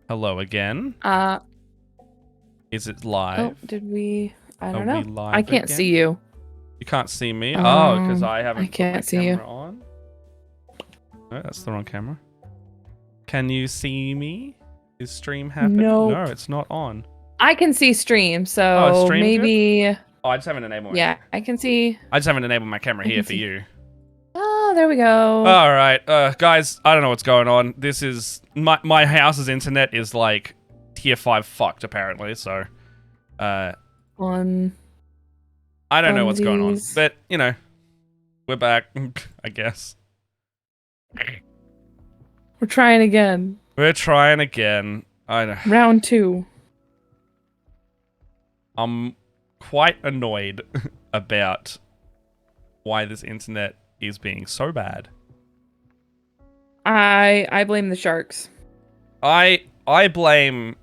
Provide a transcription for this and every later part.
Hello again. Uh, Is it live? oh, did we? I don't Are we know. live I can't again? see you. You can't see me? Oh, because I I haven't put my can't see you. camera on. No, that's the wrong camera. Can you see me? Is stream happening? Nope. No, it's not on. I can see stream, Oh, is so stream maybe. Oh, I just haven't enabled my Yeah, I can see. I just haven't enabled my camera I here can for see. you. Oh, there we go. All right, guys, I don't know what's going on. This is my house's internet is like tier 5 fucked apparently, so On. I don't know what's going on, Funsies. but you know, we're back, I guess. We're trying again. We're trying again. Round 2. I'm quite annoyed about why this internet is being so bad. I blame the sharks. I blame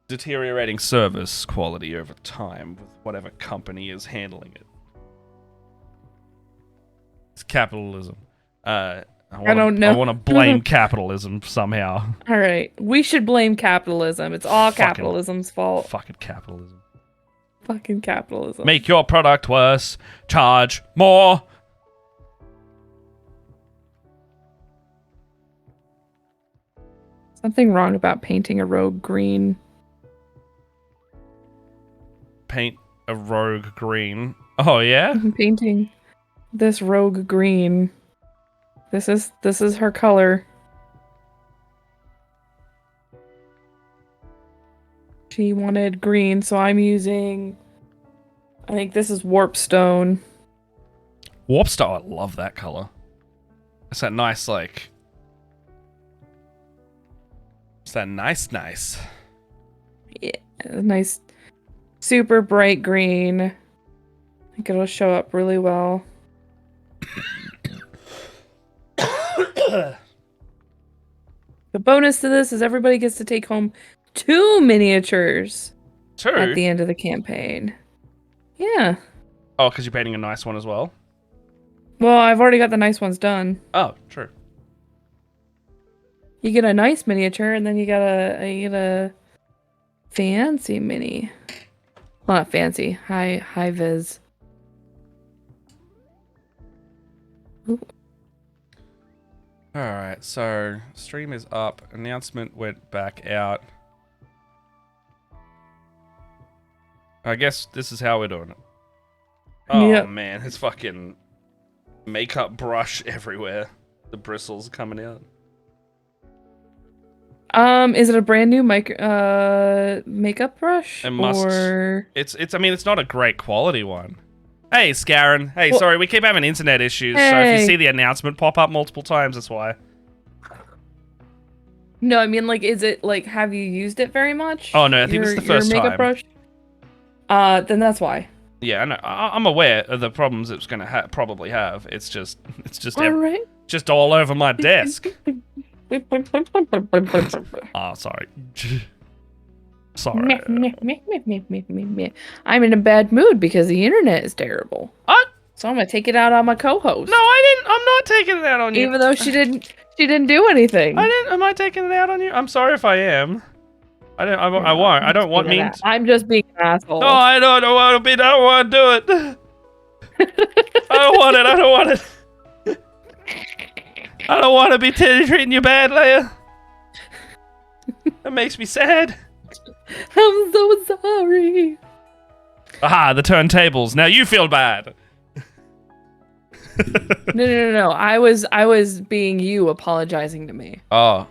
deteriorating service quality over time with whatever company is handling it. It's capitalism. I don't know. I want to blame capitalism somehow. All right, we should blame capitalism. It's all Fucking- capitalism's fault. Fucking capitalism. Fucking capitalism. Make your product worse. Charge more. Something wrong about painting a rogue green. Paint a rogue green. Oh yeah? I'm painting this rogue green. This is her color. She wanted green, so I'm using, I think this is Warpstone. Warpstone, I love that color. It's that nice, like... It's that nice. Yeah, a nice, super bright green. I think it'll show up really well. The bonus to this is everybody gets to take home 2 miniatures Two? at the end of the campaign. Yeah. Oh, because you're painting a nice one as well? Well, I've already got the nice ones done. Oh, true. You get a nice miniature, and then you get a fancy mini. Well, not fancy. High vis. Ooh. Alright, so stream is up. Announcement went back out. I guess this is how we're doing it. Oh Yep. man, it's fucking makeup brush everywhere. The bristles coming out. Is it a brand new makeup brush? It must. Or I mean, it's not a great quality one. Hey, Scarron. Hey, Well- sorry, we keep having internet issues, so if you Hey. see the announcement pop up multiple times, that's why. no, I mean, like, is it like, have you used it very much? Oh, no, I think this is the first your makeup time. brush. Then that's why. Yeah, I know. I'm aware of the problems it's going to probably have. It's just All right. just all over my desk. Oh, sorry. Sorry. I'm in a bad mood because the internet is terrible. What? So I'm gonna take it out on my co-host. No, I didn't. I'm not taking it out on you. Even though she didn't do anything. I didn't. Am I taking it out on you? I'm sorry if I am. I don't. I won't. I don't want me. I'm just being an asshole. No, I don't want to be. I don't want to do it. I don't want it. I don't want it. I don't want to be treating you bad, Leia. That makes me sad. I'm so sorry. Aha, the turntables. Now you feel bad. No. I was being you apologizing to me. Oh.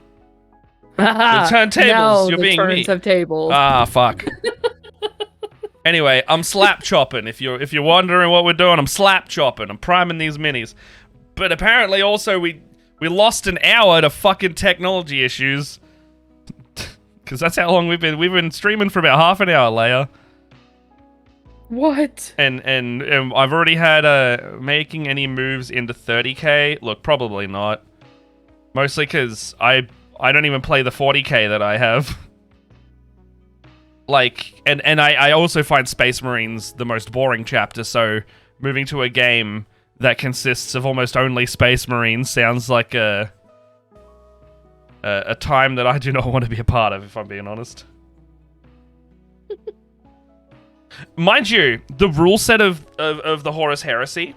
turntables, Now you're the being turns me. of tables. Ah, fuck. Anyway, I'm slap chopping. If you're wondering what we're doing, I'm slap chopping. I'm priming these minis. But apparently also we lost an hour to fucking technology issues. Because that's how long we've been streaming for about half an hour, Leia. What? And I've already had making any moves into 30k. Look, probably not. Mostly because I don't even play the 40k that I have. Like, and I also find Space Marines the most boring chapter, so moving to a game that consists of almost only Space Marines sounds like a a time that I do not want to be a part of, if I'm being honest. Mind you, the rule set of the Horus Heresy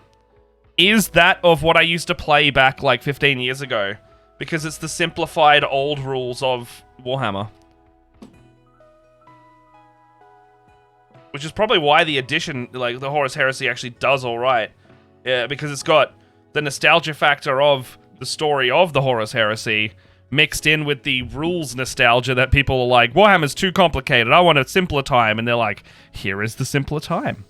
is that of what I used to play back like 15 years ago, because it's the simplified old rules of Warhammer. Which is probably why the edition, like the Horus Heresy, actually does alright. Yeah, because it's got the nostalgia factor of the story of the Horus Heresy mixed in with the rules nostalgia that people are like, Warhammer's too complicated, I want a simpler time. And they're like, here is the simpler time.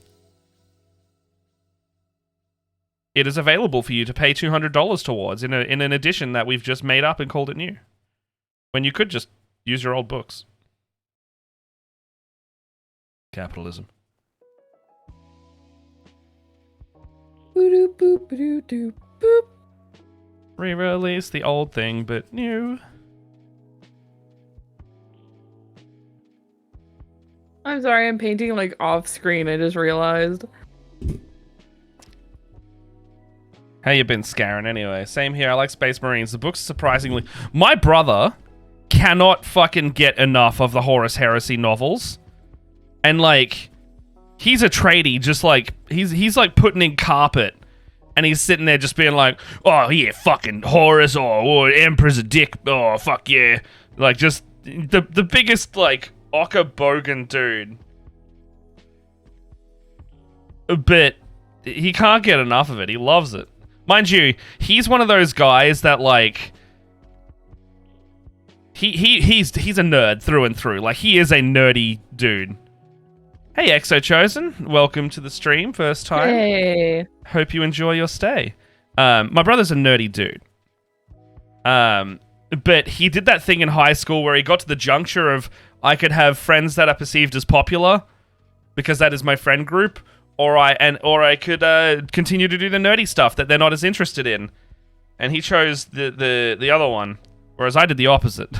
It is available for you to pay $200 towards in an edition that we've just made up and called it new. When you could just use your old books. Capitalism. Boop, boop, boop, boop, boop. Re-release the old thing, but new. I'm sorry, I'm painting like off screen. I just realized. How you been, Scarron? Anyway, same here. I like Space Marines. The book's surprisingly... My brother cannot fucking get enough of the Horus Heresy novels. And, like, he's a tradie, just like... He's like putting in carpet. And he's sitting there just being like, oh, yeah, fucking Horus, or Emperor's a dick, oh, fuck yeah. Like, just the biggest, like, Ocker Bogan dude. But he can't get enough of it. He loves it. Mind you, he's one of those guys that, like... He's a nerd through and through. Like, he is a nerdy dude. Hey, Exo Chosen. Welcome to the stream. First time. Hey. Hope you enjoy your stay. My brother's a nerdy dude. But he did that thing in high school where he got to the juncture of I could have friends that are perceived as popular because that is my friend group, or I could continue to do the nerdy stuff that they're not as interested in. And he chose the other one, whereas I did the opposite.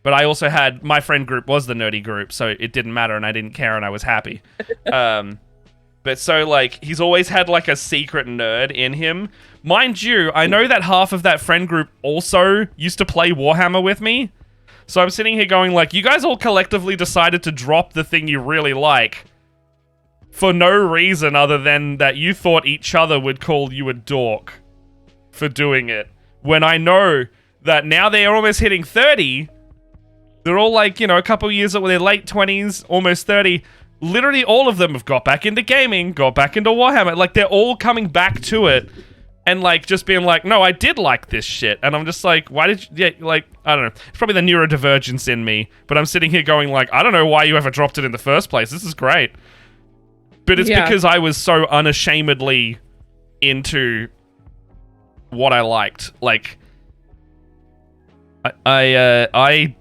But I also had, my friend group was the nerdy group, so it didn't matter and I didn't care and I was happy. But so, like, he's always had, like, a secret nerd in him. Mind you, I know that half of that friend group also used to play Warhammer with me. So I'm sitting here going, like, you guys all collectively decided to drop the thing you really like for no reason other than that you thought each other would call you a dork for doing it. When I know that now they're almost hitting 30... They're all like, you know, a couple years old, their late 20s, almost 30. Literally all of them have got back into gaming, got back into Warhammer. Like, they're all coming back to it and, like, just being like, no, I did like this shit. And I'm just like, why did you, yeah, like, I don't know. It's probably the neurodivergence in me. But I'm sitting here going like, I don't know why you ever dropped it in the first place. This is great. But it's because I was so unashamedly into what I liked. Like, I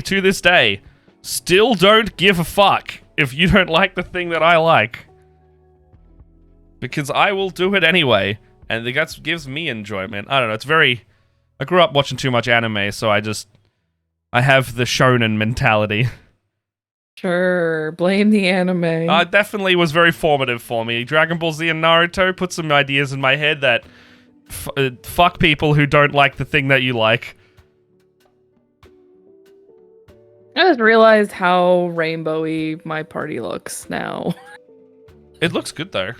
to this day still don't give a fuck if you don't like the thing that I like, because I will do it anyway, and that gives me enjoyment. I don't know, it's very... I grew up watching too much anime, so I have the shonen mentality. Sure, blame the anime. It definitely was very formative for me. Dragon Ball Z and Naruto put some ideas in my head that fuck people who don't like the thing that you like. I just realized how rainbowy my party looks now. It looks good, though.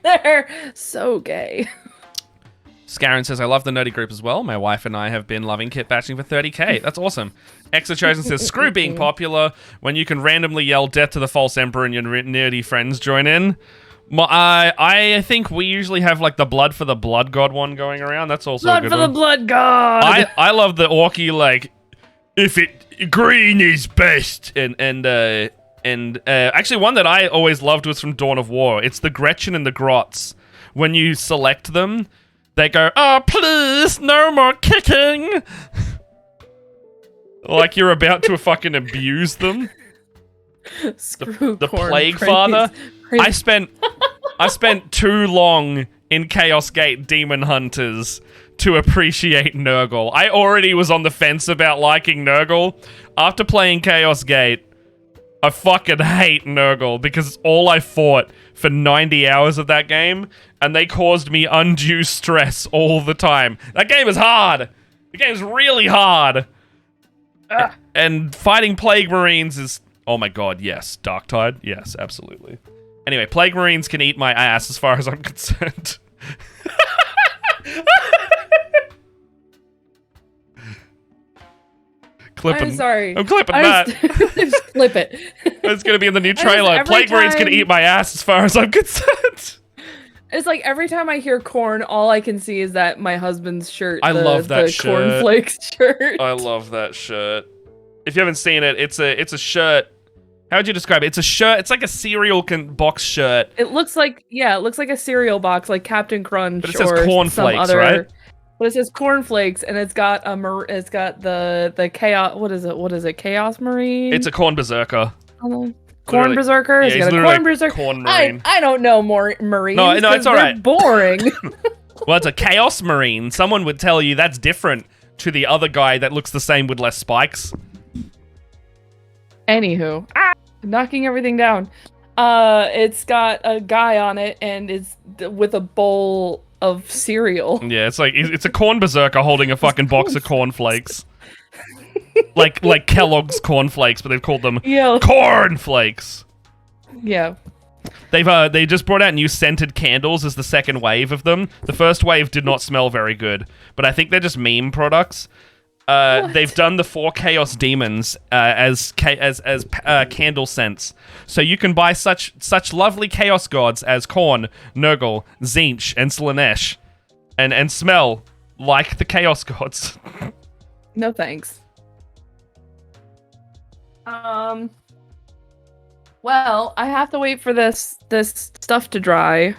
They're so gay. Scarron says, I love the nerdy group as well. My wife and I have been loving kit batching for 30k. That's awesome. Exo Chosen says, screw being popular when you can randomly yell death to the false emperor and your nerdy friends join in. I think we usually have, like, the blood for the blood god one going around. That's also blood a good for one. The blood god! I love the orky, like, if it... green is best, and actually one that I always loved was from Dawn of War. It's the Gretchen and the Grots. When you select them, they go, oh please, no more kicking. Like you're about to fucking abuse them. Screw the corn, Plague praise, Father. praise. I spent too long in Chaos Gate Demon Hunters to appreciate Nurgle. I already was on the fence about liking Nurgle. After playing Chaos Gate, I fucking hate Nurgle because it's all I fought for 90 hours of that game, and they caused me undue stress all the time. That game is hard. The game's really hard. And fighting Plague Marines is... Oh my god, yes. Darktide? Yes, absolutely. Anyway, Plague Marines can eat my ass as far as I'm concerned. Clipping. I'm sorry. I'm clipping that. Just clip it. It's gonna be in the new trailer. every Plague Marines can time- eat my ass as far as I'm concerned. It's like every time I hear corn, all I can see is that my husband's shirt. I love that the shirt. cornflakes shirt. I love that shirt. If you haven't seen it, it's a shirt. How would you describe it? It's a shirt. It's like a cereal box shirt. It looks like it looks like a cereal box, like Captain Crunch. But it says or cornflakes, some other, right? But it says cornflakes, and it's got the chaos. What is it? What is it? Chaos Marine. It's a corn berserker. Corn Literally- Berserker. yeah, It's he's got a literally corn berserker. corn marine. I don't know more Marines. No, it's 'cause all they're right. Boring. Well, it's a chaos marine. Someone would tell you that's different to the other guy that looks the same with less spikes. Anywho, knocking everything down. It's got a guy on it, and it's with a bowl of cereal. Yeah, it's a corn berserker holding a fucking box of cornflakes. like Kellogg's cornflakes, but they've called them Yeah, cornflakes. yeah. They just brought out new scented candles as the second wave of them. The first wave did not smell very good, but I think they're just meme products. They've done the 4 chaos demons as candle scents, so you can buy such lovely chaos gods as Khorne, Nurgle, Tzeentch, and Slaanesh, and smell like the chaos gods. No thanks. Well, I have to wait for this stuff to dry.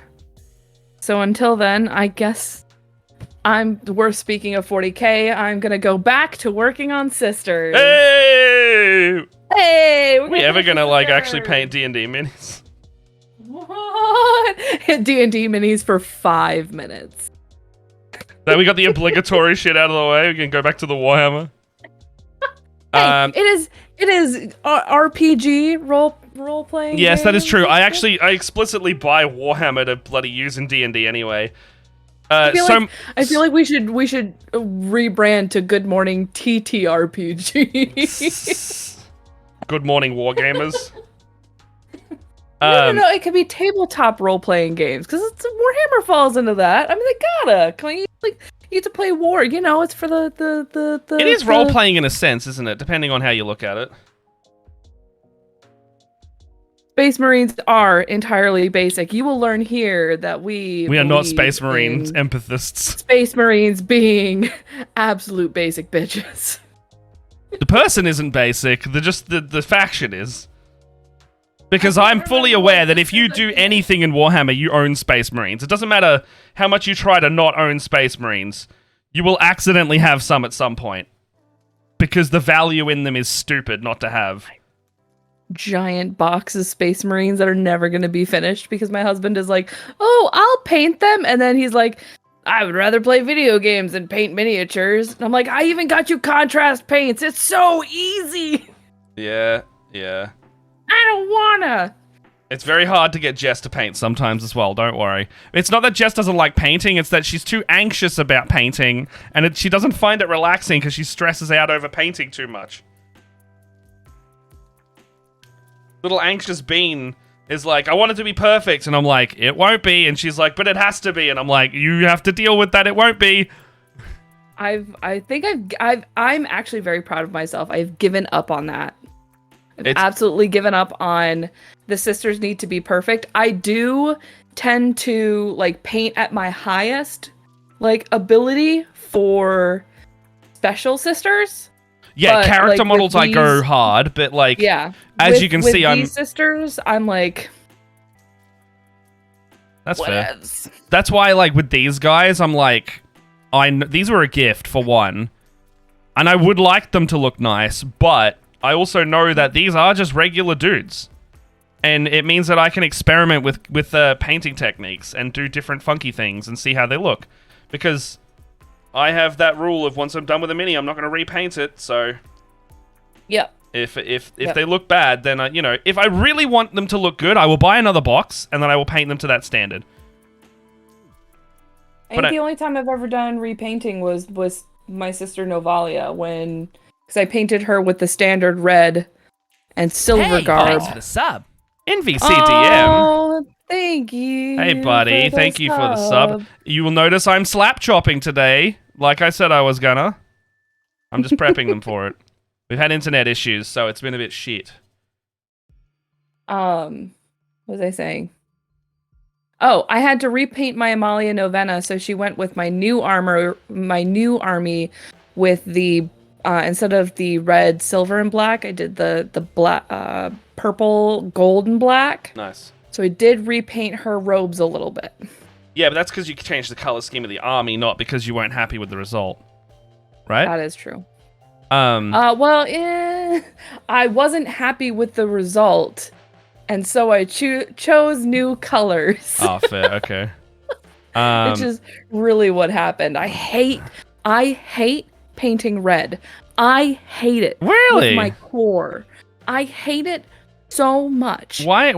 So until then, I guess we're speaking of 40K, I'm gonna go back to working on Sisters. Hey! Hey! Are we ever gonna actually paint D&D minis? What? D&D minis for 5 minutes. That we got the obligatory shit out of the way. We can go back to the Warhammer. Hey, it is RPG role playing. Yes, that is true. games. I explicitly buy Warhammer to bloody use in D&D anyway. I feel like we should rebrand to Good Morning TTRPG. Good morning, Wargamers. No, it could be tabletop role playing games because Warhammer falls into that. I mean, they gotta. You get to play war. You know, it's for the. It is role playing in a sense, isn't it? Depending on how you look at it. Space Marines are entirely basic. You will learn here that we are not believe Space Marines, in empathists. Space Marines being absolute basic bitches. The person isn't basic. The faction is. Because I'm fully aware that if you do anything in Warhammer, you own Space Marines. It doesn't matter how much you try to not own Space Marines. You will accidentally have some at some point. Because the value in them is stupid not to have. Giant box of Space Marines that are never going to be finished because my husband is like, oh, I'll paint them. And then he's like, I would rather play video games than paint miniatures. And I'm like, I even got you contrast paints. It's so easy. Yeah. I don't wanna. It's very hard to get Jess to paint sometimes as well, don't worry. It's not that Jess doesn't like painting, it's that she's too anxious about painting, and she doesn't find it relaxing because she stresses out over painting too much. Little anxious bean is like, I want it to be perfect, and I'm like, it won't be, and she's like, but it has to be, and I'm like, you have to deal with that, it won't be. I'm actually very proud of myself. I've given up on that. I've absolutely given up on the sisters need to be perfect. I do tend to paint at my highest ability for special sisters. Yeah, but, character models I go hard, but yeah, as you can see, with these sisters, I'm like, that's fair. That's why with these guys, I'm like, these were a gift for one, and I would like them to look nice, but I also know that these are just regular dudes. And it means that I can experiment with painting techniques and do different funky things and see how they look. Because I have that rule of once I'm done with a mini, I'm not going to repaint it, so... Yep. If they look bad, then, if I really want them to look good, I will buy another box, and then I will paint them to that standard. I think the only time I've ever done repainting was my sister Novalia because I painted her with the standard red and silver Hey, garb. thanks for the sub. NVCDM. Oh, thank you. Hey, buddy. for the Thank you for the sub. You will notice I'm slap chopping today, like I said I was gonna. I'm just prepping them for it. We've had internet issues, so it's been a bit shit. What was I saying? Oh, I had to repaint my Amalia Novena, so she went with my new army with the instead of the red, silver, and black, I did the black, purple, gold, and black. Nice. So I did repaint her robes a little bit. Yeah, but that's because you changed the color scheme of the army, not because you weren't happy with the result. Right? That is true. Well, I wasn't happy with the result, and so I chose new colors. Oh, fair. Okay. Which is really what happened. I hate painting red. I hate it. Really? With my core. I hate it so much. Why?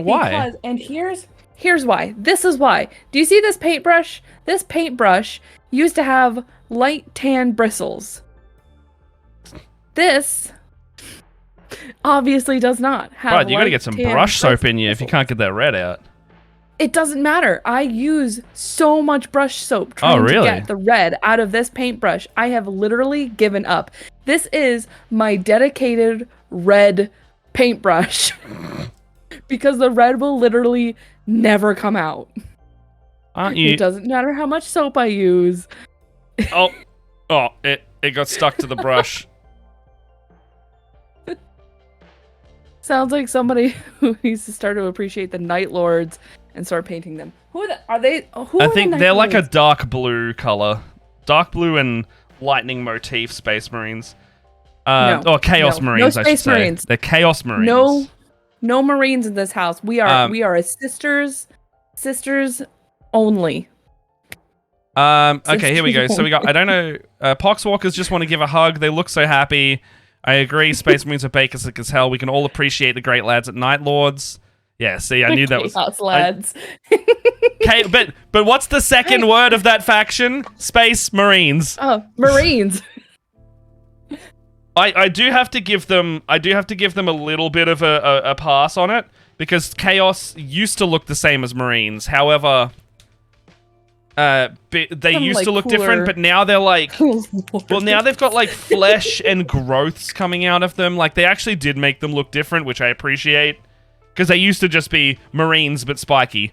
And here's why. This is why. Do you see this paintbrush? This paintbrush used to have light tan bristles. This obviously does not have. Right, you gotta get some brush soap in you if you can't get that red out. It doesn't matter. I use so much brush soap trying to get the red out of this paintbrush. I have literally given up. This is my dedicated red paintbrush because the red will literally never come out. Aren't you? It doesn't matter how much soap I use. Oh, it got stuck to the brush. Sounds like somebody who needs to start to appreciate the Night Lords and start painting them. Are they? I think they're like a dark blue color. Dark blue and lightning motif Space Marines. Chaos Marines, no I should say. Marines. They're Chaos Marines. No Marines in this house. We are a sisters only. Okay, here we go. So we got, I don't know, Poxwalkers just want to give a hug. They look so happy. I agree. Space Marines are basic as hell. We can all appreciate the great lads at Night Lords. Yeah, see, I knew that was Chaos lads. But what's the second word of that faction? Space Marines. Oh, Marines. I do have to give them a little bit of a pass on it because Chaos used to look the same as Marines. However, they used to look different, but now they're like, well, now they've got like flesh and growths coming out of them. Like they actually did make them look different, which I appreciate because they used to just be Marines but spiky.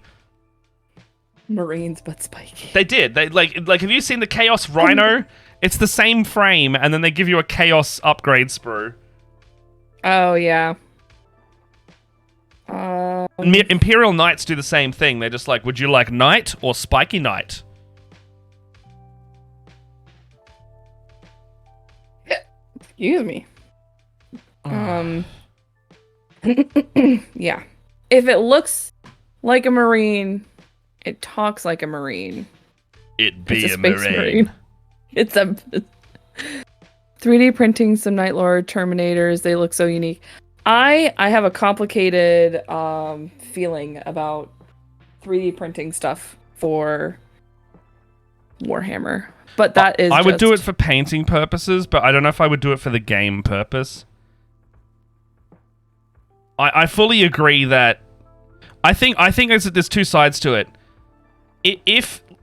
Marines but spiky. They did. They like have you seen the Chaos Rhino? It's the same frame, and then they give you a Chaos upgrade sprue. Oh yeah. Imperial Knights do the same thing. They're just like, would you like Knight or Spiky Knight? Excuse me. Yeah. If it looks like a Marine, it talks like a Marine. It'd be a Marine. It's a 3D printing some Night Lord Terminators. They look so unique. I have a complicated feeling about 3D printing stuff for Warhammer, but that is. I would do it for painting purposes, but I don't know if I would do it for the game purpose. I fully agree that I think there's two sides to it.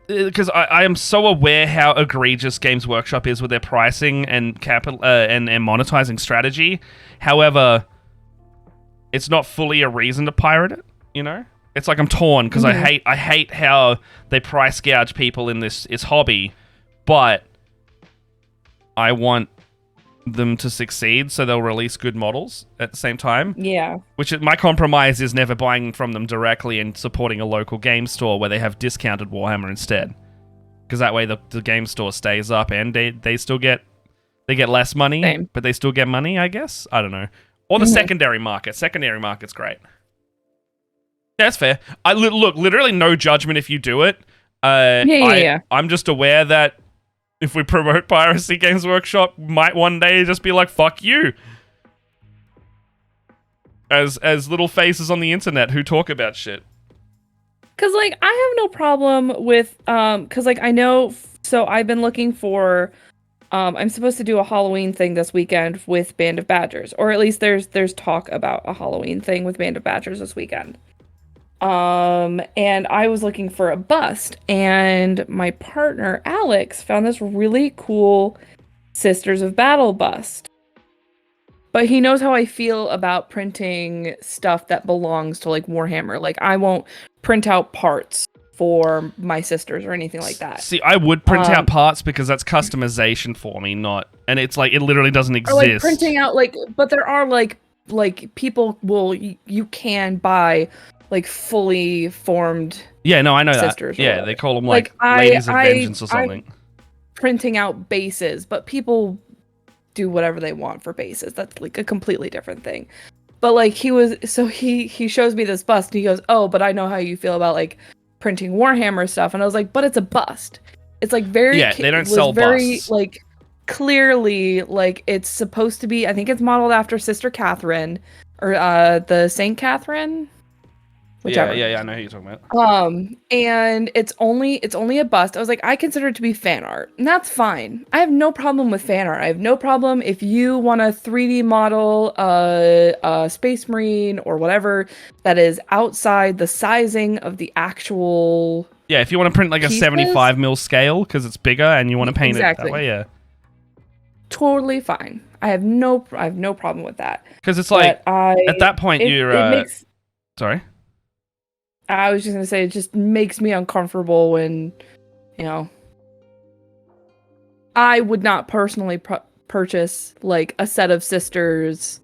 Because I am so aware how egregious Games Workshop is with their pricing and capital and monetizing strategy. However, it's not fully a reason to pirate it. You know, it's like I'm torn because I hate how they price gouge people in this hobby, but I want them to succeed, so they'll release good models at the same time. Yeah. My compromise is never buying from them directly and supporting a local game store where they have discounted Warhammer instead, because that way the game store stays up and they still get less money, but they still get money. I guess I don't know. Or the secondary market. Secondary market's great. That's fair. Look, literally no judgment if you do it. Yeah. I'm just aware that if we promote piracy, Games Workshop might one day just be like, fuck you. As little faces on the internet who talk about shit. Cause like I have no problem with cause like I know, so I've been looking for I'm supposed to do a Halloween thing this weekend with Band of Badgers, or at least there's talk about a Halloween thing with Band of Badgers this weekend. And I was looking for a bust, and my partner Alex found this really cool Sisters of Battle bust. But he knows how I feel about printing stuff that belongs to like Warhammer. Like I won't print out parts for my sisters or anything like that. See, I would print out parts because that's customization for me, not, and it's like it literally doesn't exist. Or like printing out but there are like people will you can buy like fully formed. Yeah, no, I know that. Yeah, whatever. they call them like Ladies of Vengeance or something. I'm printing out bases, but people do whatever they want for bases. That's like a completely different thing. But like he shows me this bust and he goes, "Oh, but I know how you feel about like printing Warhammer stuff." And I was like, "But it's a bust. It's like very they don't sell busts. Like clearly like it's supposed to be. I think it's modeled after Sister Catherine or the Saint Catherine." Whichever. Yeah, I know who you're talking about. And it's only a bust. I was like, I consider it to be fan art, and that's fine. I have no problem with fan art. I have no problem if you want to 3D model a Space Marine or whatever that is outside the sizing of the actual. Yeah, if you want to print like a 75 mil scale because it's bigger and you want to paint it that way, yeah. Totally fine. I have no problem with that. Because it's like at that point sorry. I was just going to say, it just makes me uncomfortable when, I would not personally purchase like a set of sisters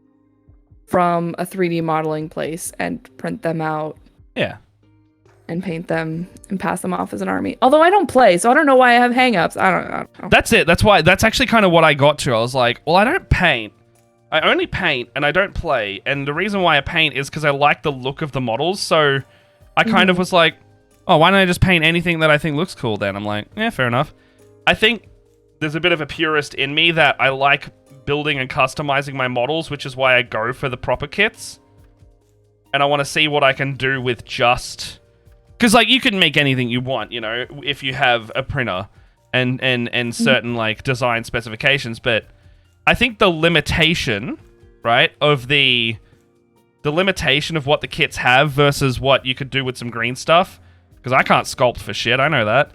from a 3D modeling place and print them out. Yeah. And paint them and pass them off as an army. Although I don't play, so I don't know why I have hangups. I don't know. That's it. That's actually kind of what I got to. I was like, well, I don't paint. I only paint and I don't play. And the reason why I paint is because I like the look of the models. So I kind of was like, oh, why don't I just paint anything that I think looks cool then? I'm like, yeah, fair enough. I think there's a bit of a purist in me that I like building and customizing my models, which is why I go for the proper kits. And I want to see what I can do with just... Because, like, you can make anything you want, if you have a printer and certain, like, design specifications. But I think the limitation, right, of the limitation of what the kits have versus what you could do with some green stuff, because I can't sculpt for shit, I know that,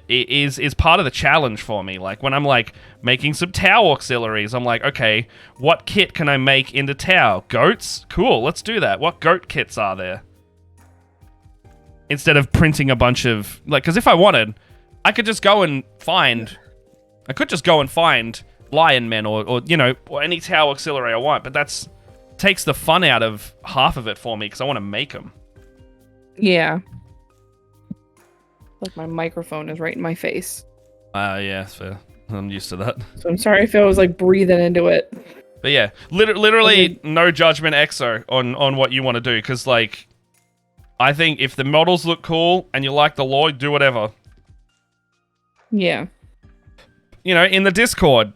is part of the challenge for me. Like, when I'm, like, making some Tau auxiliaries, I'm like, okay, what kit can I make into Tau? Goats? Cool, let's do that. What goat kits are there? Instead of printing a bunch of... Like, because if I wanted, I could just go and find... Lion Men or any Tau auxiliary I want, but that's... takes the fun out of half of it for me because I want to make them. Yeah. Like my microphone is right in my face. Yeah, fair. I'm used to that. So I'm sorry if I was like breathing into it. But yeah, literally no judgment, EXO, on what you want to do because like, I think if the models look cool and you like the lore, do whatever. Yeah. In the Discord,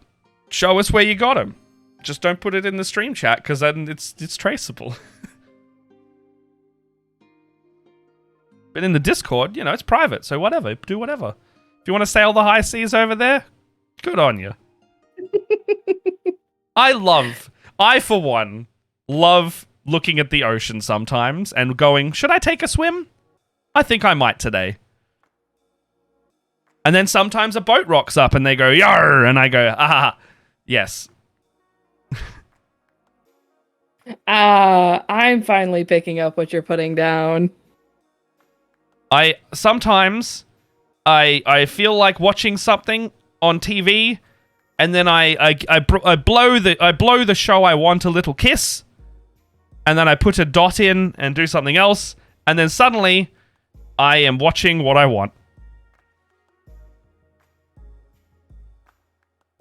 show us where you got them. Just don't put it in the stream chat because then it's traceable. But in the Discord, it's private, so whatever. Do whatever. If you want to sail the high seas over there, good on you. I for one, love looking at the ocean sometimes and going, should I take a swim? I think I might today. And then sometimes a boat rocks up and they go, yar, and I go, ah, yes. I'm finally picking up what you're putting down. Sometimes I feel like watching something on TV, and then I blow the show I want a little kiss, and then I put a dot in and do something else, and then suddenly I am watching what I want.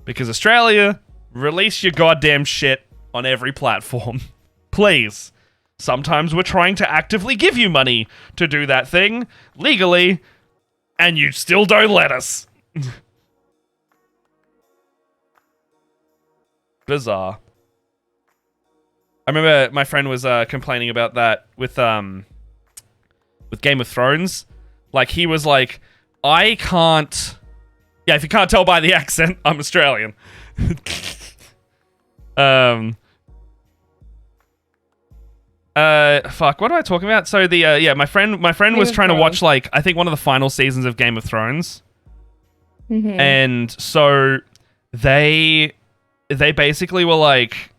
Because Australia, release your goddamn shit on every platform. Please. Sometimes we're trying to actively give you money to do that thing legally, and you still don't let us. Bizarre. I remember my friend was complaining about that with Game of Thrones. Like, he was like, I can't Yeah, if you can't tell by the accent, I'm Australian. Fuck, what am I talking about? So my friend was trying to watch, like, I think one of the final seasons of Game of Thrones. Mm-hmm. And so they basically were like,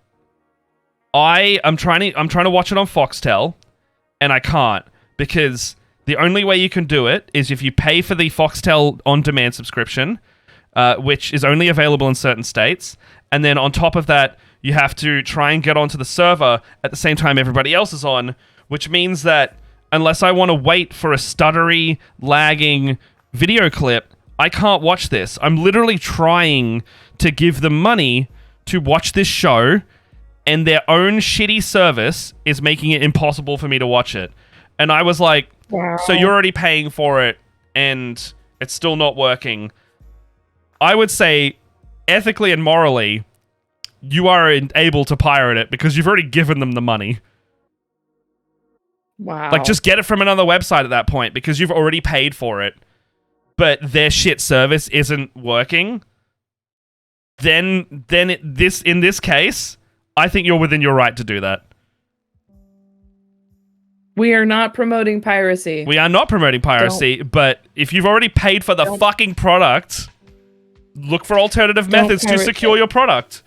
I'm trying to watch it on Foxtel, and I can't, because the only way you can do it is if you pay for the Foxtel on-demand subscription, which is only available in certain states, and then on top of that, you have to try and get onto the server at the same time everybody else is on, which means that unless I want to wait for a stuttery, lagging video clip, I can't watch this. I'm literally trying to give them money to watch this show, and their own shitty service is making it impossible for me to watch it. And I was like, wow. So you're already paying for it, and it's still not working. I would say, ethically and morally, you are able to pirate it because you've already given them the money. Wow. Like, just get it from another website at that point because you've already paid for it, but their shit service isn't working. Then in this case, I think you're within your right to do that. We are not promoting piracy. We are not promoting piracy, but if you've already paid for the fucking product, look for alternative methods to secure your product.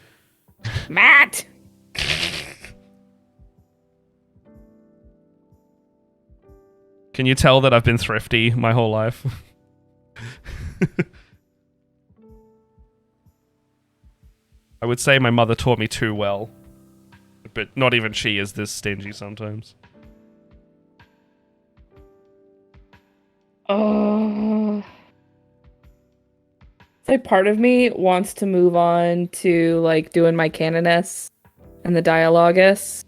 Matt! Can you tell that I've been thrifty my whole life? I would say my mother taught me too well, but not even she is this stingy sometimes. Oh. So part of me wants to move on to, like, doing my Canoness and the Dialogus.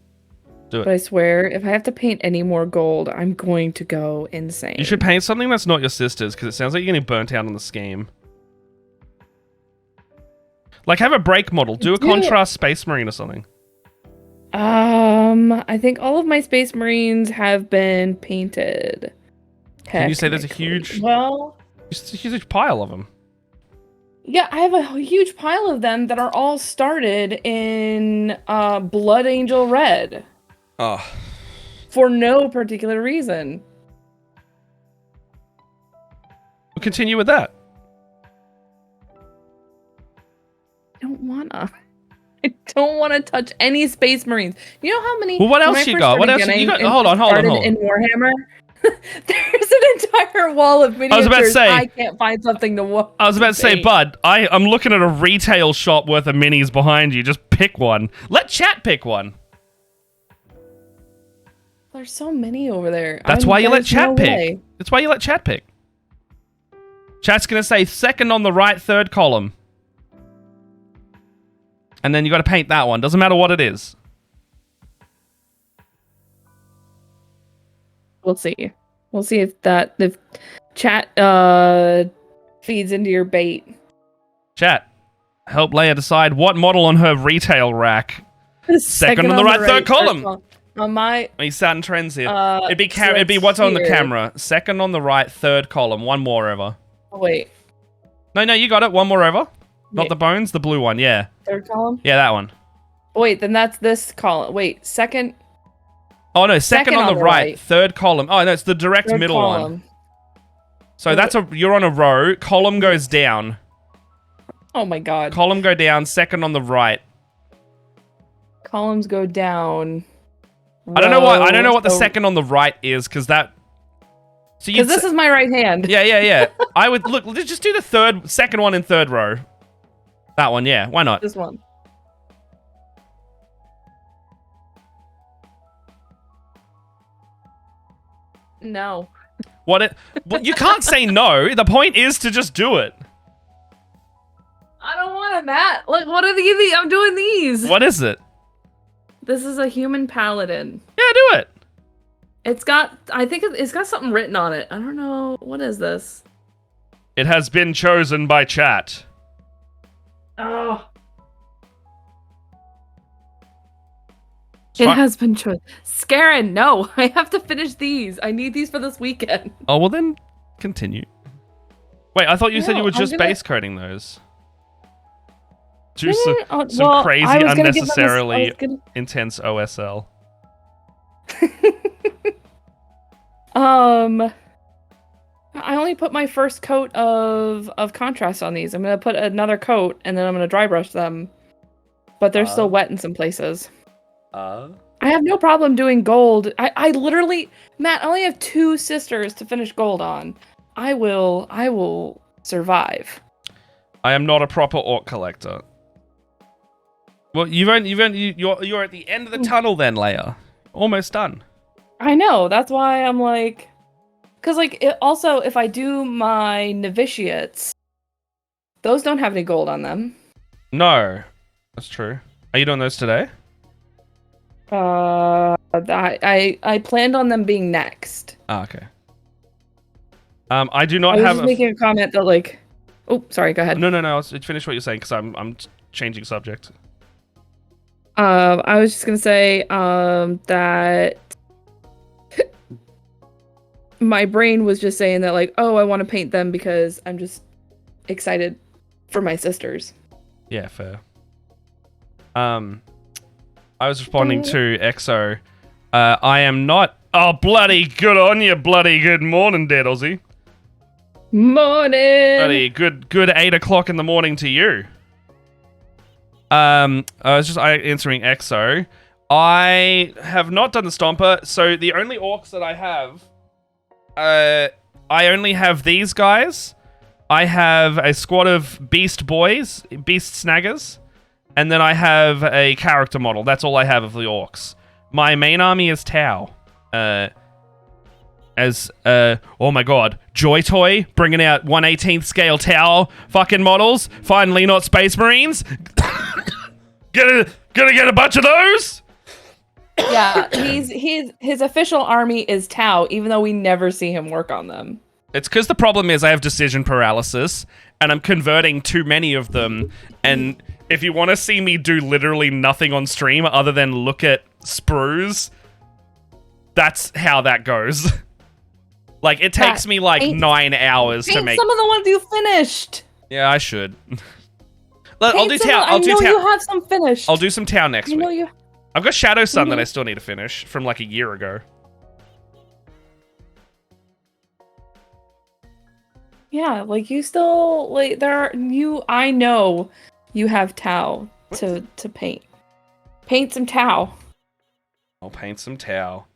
Do it. But I swear, if I have to paint any more gold, I'm going to go insane. You should paint something that's not your sister's, because it sounds like you're getting burnt out on the scheme. Like, have a break model. Do a contrast Space Marine or something. I think all of my Space Marines have been painted. Can you say there's a huge... Well... There's a huge pile of them. Yeah, I have a huge pile of them that are all started in Blood Angel Red. Oh. For no particular reason. We'll continue with that. I don't wanna. I don't want to touch any Space Marines. You know how many... Well, what else you got? What else you got? Hold on. In Warhammer, there's an entire wall of miniatures. I was about to say, I can't find something to watch. I was about to say, Bud, I'm looking at a retail shop worth of minis behind you. Just pick one. Let chat pick one. There's so many over there. That's why you let chat pick. That's why you let chat pick. Chat's going to say second on the right, third column. And then you got to paint that one. Doesn't matter what it is. We'll see. We'll see if chat feeds into your bait. Chat, help Leia decide what model on her retail rack. Second on the right, third column. On my... Are you starting trends here? It'd be what's on the camera. Second on the right, third column. One more over. Oh, wait. No, you got it. One more over. Not the bones, the blue one. Yeah. Third column? Yeah, that one. Wait, then that's this column. Wait, second... Oh, no, second on the right, third column. Oh, no, it's the direct third middle column. one. So you're on a row. Column goes down. Oh, my God. Column go down, second on the right. Columns go down. I don't know why. I don't know what the second on the right is, because that... Because this is my right hand. Yeah. I would... Look, let's just do the second one in third row. That one, yeah. Why not? This one. No. Well, you can't say no. The point is to just do it. I don't want it, Matt. Look, what are these? I'm doing these. What is it? This is a human paladin. Yeah, do it. I think it's got something written on it. I don't know. What is this? It has been chosen by chat. Oh. It has been chosen. Scarin, no. I have to finish these. I need these for this weekend. Oh, well then, continue. Wait, I thought you said you No, were I'm just gonna- base coating those. Do No, some, no, no, some well, crazy, I was gonna give them this- I was unnecessarily gonna- intense OSL. I only put my first coat of contrast on these. I'm gonna put another coat and then I'm gonna dry brush them. But they're still wet in some places. I have no problem doing gold. I literally, Matt, I only have 2 sisters to finish gold on. I will survive. I am not a proper orc collector. Well, you're at the end of the tunnel then, Leia. Almost done. I know. That's why I'm like, because like also if I do my novitiates, those don't have any gold on them. No, that's true. Are you doing those today? I planned on them being next. Ah, okay. I do not I was have just making a comment that like, oh, sorry, go ahead. No. Let's finish what you're saying because I'm changing subject. I was just gonna say that my brain was just saying that like, oh, I want to paint them because I'm just excited for my sisters. Yeah, fair. I was responding to EXO. I am not. Oh, bloody good on you, bloody good morning, Dead Aussie. Morning. Bloody good 8 o'clock in the morning to you. I was just answering EXO. I have not done the Stomper, so the only orcs that I have, I only have these guys. I have a squad of beast boys, beast snaggers, and then I have a character model. That's all I have of the orcs. My main army is Tau. Oh my god, Joy Toy bringing out 1/18th scale Tau fucking models. Finally, not Space Marines. Gonna get a bunch of those. Yeah, his official army is Tau, even though we never see him work on them. It's because the problem is I have decision paralysis, and I'm converting too many of them. And if you want to see me do literally nothing on stream other than look at sprues, that's how that goes. Like, it takes me like 9 hours to make. Some of the ones you finished. Yeah, I should. I'll do Tau. I know you have some finished. I'll do some Tau next I know week. you. I've got Shadow Sun that I still need to finish from like a year ago. Yeah, like you still like I know you have Tau to paint. Paint some Tau. I'll paint some Tau.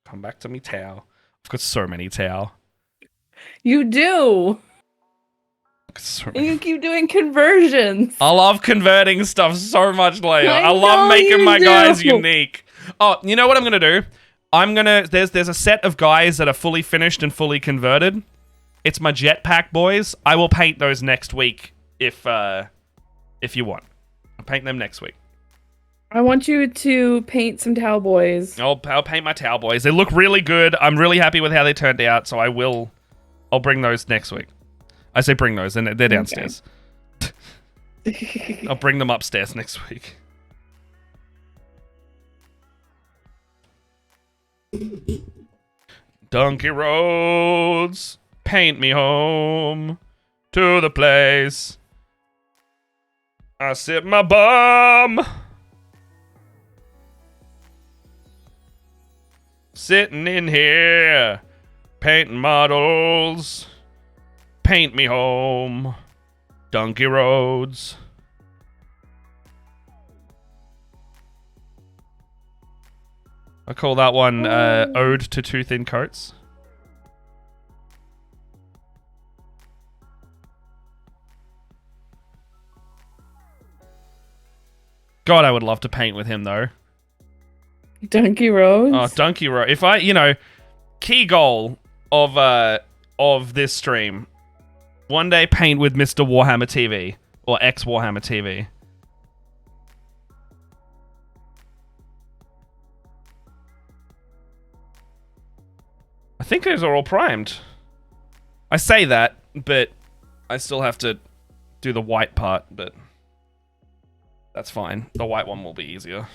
Come back to me, Tau. I've got so many Tau. You do. And you keep doing conversions. I love converting stuff so much, Leia. I love know making you my do. guys unique. Oh, you know what I'm gonna do? There's a set of guys that are fully finished and fully converted. It's my jetpack boys. I will paint those next week if you want. I'll paint them next week. I want you to paint some Tau boys. I'll paint my Tau boys. They look really good. I'm really happy with how they turned out, so I'll bring those next week. I say bring those, and they're downstairs. I'll bring them upstairs next week. Donkey roads, paint me home to the place I sit my bum. Sitting in here, painting models. Paint me home, Donkey roads. I call that one Ode to Two Thin Coats. God, I would love to paint with him though. Donkey roads. Oh, Donkey Road. If I, key goal of this stream, one day paint with Mr. Warhammer TV or ex Warhammer TV. I think those are all primed. I say that, but I still have to do the white part, but that's fine. The white one will be easier.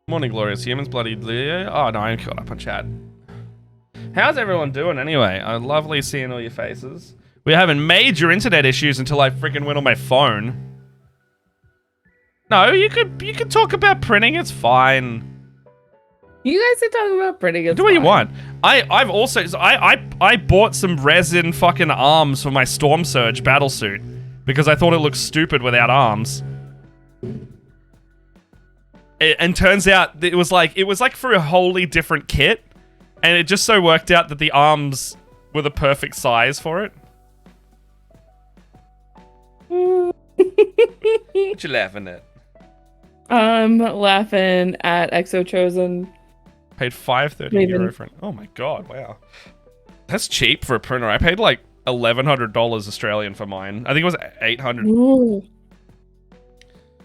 Morning, glorious humans. Bloody Leo. Oh, no, I'm caught up on chat. How's everyone doing anyway? Lovely seeing all your faces. We're having major internet issues until I freaking went on my phone. No, you could talk about printing. It's fine. You guys are talking about printing. It's Do what you fine. want. I've also I bought some resin fucking arms for my Storm Surge battlesuit because I thought it looked stupid without arms. And turns out that it was like for a wholly different kit, and it just so worked out that the arms were the perfect size for it. What you laughing at? I'm laughing at Exo Chosen. Paid €530 for it. Oh my god! Wow, that's cheap for a printer. I paid like $1,100 Australian for mine. I think it was 800. Ooh.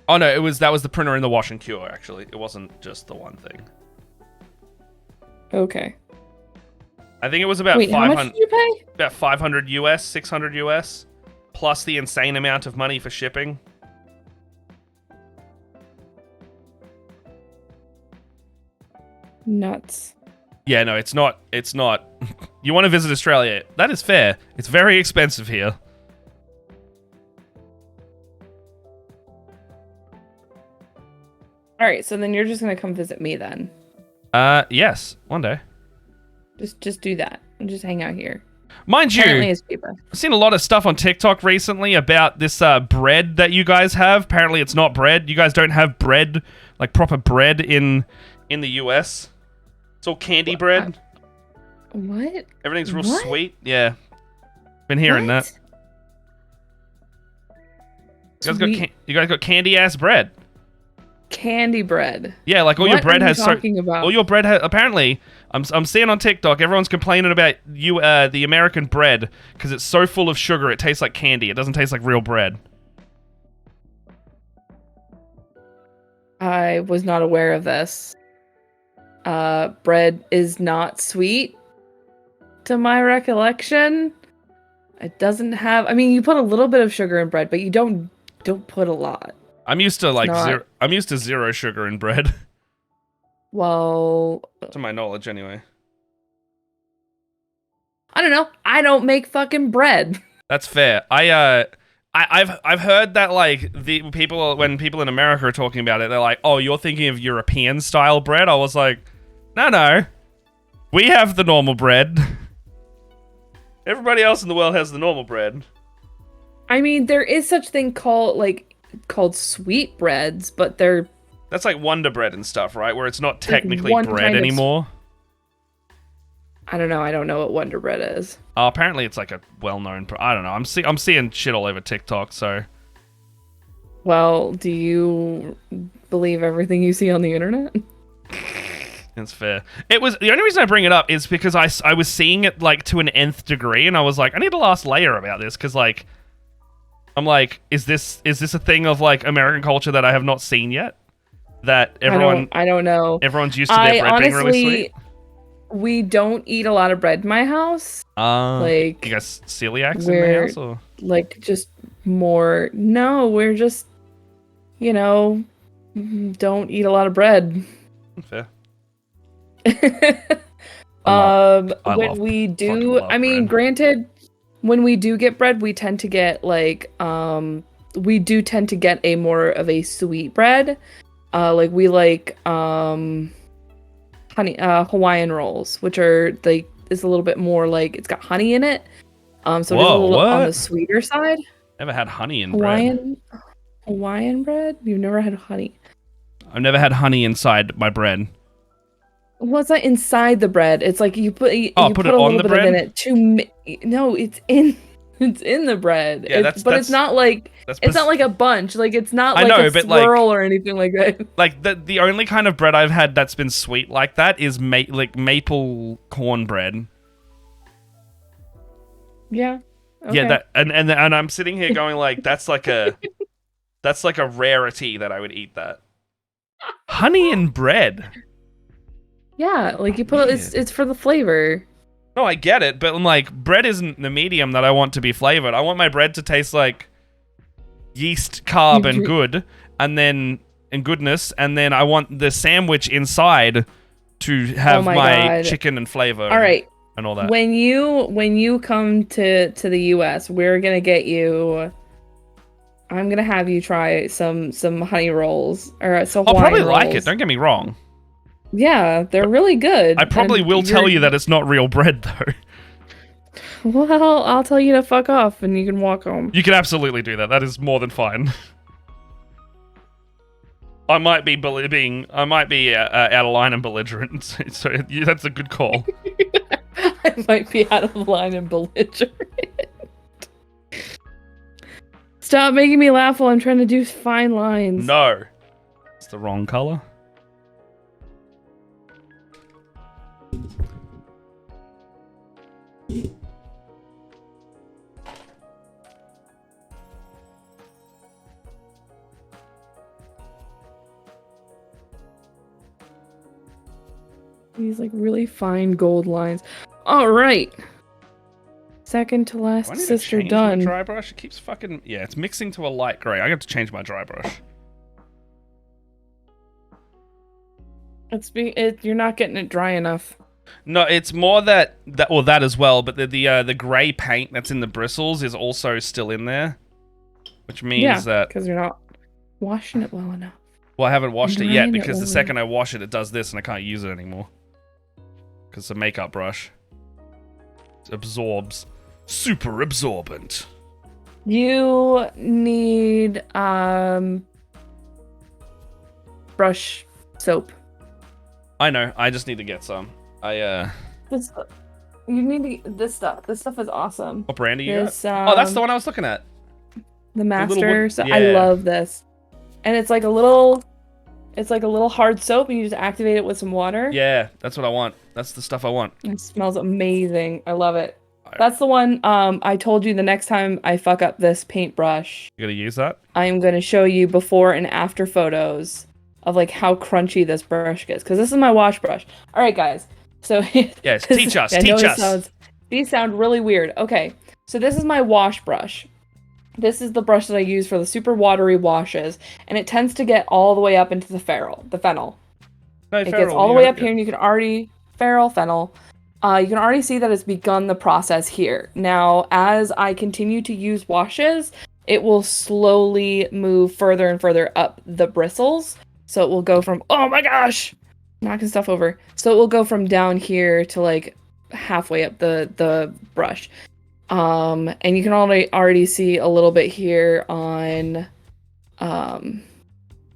Oh no, that was the printer in the wash and cure. Actually, it wasn't just the one thing. Okay. I think it was about Wait, how much did you pay? About 500 US, 600 US, plus the insane amount of money for shipping. Nuts. Yeah, no, it's not. You want to visit Australia? That is fair. It's very expensive here. All right, so then you're just gonna come visit me then. Yes, one day. Just do that and just hang out here. Mind Apparently you, it's cheaper. I've seen a lot of stuff on TikTok recently about this bread that you guys have. Apparently, it's not bread. You guys don't have bread, like proper bread in the US. It's all candy bread. What? Everything's real What? sweet. Yeah, been hearing that. You guys got candy ass bread. Candy bread. Yeah, like all What your bread are you has talking about? all your bread has apparently. I'm seeing on TikTok everyone's complaining about the American bread because it's so full of sugar it tastes like candy. It doesn't taste like real bread. I was not aware of this. Bread is not sweet, to my recollection. It doesn't have. I mean, you put a little bit of sugar in bread, but you don't put a lot. I'm used to Not- zero. I'm used to zero sugar in bread, Well, to my knowledge, anyway. I don't know. I don't make fucking bread. That's fair. I've heard that like the people when people in America are talking about it, they're like, "Oh, you're thinking of European style bread." I was like, "No, we have the normal bread. Everybody else in the world has the normal bread." I mean, there is such thing called sweet breads, but they're That's like Wonder Bread and stuff, right? Where it's not technically one bread kind of- anymore. I don't know. I don't know what Wonder Bread is. Apparently, it's like a well-known. I don't know. I'm seeing shit all over TikTok. So Well, do you believe everything you see on the internet? it's fair. It was the only reason I bring it up is because I was seeing it like to an nth degree, and I was like, I need to ask Leia about this because like I'm like, is this a thing of like American culture that I have not seen yet? That I don't know. everyone's used to their bread being really sweet. We don't eat a lot of bread in my house. Like, you guys celiacs in the we're- house or? Like, just more. No, we're just, don't eat a lot of bread. Fair. When love- we fucking do, love I mean, bread. granted, when we do get bread, we tend to get we do tend to get a more of a sweet bread. Like we like honey Hawaiian rolls, which are is a little bit more like it's got honey in it. So it's a little on the sweeter side. Never had honey in bread. Hawaiian bread? You've never had honey? I've never had honey inside my bread. Well, it's not inside the bread. It's like you put put it a on little the bit bread? in it no, it's in the bread. Yeah, it's not like it's not like a bunch. Like it's not I like know, a but, like- swirl or anything like that. Like the only kind of bread I've had that's been sweet like that is like maple cornbread. Yeah. Okay. Yeah, that and I'm sitting here going like that's like a rarity that I would eat that. Honey and bread. Yeah, like you put it's for the flavor. No, I get it, but I'm like bread isn't the medium that I want to be flavored. I want my bread to taste like yeast, carb, and good, and goodness, and then I want the sandwich inside to have my God. chicken and flavor. All right. and all that. When you come to the US, we're gonna get you. I'm gonna have you try some honey rolls or some I'll Hawaiian probably like it. rolls. Don't get me wrong. Yeah, they're really good. I probably and will tell you that it's not real bread, though. Well, I'll tell you to fuck off, and you can walk home. You can absolutely do that. That is more than fine. I might be out of line and belligerent, so that's a good call. I might be out of line and belligerent. Stop making me laugh while I'm trying to do fine lines. No. It's the wrong color. These like really fine gold lines. All right. Second to last Do I need to sister change done. my dry brush? It keeps fucking... Yeah, it's mixing to a light grey. I got to change my dry brush. You're not getting it dry enough. No, it's more that as well, but the grey paint that's in the bristles is also still in there. Which means that... because you're not washing it well enough. Well, I haven't washed it yet, Drying it because the over. second I wash it, it does this, and I can't use it anymore. Because it's a makeup brush. It absorbs. Super absorbent. You need brush soap. I know, I just need to get some. You need this stuff. This stuff is awesome. What brand are you This, at? Oh, that's the one I was looking at. The little Master. wood- So yeah. I love this, and it's like a little hard soap, and you just activate it with some water. Yeah, that's what I want. That's the stuff I want. It smells amazing. I love it. That's the one. I told you the next time I fuck up this paintbrush, You gonna use that? I am going to show you before and after photos of like how crunchy this brush gets, because this is my wash brush. All right, guys. So Yes, teach us, I know teach it us. these sound really weird. Okay, so this is my wash brush. This is the brush that I use for the super watery washes, and it tends to get all the way up into the fennel. No, It gets all the way up here, and you can already fennel. You can already see that it's begun the process here. Now, as I continue to use washes, it will slowly move further and further up the bristles. So it will go from, oh my gosh, knocking stuff over. So it will go from down here to like halfway up the brush. And you can already see a little bit here on,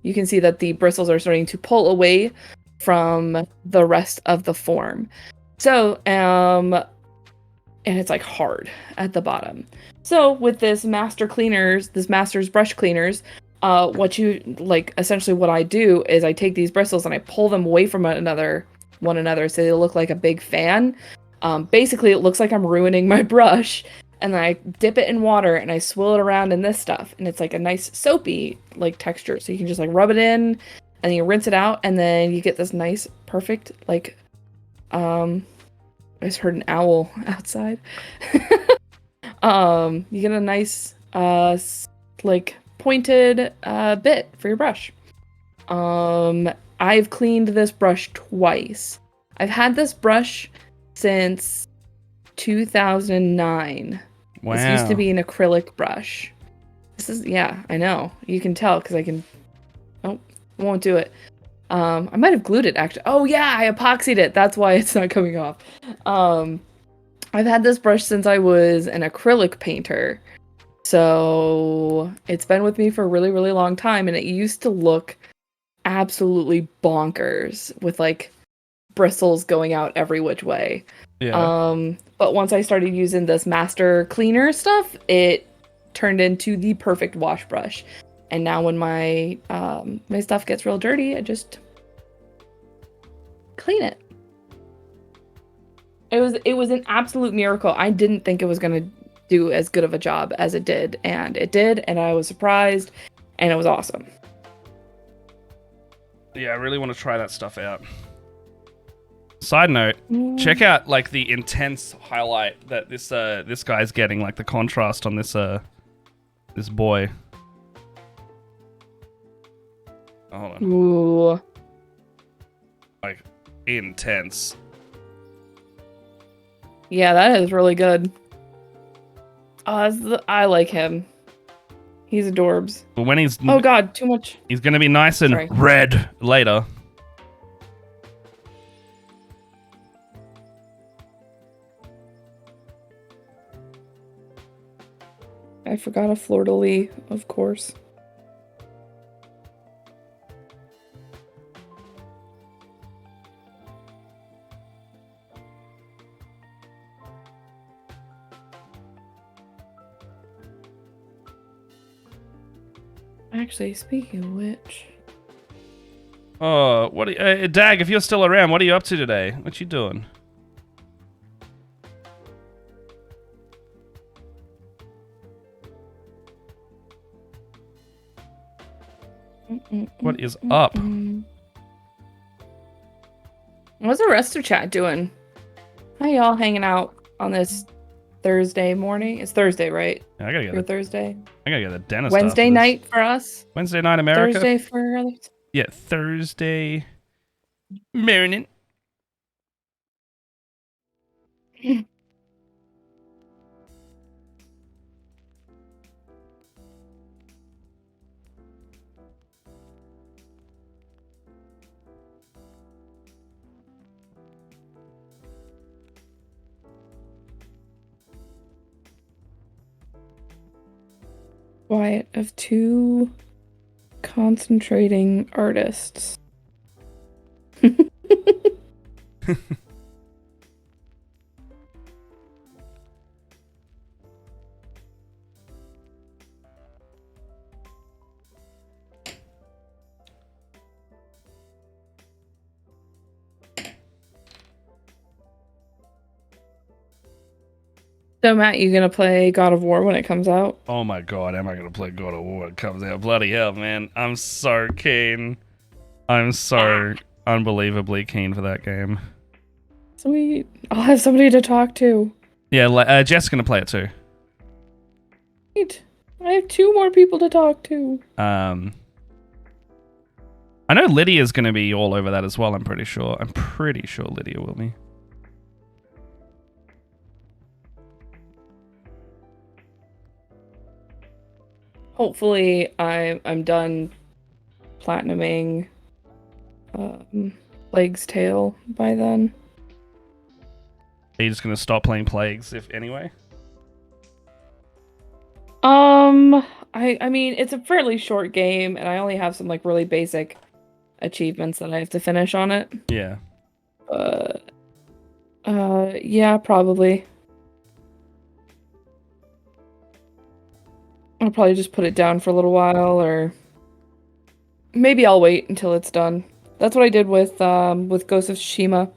you can see that the bristles are starting to pull away from the rest of the form. So, and it's like hard at the bottom. So with this Master's brush cleaners, what I do is I take these bristles and I pull them away from one another so they look like a big fan. Basically, it looks like I'm ruining my brush, and then I dip it in water and I swirl it around in this stuff, and it's like a nice soapy like texture. So you can just like rub it in, and then you rinse it out, and then you get this nice, perfect like. I just heard an owl outside. You get a nice like pointed bit for your brush. I've cleaned this brush twice. I've had this brush since 2009. Wow. This used to be an acrylic brush. This is, yeah, I know. You can tell because I can. Oh, I won't do it. I might have glued it actually. Oh yeah, I epoxied it. That's why it's not coming off. I've had this brush since I was an acrylic painter. So it's been with me for a really, really long time, and it used to look absolutely bonkers with like bristles going out every which way. Yeah. But once I started using this Master cleaner stuff, it turned into the perfect wash brush. And now when my my stuff gets real dirty, I just clean it. It was an absolute miracle. I didn't think it was gonna do as good of a job as it did, and it did, and I was surprised, and it was awesome. Yeah, I really want to try that stuff out. Side note, check out like the intense highlight that this guy's getting, like the contrast on this boy. Oh, hold on. Ooh. Like intense. Yeah, that is really good. I like him. He's adorbs. But when he's Oh god, too much. he's gonna be nice and Sorry. red later. I forgot a fleur-de-lis, of course. Actually, speaking of which... Oh, what? Dag, if you're still around, what are you up to today? What you doing? What is up? What's the rest of chat doing? How y'all hanging out on this Thursday morning? It's Thursday, right? I gotta get For Thursday. I gotta get the dentist. Wednesday night for us. Wednesday night, America. Thursday for others. Yeah, Thursday morning. Quiet of two concentrating artists. So Matt, you gonna play God of War when it comes out? Oh my god, am I gonna play God of War when it comes out? Bloody hell, man. I'm so keen. I'm so unbelievably keen for that game. Sweet. I'll have somebody to talk to. Yeah, Jess gonna play it too. Sweet. I have 2 more people to talk to. I know Lydia's gonna be all over that as well, I'm pretty sure. I'm pretty sure Lydia will be. Hopefully, I'm done platinuming Plague's Tale by then. Are you just gonna stop playing Plagues, if anyway? I mean, it's a fairly short game, and I only have some like really basic achievements that I have to finish on it. Yeah. Yeah, probably. I'll probably just put it down for a little while, or maybe I'll wait until it's done. That's what I did with Ghost of Tsushima.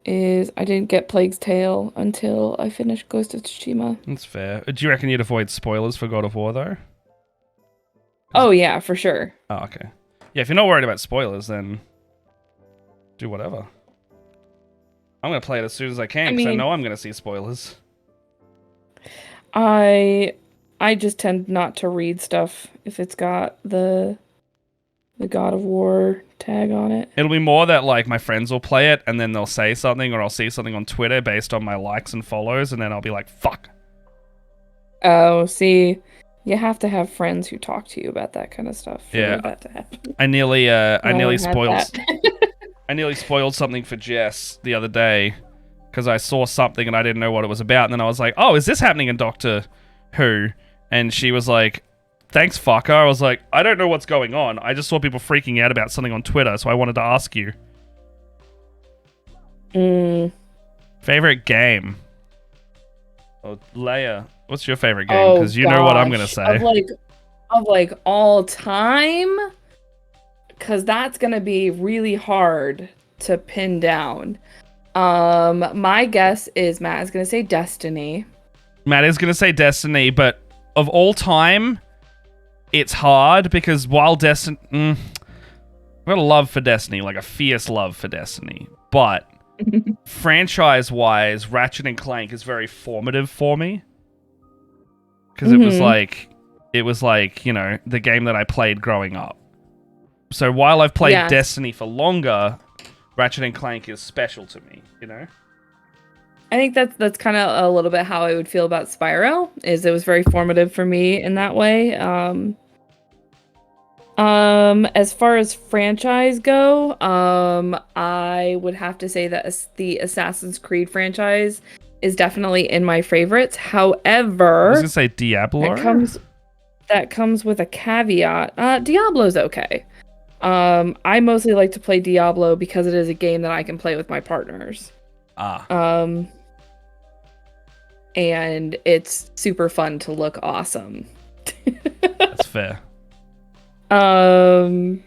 Is I didn't get Plague's Tale until I finished Ghost of Tsushima. That's fair. Do you reckon you'd avoid spoilers for God of War, though? Oh, yeah, for sure. Oh, okay. Yeah, if you're not worried about spoilers, then do whatever. I'm going to play it as soon as I can, because I know I'm going to see spoilers. I just tend not to read stuff if it's got the God of War tag on it. It'll be more that, like, my friends will play it, and then they'll say something, or I'll see something on Twitter based on my likes and follows, and then I'll be like, fuck. Oh, see, you have to have friends who talk to you about that kind of stuff for that to happen. I nearly spoiled something for Jess the other day, because I saw something and I didn't know what it was about, and then I was like, oh, is this happening in Doctor Who? And she was like, thanks, fucker. I was like, I don't know what's going on. I just saw people freaking out about something on Twitter, so I wanted to ask you. Favorite game? Oh, Leia, what's your favorite game? Because you know what I'm gonna say. Of all time, because that's gonna be really hard to pin down. My guess is Matt is gonna say Destiny. Matt is gonna say Destiny, but of all time, it's hard because while Destiny, I've got a love for Destiny, like a fierce love for Destiny, but franchise-wise, Ratchet and Clank is very formative for me because it was like, you know, the game that I played growing up. So while I've played Destiny for longer, Ratchet and Clank is special to me, you know? I think that's kind of a little bit how I would feel about Spyro. Is it was very formative for me in that way. As far as franchise go, I would have to say that the Assassin's Creed franchise is definitely in my favorites. I However, was gonna say Diablo. that comes with a caveat. Diablo's okay. I mostly like to play Diablo because it is a game that I can play with my partners. And it's super fun to look awesome. That's fair. The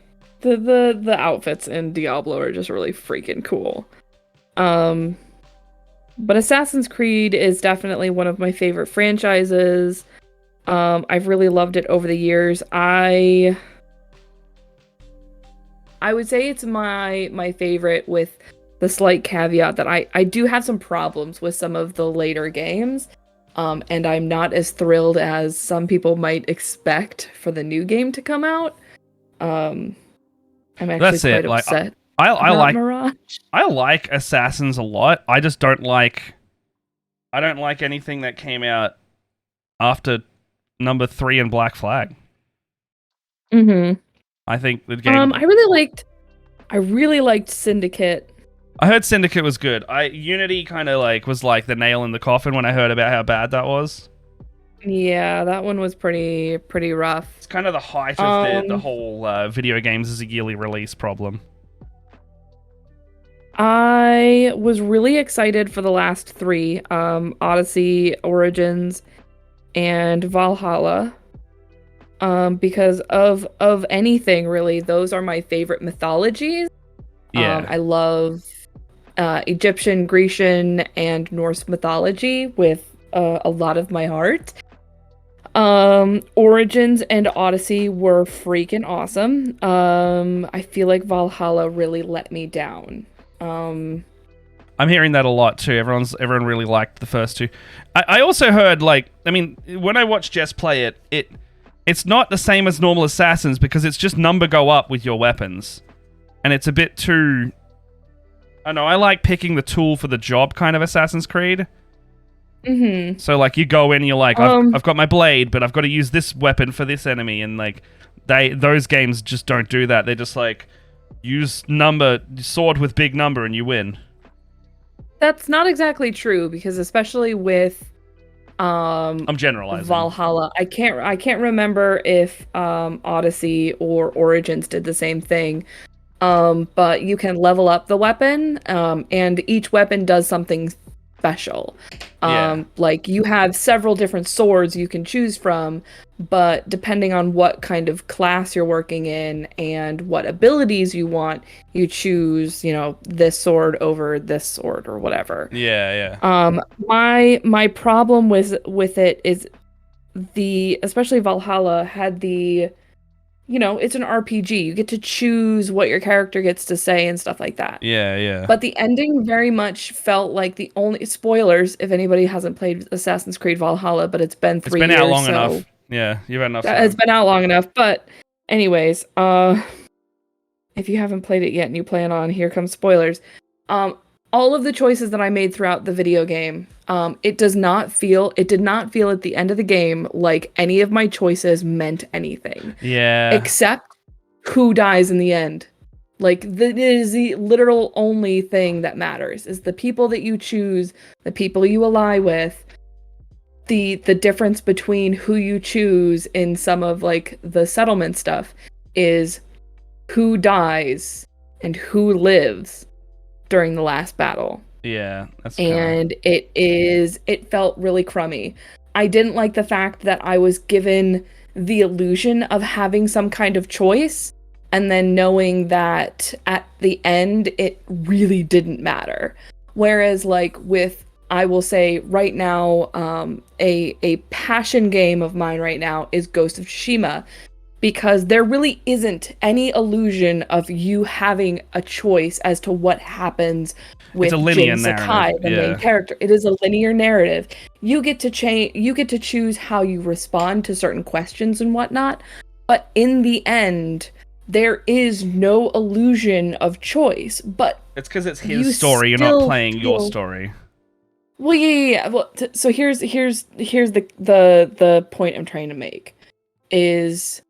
outfits in Diablo are just really freaking cool. But Assassin's Creed is definitely one of my favorite franchises. I've really loved it over the years. I would say it's my favorite, with the slight caveat that I do have some problems with some of the later games. And I'm not as thrilled as some people might expect for the new game to come out. I'm actually quite upset. I like Mirage. I like Assassins a lot. I just don't like anything that came out after number 3 in Black Flag. Mm-hmm. I think the game. I really liked Syndicate. I heard Syndicate was good. Unity kind of was like the nail in the coffin when I heard about how bad that was. Yeah, that one was pretty rough. It's kind of the height of the whole video games as a yearly release problem. I was really excited for the last 3, Odyssey, Origins, and Valhalla. Because of anything really, those are my favorite mythologies. Yeah. I love Egyptian, Grecian, and Norse mythology with a lot of my heart. Origins and Odyssey were freaking awesome. I feel like Valhalla really let me down. I'm hearing that a lot too. Everyone really liked the first 2. I also heard when I watched Jess play it's not the same as normal Assassins because it's just number go up with your weapons. And it's a bit too... I don't know, I like picking the tool for the job kind of Assassin's Creed. Mm-hmm. So, you go in and you're like, I've got my blade, but I've got to use this weapon for this enemy. And, those games just don't do that. They're just use sword with big number and you win. That's not exactly true, because especially with... I'm generalizing. Valhalla. I can't remember if Odyssey or Origins did the same thing. But you can level up the weapon, and each weapon does something special. You have several different swords you can choose from, but depending on what kind of class you're working in and what abilities you want, you choose, this sword over this sword or whatever. Yeah. My problem with it is especially Valhalla had the, it's an RPG. You get to choose what your character gets to say and stuff like that. Yeah. But the ending very much felt like the only... Spoilers, if anybody hasn't played Assassin's Creed Valhalla, but it's been 3 years. It's been out long enough. Yeah, you've had enough time. It's been out long enough. But anyways, if you haven't played it yet and you plan on, here comes spoilers. All of the choices that I made throughout the video game, it did not feel at the end of the game like any of my choices meant anything. Yeah. Except who dies in the end. That is the literal only thing that matters, is the people that you choose, the people you ally with. The difference between who you choose in some of the settlement stuff is who dies and who lives during the last battle. Yeah, that's and it felt really crummy. I didn't like the fact that I was given the illusion of having some kind of choice, and then knowing that at the end it really didn't matter. Whereas with, I will say right now, a passion game of mine right now is Ghost of Tsushima, because there really isn't any illusion of you having a choice as to what happens with Jin Sakai, the main character. It is a linear narrative. You get to choose how you respond to certain questions and whatnot, but in the end, there is no illusion of choice. But it's because it's his story, you're not playing your story. Well, yeah. Well, so here's the point I'm trying to make is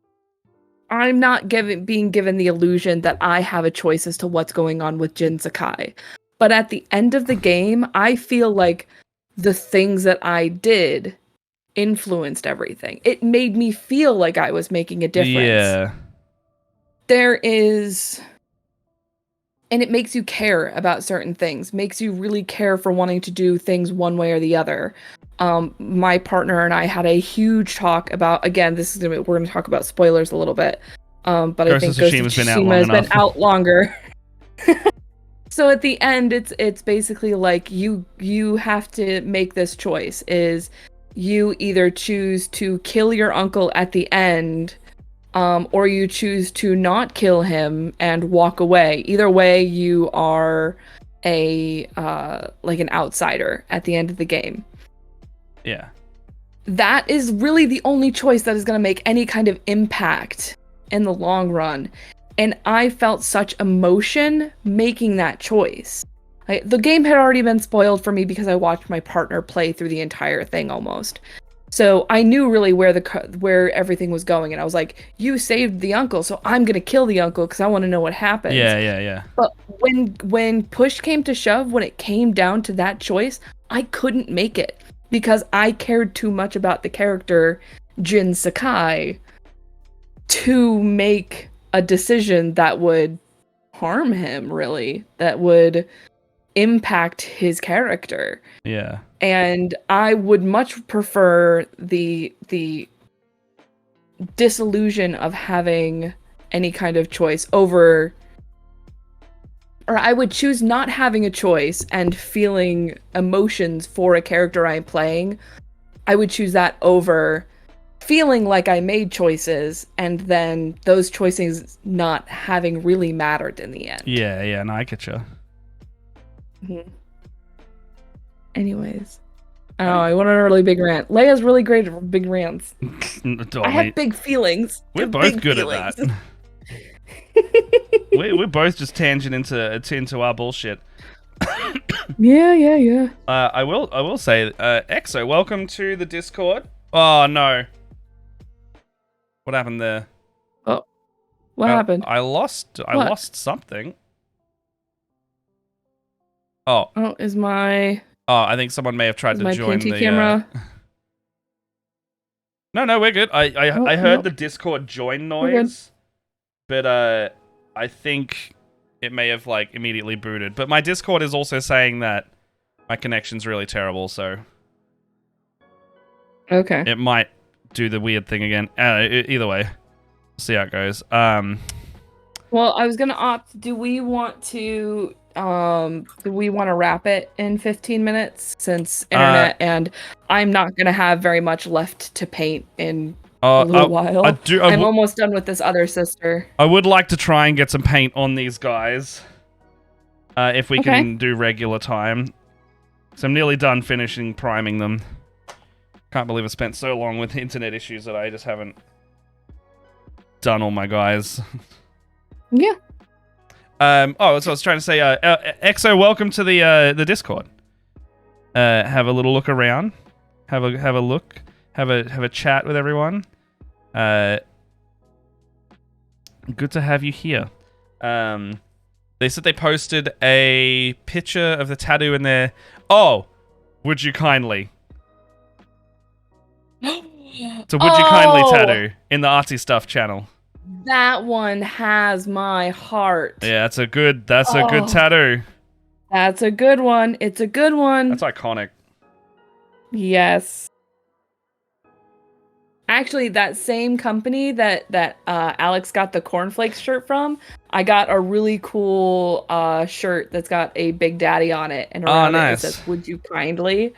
I'm not being given the illusion that I have a choice as to what's going on with Jin Sakai. But at the end of the game, I feel like the things that I did influenced everything. It made me feel like I was making a difference. Yeah. There is, and it makes you care about certain things, makes you really care for wanting to do things one way or the other. My partner and I had a huge talk about, again, we're gonna talk about spoilers a little bit. But I think Ghost of Tsushima has been out longer. So at the end, it's basically like you have to make this choice: is you either choose to kill your uncle at the end, or you choose to not kill him and walk away. Either way, you are like an outsider at the end of the game. Yeah. That is really the only choice that is going to make any kind of impact in the long run. And I felt such emotion making that choice. The game had already been spoiled for me because I watched my partner play through the entire thing almost. So I knew really where everything was going, and I was like, "You saved the uncle, so I'm gonna kill the uncle because I want to know what happens." Yeah. But when push came to shove, when it came down to that choice, I couldn't make it because I cared too much about the character Jin Sakai to make a decision that would harm him, really, that would impact his character. Yeah. And I would much prefer the disillusion of having any kind of choice over, or I would choose not having a choice and feeling emotions for a character I'm playing. I would choose that over feeling like I made choices and then those choices not having really mattered in the end. Yeah, no, I get you. Mm-hmm. Anyways. Oh, I went on a really big rant. Leia's really great at big rants. I have big feelings. We're both good at that. we're both just tangent into our bullshit. Yeah. I will say, Exo, welcome to the Discord. Oh no. What happened there? Oh. What happened? I lost something. Oh. Oh, is my... Oh, I think someone may have tried to join the camera. No, we're good. I heard the Discord join noise, but I think it may have like immediately booted. But my Discord is also saying that my connection's really terrible, so okay, it might do the weird thing again. Either way, we'll see how it goes. Well, I was gonna opt. Do we want to wrap it in 15 minutes since internet and I'm not gonna have very much left to paint in a little while. I'm almost done with this other sister. I would like to try and get some paint on these guys. If we can do regular time. So I'm nearly done finishing priming them. Can't believe I spent so long with internet issues that I just haven't done all my guys. Yeah. So I was trying to say, Exo, welcome to the Discord. Have a little look around. Have a look. Have a chat with everyone. Good to have you here. They said they posted a picture of the tattoo in there. Oh, would you kindly? It's a would you kindly tattoo in the Artsy Stuff channel. That one has my heart. Yeah, that's a good tattoo. That's a good one. It's a good one. That's iconic. Yes. Actually, that same company that Alex got the cornflakes shirt from, I got a really cool shirt that's got a Big Daddy on it, and around it says "Would you kindly?"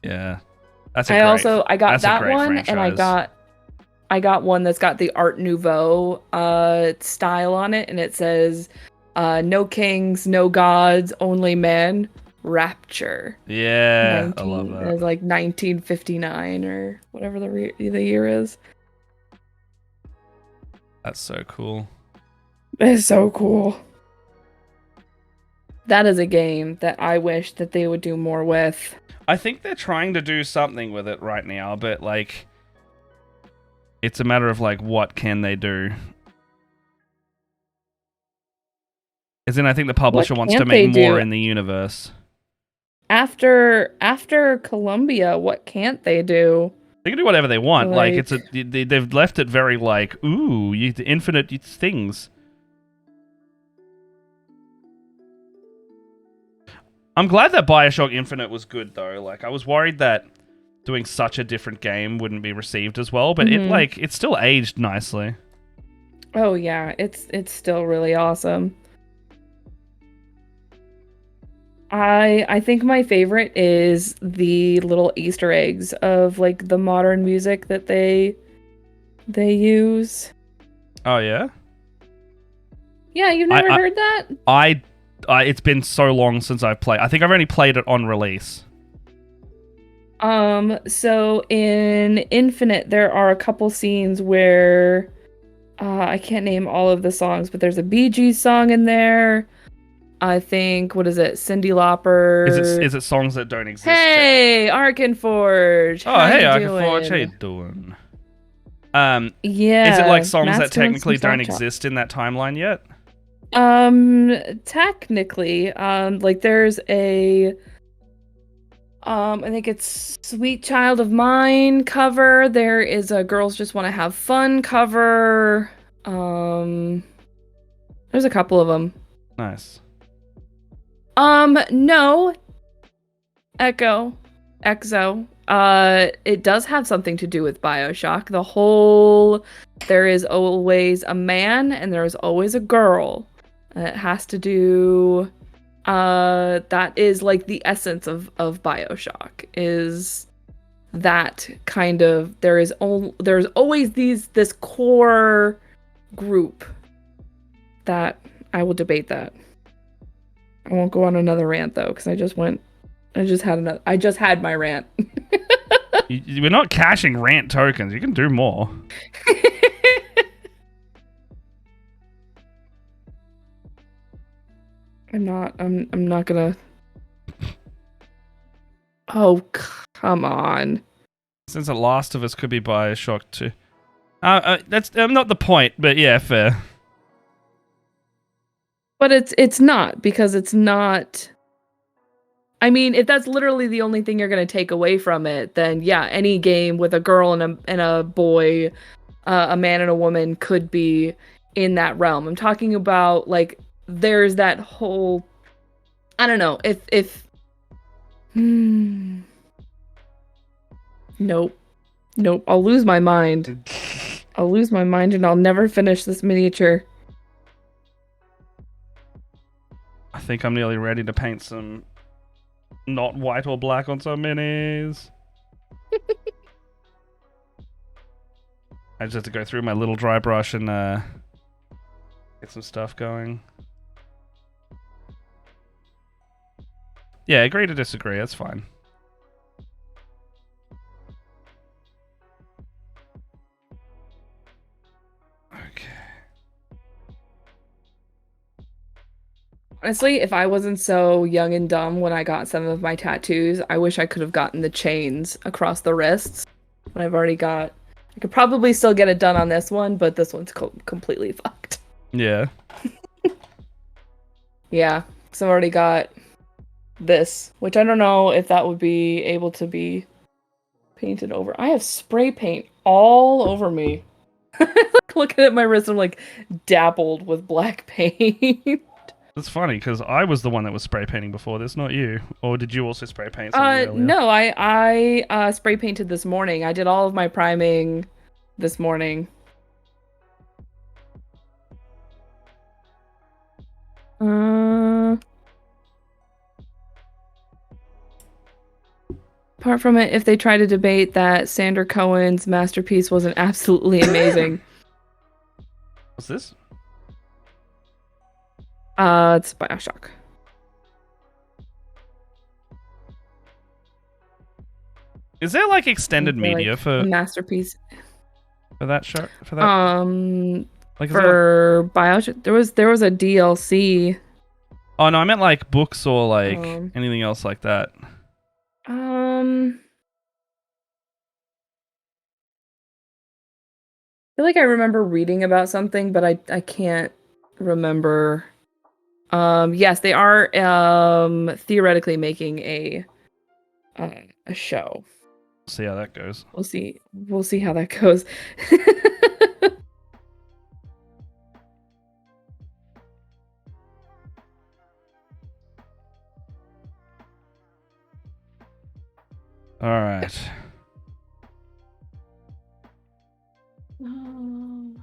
Yeah, I got that one, franchise. And I got one that's got the Art Nouveau style on it, and it says "No kings, no gods, only men." Rapture. Yeah, I love that. It's like 1959 or whatever the year is. That's so cool. It's so cool. That is a game that I wish that they would do more with. I think they're trying to do something with it right now, but like, it's a matter of like, what can they do? As in, I think the publisher wants to make more in the universe. After Columbia, what can't they do? They can do whatever they want. Like they've left it very like, ooh, infinite things. I'm glad that BioShock Infinite was good though. Like I was worried that doing such a different game wouldn't be received as well, but it still aged nicely. Oh yeah, it's still really awesome. I think my favorite is the little Easter eggs of like the modern music that they use. Oh yeah? Yeah, you've never heard that? It's been so long since I've played. I think I've only played it on release. So in Infinite there are a couple scenes where I can't name all of the songs, but there's a Bee Gees song in there. I think, what is it? Cyndi Lauper. Is it songs that don't exist? Hey, Arkenforge. Oh, hey, Arkenforge. How you doing? Yeah. Is it like songs that technically don't exist in that timeline yet? Technically, like there's a, I think it's Sweet Child of Mine cover. There is a Girls Just Want to Have Fun cover. There's a couple of them. Nice. No. EXO. It does have something to do with BioShock. There is always a man and there is always a girl. It has to do, that is like the essence of BioShock, is that kind of, there's always this core group that I will debate that. I won't go on another rant though, because I just had my rant. We're not cashing rant tokens. You can do more. I'm not gonna. Oh, come on. Since The Last of Us could be BioShock 2. That's not the point, but yeah, fair. But it's not, because it's not. I mean, if that's literally the only thing you're going to take away from it, then yeah, any game with a girl and a boy, a man and a woman could be in that realm. I'm talking about like there's that whole, I don't know, Nope. I'll lose my mind. And I'll never finish this miniature. I think I'm nearly ready to paint some not white or black on some minis. I just have to go through my little dry brush and get some stuff going. Yeah, agree to disagree. That's fine. Okay. Honestly, if I wasn't so young and dumb when I got some of my tattoos, I wish I could have gotten the chains across the wrists. But I've already got... I could probably still get it done on this one, but this one's completely fucked. Yeah. Yeah, because I've already got this, which I don't know if that would be able to be painted over. I have spray paint all over me. Looking at my wrist, I'm like dappled with black paint. That's funny, because I was the one that was spray painting before this, not you. Or did you also spray paint something earlier? No, I spray painted this morning. I did all of my priming this morning. Apart from it, if they try to debate that Sander Cohen's masterpiece wasn't absolutely amazing. What's this? It's BioShock. Is there like extended media for a masterpiece for that show? For that? Like for BioShock, there was a DLC. Oh no, I meant like books or like Um, anything else like that. I feel like I remember reading about something, but I can't remember. Yes, they are theoretically making a show. See how that goes. We'll see how that goes. All right. Um,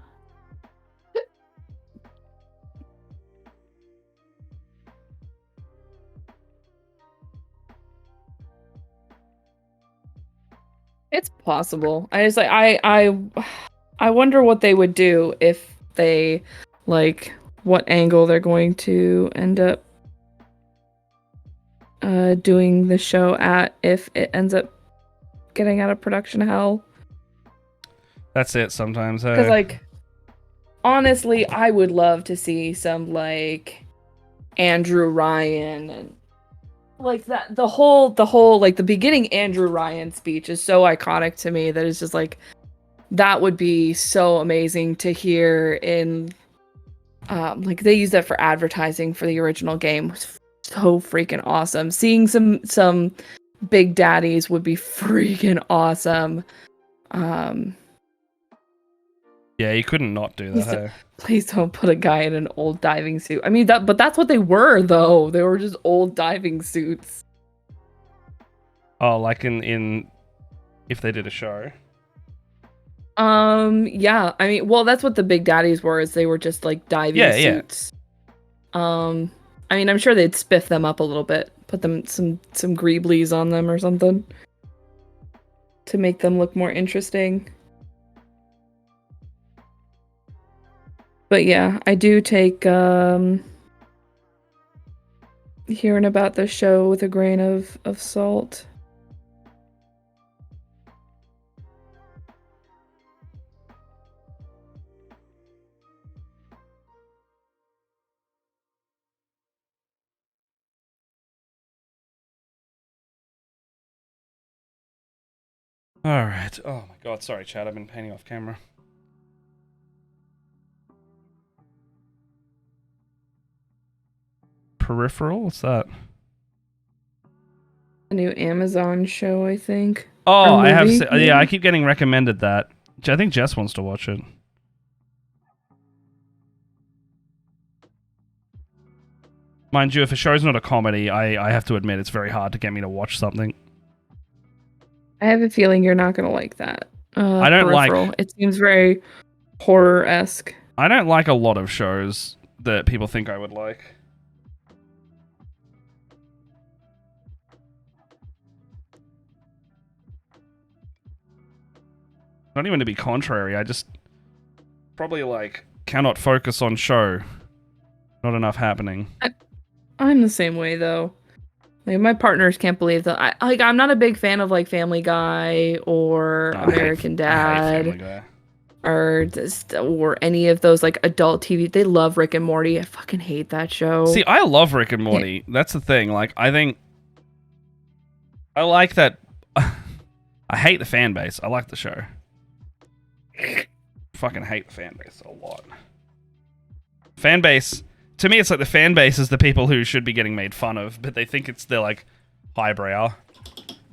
It's possible. I just like I wonder what they would do if they like what angle they're going to end up doing the show at if it ends up getting out of production hell. That's it sometimes, Because hey? like honestly, I would love to see some like Andrew Ryan and like that the whole like the beginning Andrew Ryan speech is so iconic to me that it's just like that would be so amazing to hear in like they use that for advertising for the original game. It was so freaking awesome. Seeing some big daddies would be freaking awesome. Um Yeah, you couldn't not do that, please hey? please don't put a guy in an old diving suit. I mean but that's what they were though. They were just old diving suits. Oh, like in if they did a show. Yeah. I mean, well, that's what the Big Daddies were, is they were just like diving Yeah. suits. I mean, I'm sure they'd spiff them up a little bit, put them some greeblies on them or something to make them look more interesting. But yeah, I do take hearing about the show with a grain of salt. All right. Oh my god, sorry, Chad. I've been painting off camera. Peripheral? What's that? A new Amazon show, I think. Oh, Or I have. movie, Yeah, I maybe? keep getting recommended that. I think Jess wants to watch it. Mind you, if a show's not a comedy, I have to admit it's very hard to get me to watch something. I have a feeling you're not gonna like that. I don't like. Peripheral. It seems very horror-esque. I don't like a lot of shows that people think I would like. Not even to be contrary, I just probably like cannot focus on show. Not enough happening. I'm the same way though. Like my partners can't believe that I'm not a big fan of like Family Guy or No, American I hate Family Dad Guy. or any of those like adult TV. They love Rick and Morty. I fucking hate that show. See, I love Rick and Morty. That's the thing. Like, I think I like that. I hate the fan base. I like the show. Fucking hate the fan base a lot. Fan base, to me, it's like the fan base is the people who should be getting made fun of, but they think they're like highbrow.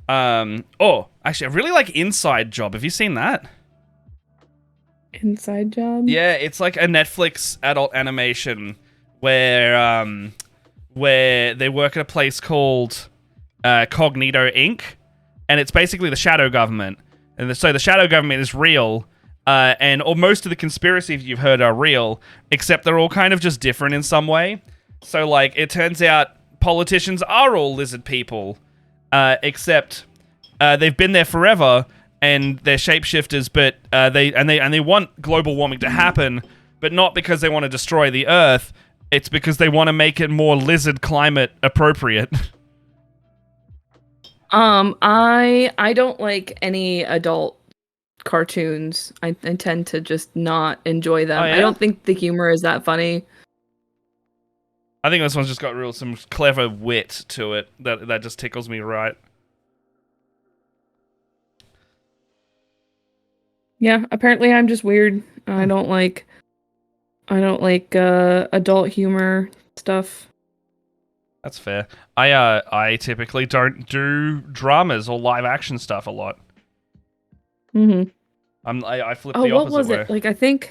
Oh, actually, I really like Inside Job. Have you seen that? Inside Job? Yeah, it's like a Netflix adult animation where they work at a place called Cognito Inc. And it's basically the shadow government. And so the shadow government is real, and most of the conspiracies you've heard are real, except they're all kind of just different in some way. So, like, it turns out politicians are all lizard people, except they've been there forever, and they're shapeshifters, but they want global warming to happen, but not because they want to destroy the Earth. It's because they want to make it more lizard climate appropriate. I don't like any adult cartoons. I tend to just not enjoy them. Oh, yeah? I don't think the humor is that funny. I think this one's just got some clever wit to it that just tickles me right. Yeah, apparently I'm just weird. I don't like adult humor stuff. That's fair. I typically don't do dramas or live action stuff a lot. Mm-hmm. I flip Oh, the what opposite was way. it? Like I think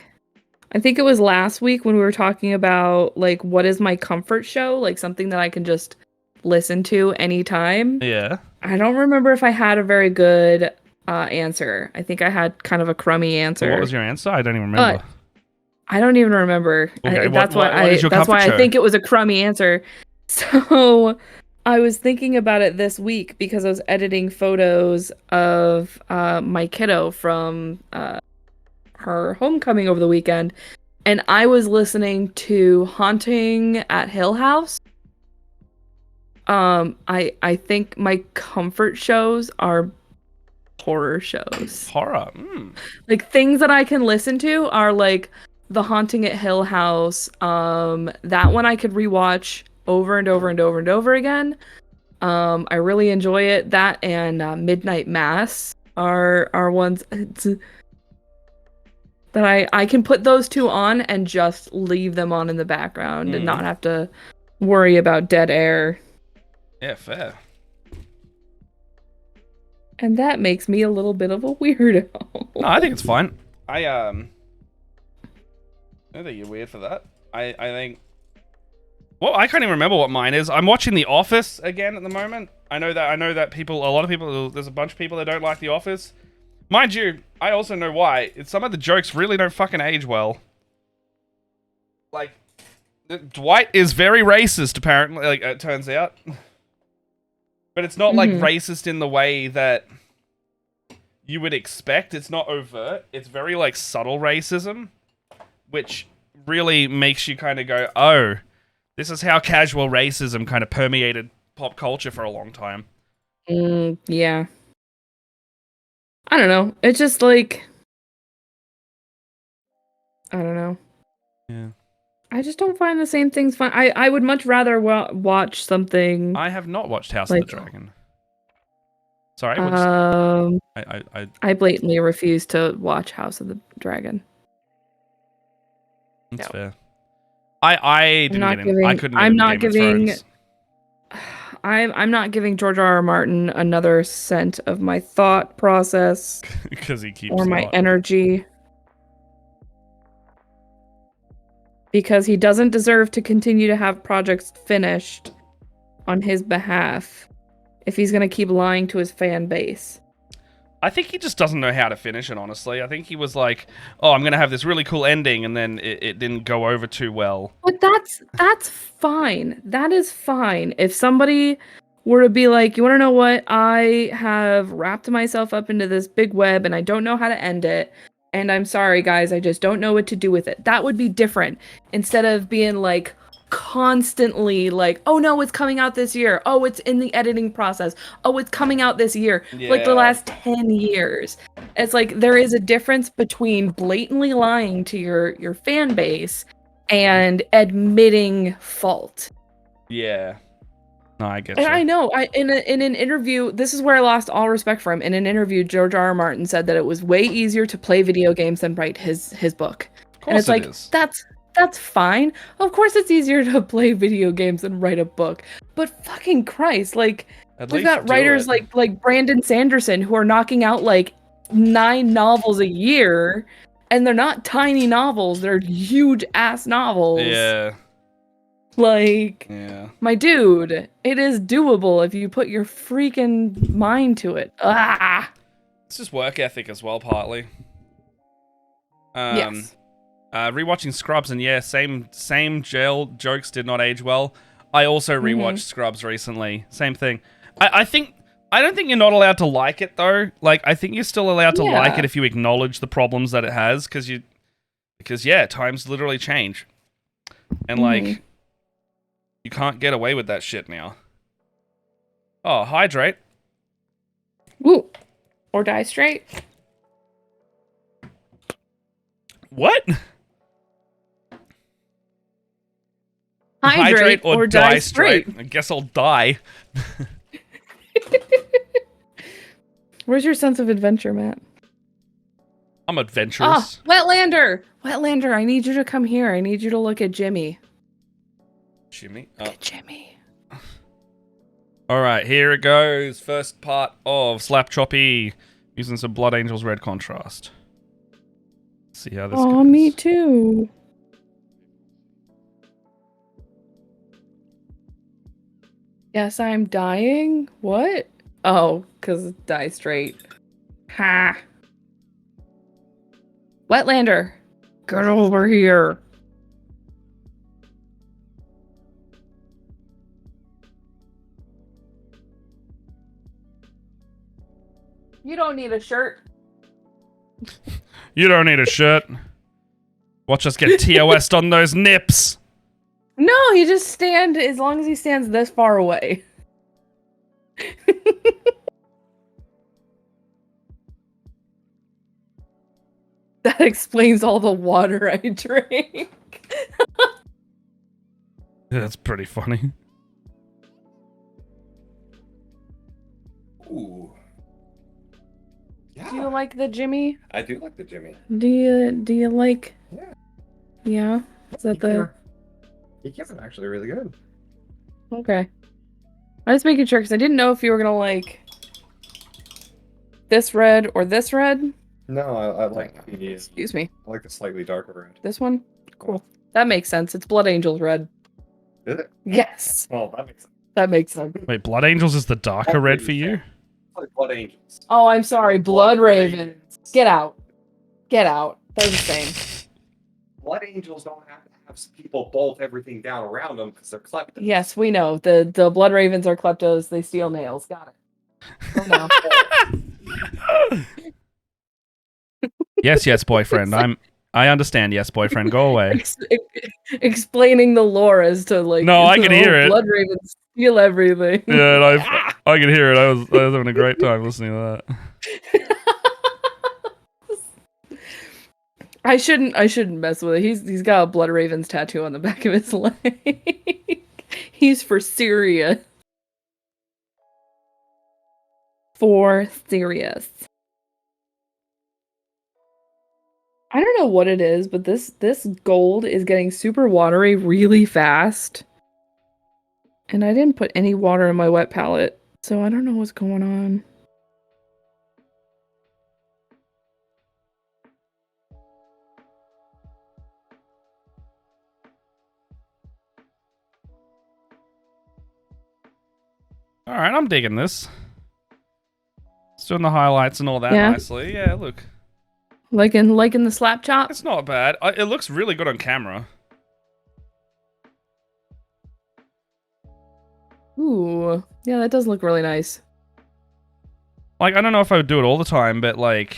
it was last week when we were talking about like what is my comfort show, like something that I can just listen to anytime. Yeah. I don't remember if I had a very good answer. I think I had kind of a crummy answer. What was your answer? I don't even remember. I don't even remember. Okay, That's what is your that's comfort why show? I think it was a crummy answer. So I was thinking about it this week because I was editing photos of my kiddo from her homecoming over the weekend, and I was listening to Haunting at Hill House. I think my comfort shows are horror shows. Horror. Like things that I can listen to are like The Haunting at Hill House. That one I could rewatch over and over and over and over again. I really enjoy it. That and Midnight Mass are ones that I can put those two on and just leave them on in the background and not have to worry about dead air. Yeah, fair. And that makes me a little bit of a weirdo. No, I think it's fine. I don't think you're weird for that. I think. Well, I can't even remember what mine is. I'm watching The Office again at the moment. I know that a lot of people, there's a bunch of people that don't like The Office. Mind you, I also know why. Some of the jokes really don't fucking age well. Like, Dwight is very racist, apparently. Like, it turns out. But it's not like racist in the way that you would expect. It's not overt. It's very like subtle racism, which really makes you kind of go, oh, this is how casual racism kind of permeated pop culture for a long time. Yeah. I don't know. It's just like, I don't know. Yeah. I just don't find the same things fun. I would much rather watch something. I have not watched House of the Dragon. Sorry. I blatantly refuse to watch House of the Dragon. That's fair. I couldn't. I'm not giving. I'm not giving George R.R. Martin another cent of my thought process because he keeps or my energy. Because he doesn't deserve to continue to have projects finished on his behalf if he's going to keep lying to his fan base. I think he just doesn't know how to finish it, honestly. I think he was like, oh, I'm going to have this really cool ending, and then it didn't go over too well. But that's fine. That is fine. If somebody were to be like, you want to know what? I have wrapped myself up into this big web, and I don't know how to end it. And I'm sorry, guys, I just don't know what to do with it. That would be different. Instead of being like constantly like, oh no, it's coming out this year. Oh, it's in the editing process. Oh, it's coming out this year. Yeah. Like the last 10 years. It's like there is a difference between blatantly lying to your fan base and admitting fault. Yeah. No, I get it. I know. In an interview, this is where I lost all respect for him. In an interview, George R.R. Martin said that it was way easier to play video games than write his book. And it's like, that's fine. Of course it's easier to play video games than write a book. But fucking Christ, like we've got writers like Brandon Sanderson who are knocking out like 9 novels a year, and they're not tiny novels, they're huge ass novels. Yeah. Like, my dude, it is doable if you put your freaking mind to it. Ah! It's just work ethic as well, partly. Yes. Rewatching Scrubs, and yeah, same jail jokes did not age well. I also rewatched Scrubs recently. Same thing. I don't think you're not allowed to like it though. Like, I think you're still allowed to like it if you acknowledge the problems that it has, because times literally change, and like. You can't get away with that shit now. Oh, hydrate. Woo. Or die straight. What? hydrate or die straight. I guess I'll die. Where's your sense of adventure, Matt? I'm adventurous. Oh, Wetlander! Wetlander, I need you to come here. I need you to look at Jimmy. Jimmy? Look at Jimmy. Alright, here it goes. First part of Slap Choppy. Using some Blood Angels red contrast. See how this goes. Oh, me too. Yes, I'm dying? What? Oh, because die straight. Ha. Wetlander, get over here. You don't need a shirt. You don't need a shirt. Watch us get TOS'd on those nips. No, you just stand as long as he stands this far away. That explains all the water I drink. That's pretty funny. Ooh. Yeah. Do you like the Jimmy? I do like the Jimmy. Do you like? Yeah. Yeah. Is that the? He gets it actually really good. Okay. I was making sure because I didn't know if you were gonna like this red or this red. No, I like the Excuse me. I like the slightly darker red. This one? Cool. That makes sense. It's Blood Angels red. Is it? Yes. Well, that makes sense. That makes sense. Wait, Blood Angels is the darker red for you? It's like Blood Angels. Oh, I'm sorry. Blood Ravens. Get out. Get out. They're the same. Blood Angels don't have to have people bolt everything down around them because they're kleptos. Yes, we know. The Blood Ravens are kleptos. They steal nails. Got it. Oh, no. Yes, boyfriend. I understand. Yes, boyfriend. Go away. Explaining the lore as to like. No, I can hear it. Blood Ravens steal everything. Yeah, and I can hear it. I was having a great time listening to that. I shouldn't mess with it. He's got a Blood Ravens tattoo on the back of his leg. He's for Syria. For serious. I don't know what it is, but this gold is getting super watery really fast. And I didn't put any water in my wet palette, so I don't know what's going on. All right, I'm digging this. It's doing the highlights and all that nicely. Yeah, look. Like in the slap chop? It's not bad. It looks really good on camera. Ooh. Yeah, that does look really nice. Like, I don't know if I would do it all the time, but like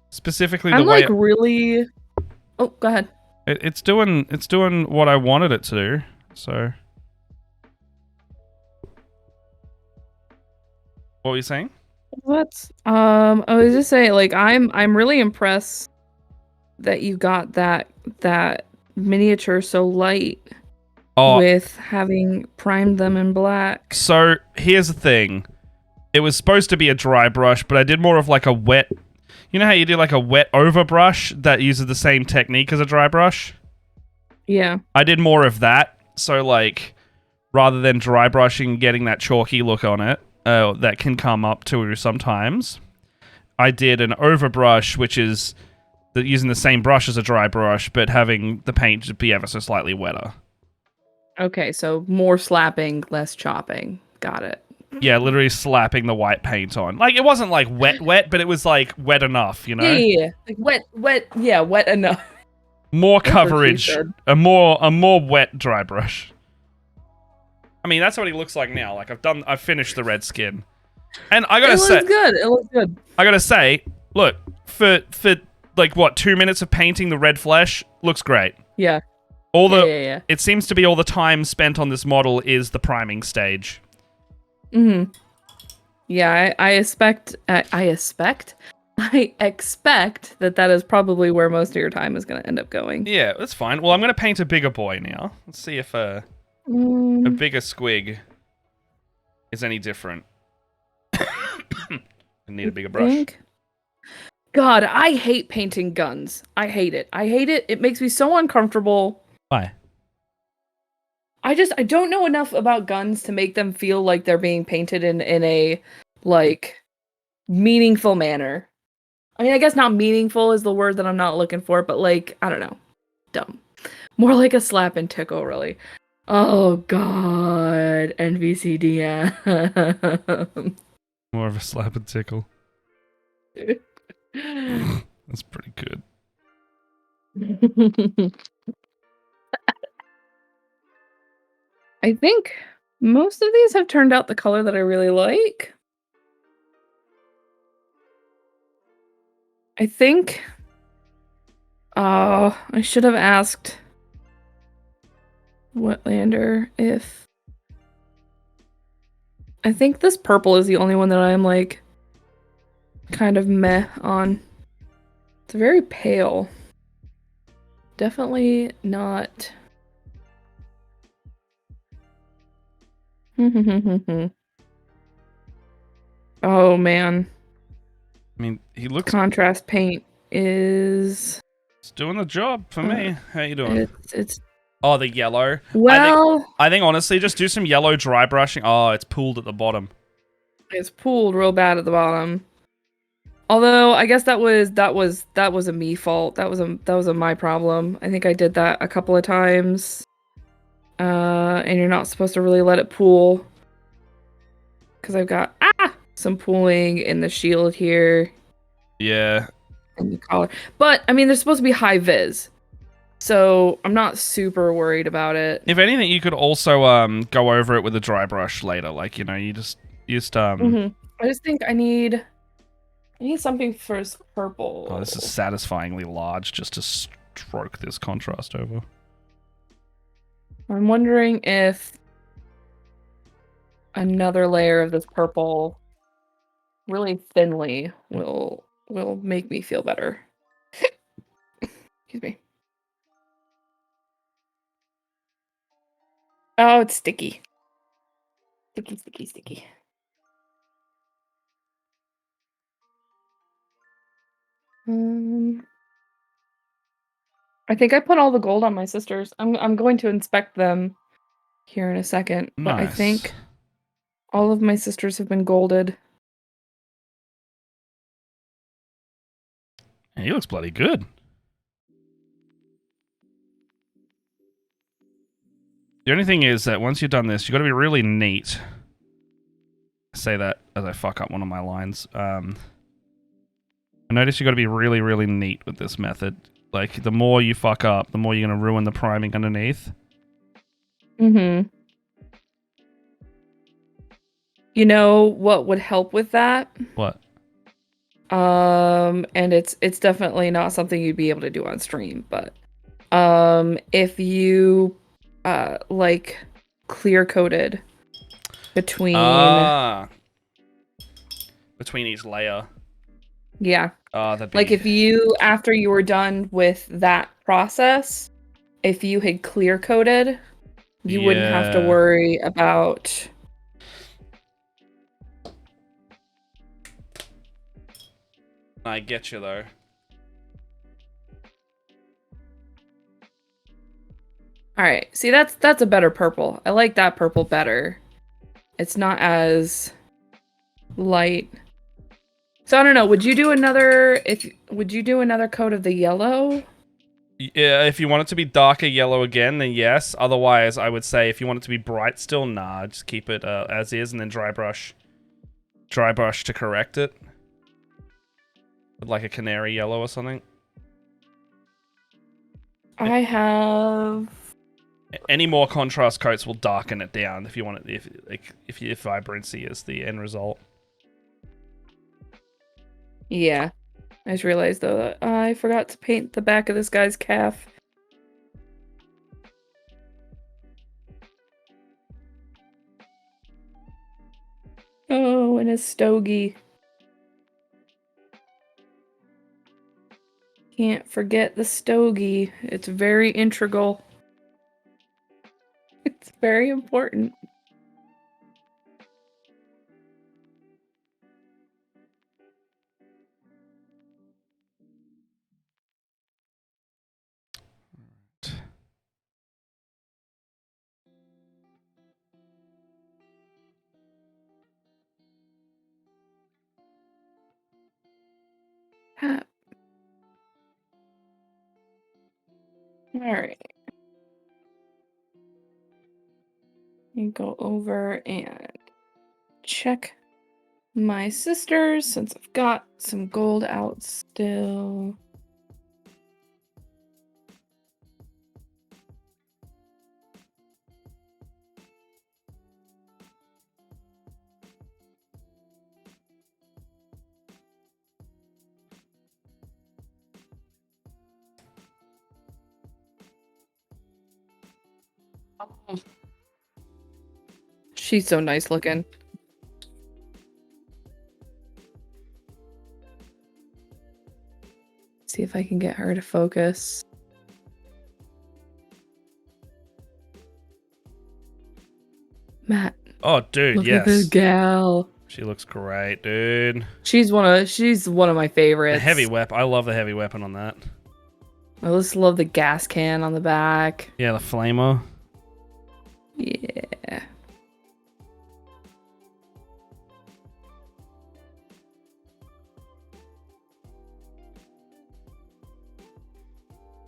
specifically the I'm way like really. Oh, go ahead. it's doing what I wanted it to do. So what were you saying? What? I was just saying, like, I'm really impressed that you got that miniature so light with having primed them in black. So here's the thing. It was supposed to be a dry brush, but I did more of like a wet. You know how you do like a wet overbrush that uses the same technique as a dry brush? Yeah. I did more of that. So like, rather than dry brushing, getting that chalky look on it, that can come up to sometimes, I did an overbrush, which is using the same brush as a dry brush, but having the paint be ever so slightly wetter. Okay, so more slapping, less chopping. Got it. Yeah, literally slapping the white paint on. Like, it wasn't like wet, but it was like wet enough, you know? Yeah. Like wet enough. More coverage. A more wet dry brush. I mean, that's what he looks like now. Like, I've finished the red skin. And I gotta say... It looks good. I gotta say, look, for like, what, 2 minutes of painting the red flesh, looks great. Yeah. Yeah. It seems to be all the time spent on this model is the priming stage. Mm-hmm. Yeah, I expect I expect that is probably where most of your time is going to end up going. Yeah, that's fine. Well, I'm going to paint a bigger boy now. Let's see if a bigger squig is any different. I need a bigger brush. God, I hate painting guns. I hate it. I hate it. It makes me so uncomfortable. Why? I don't know enough about guns to make them feel like they're being painted in a like meaningful manner. I mean, I guess not meaningful is the word that I'm not looking for, but like, I don't know. Dumb. More like a slap and tickle, really. Oh god, NVCDM. More of a slap and tickle. That's pretty good. I think most of these have turned out the color that I really like. I think... Oh, I should have asked Wetlander if... I think this purple is the only one that I'm like kind of meh on. It's very pale. Definitely not... Oh man. I mean, he looks... Contrast paint is... It's doing the job for me. How you doing? It's... Oh, the yellow. Well... I think honestly, just do some yellow dry brushing. Oh, it's pooled at the bottom. It's pooled real bad at the bottom. Although I guess that was a me fault. That was a my problem. I think I did that a couple of times. And you're not supposed to really let it pool. Cause I've got some pooling in the shield here. Yeah. And the collar. But I mean there's supposed to be high vis. So I'm not super worried about it. If anything, you could also go over it with a dry brush later. Like, you know, you just I just think I need something for purple. Oh, this is satisfyingly large just to stroke this contrast over. I'm wondering if another layer of this purple really thinly will make me feel better. Excuse me. Oh, it's sticky. Sticky, sticky, sticky. I think I put all the gold on my sisters. I'm going to inspect them here in a second, but I think all of my sisters have been golded. Yeah, he looks bloody good. The only thing is that once you've done this, you've got to be really neat. I say that as I fuck up one of my lines. I notice you've got to be really, really neat with this method. Like, the more you fuck up, the more you're going to ruin the priming underneath. You know what would help with that? What? And it's definitely not something you'd be able to do on stream, but if you like clear coated between each layer. Yeah. That'd be... Like if you, after you were done with that process, if you had clear coated, you wouldn't have to worry about... I get you though. All right. See, that's a better purple. I like that purple better. It's not as light. So I don't know. Would you do another coat of the yellow? Yeah, if you want it to be darker yellow again, then yes. Otherwise, I would say if you want it to be bright still, nah, just keep it as is and then dry brush to correct it. With like a canary yellow or something. I have... Any more contrast coats will darken it down if you want it, if vibrancy is the end result. Yeah. I just realized though that I forgot to paint the back of this guy's calf. Oh, and his stogie. Can't forget the stogie. It's very integral. It's very important. All right. You go over and check my sisters since I've got some gold out still. Oh. She's so nice looking. See if I can get her to focus. Matt. Oh, dude, Look yes. at this gal. She looks great, dude. She's one of my favorites. The heavy weapon. I love the heavy weapon on that. I just love the gas can on the back. Yeah, the flamer. Yeah.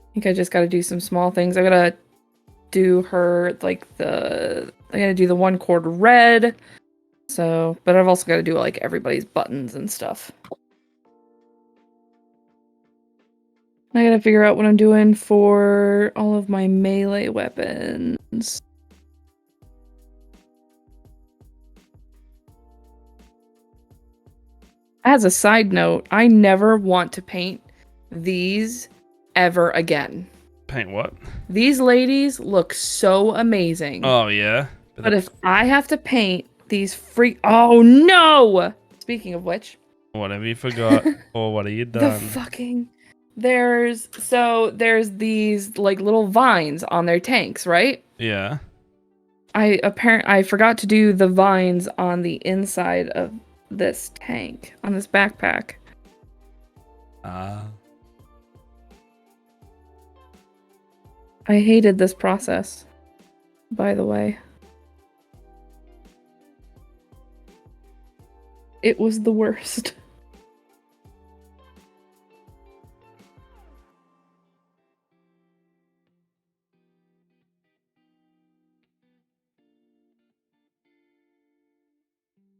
I think I just gotta do some small things. I gotta do her I gotta do the 1/4 red. So, but I've also gotta do like everybody's buttons and stuff. I gotta figure out what I'm doing for all of my melee weapons. As a side note, I never want to paint these ever again. Paint what? These ladies look so amazing. Oh, yeah. But if I have to paint these oh no! Speaking of which, what have you forgot? Or what have you done? There's these like little vines on their tanks, right? Yeah. I forgot to do the vines on the inside of this tank, on this backpack. I hated this process, by the way. It was the worst.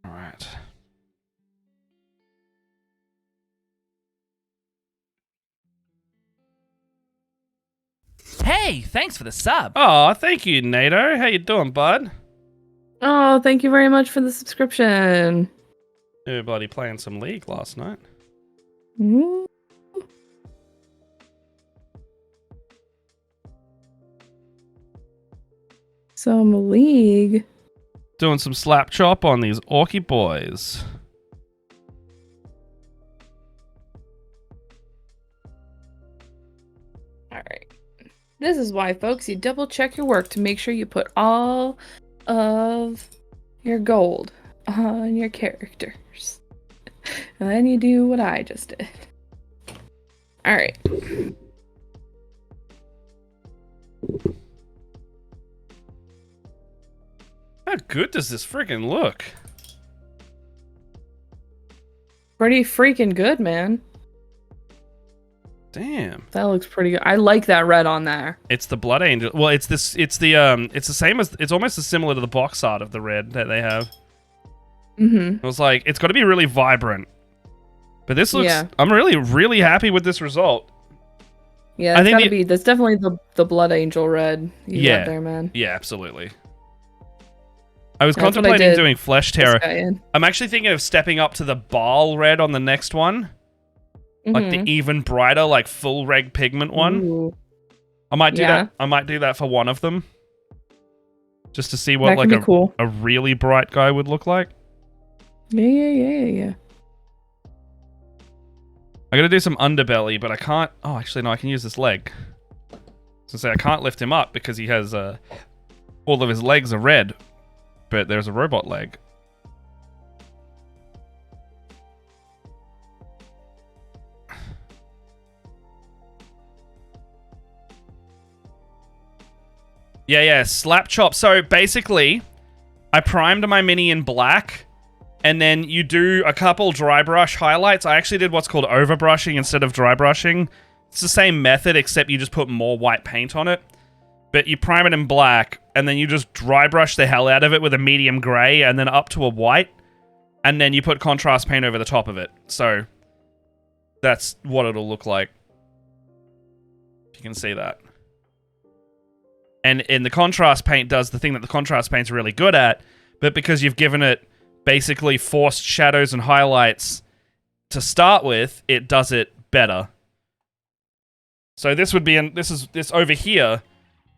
All right. Hey, thanks for the sub. Oh, thank you, NATO. How you doing, bud? Oh, thank you very much for the subscription. You were bloody playing some League last night. Mm. Some League. Doing some slap chop on these orky boys. Alright. This is why, folks, you double check your work to make sure you put all of your gold on your characters. And then you do what I just did. Alright. How good does this freaking look? Pretty freaking good, man. Damn. That looks pretty good. I like that red on there. It's the Blood Angel. Well, it's the same as, it's almost as similar to the box art of the red that they have. Mm-hmm. It was like, it's got to be really vibrant. But this looks, Yeah. I'm really, really happy with this result. Yeah, I it's think that's definitely the Blood Angel red you Yeah. got there, man. Yeah, absolutely. I was That's what I contemplating did. doing Flesh This Terror. guy in. I'm actually thinking of stepping up to the Baal red on the next one. Like the even brighter, like full reg pigment one. Ooh. I might do Yeah. that. I might do that for one of them. Just to see what That like could be cool. a really bright guy would look like. Yeah. I gotta do some underbelly, but I can't. Oh, actually, no, I can use this leg. So say I can't lift him up because he has all of his legs are red, but there's a robot leg. Yeah, slap chop. So basically, I primed my mini in black, and then you do a couple dry brush highlights. I actually did what's called overbrushing instead of dry brushing. It's the same method, except you just put more white paint on it. But you prime it in black, and then you just dry brush the hell out of it with a medium gray, and then up to a white, and then you put contrast paint over the top of it. So that's what it'll look like. If you can see that. And in the contrast paint does the thing that the contrast paint's really good at, but because you've given it basically forced shadows and highlights to start with, it does it better. So this would be this over here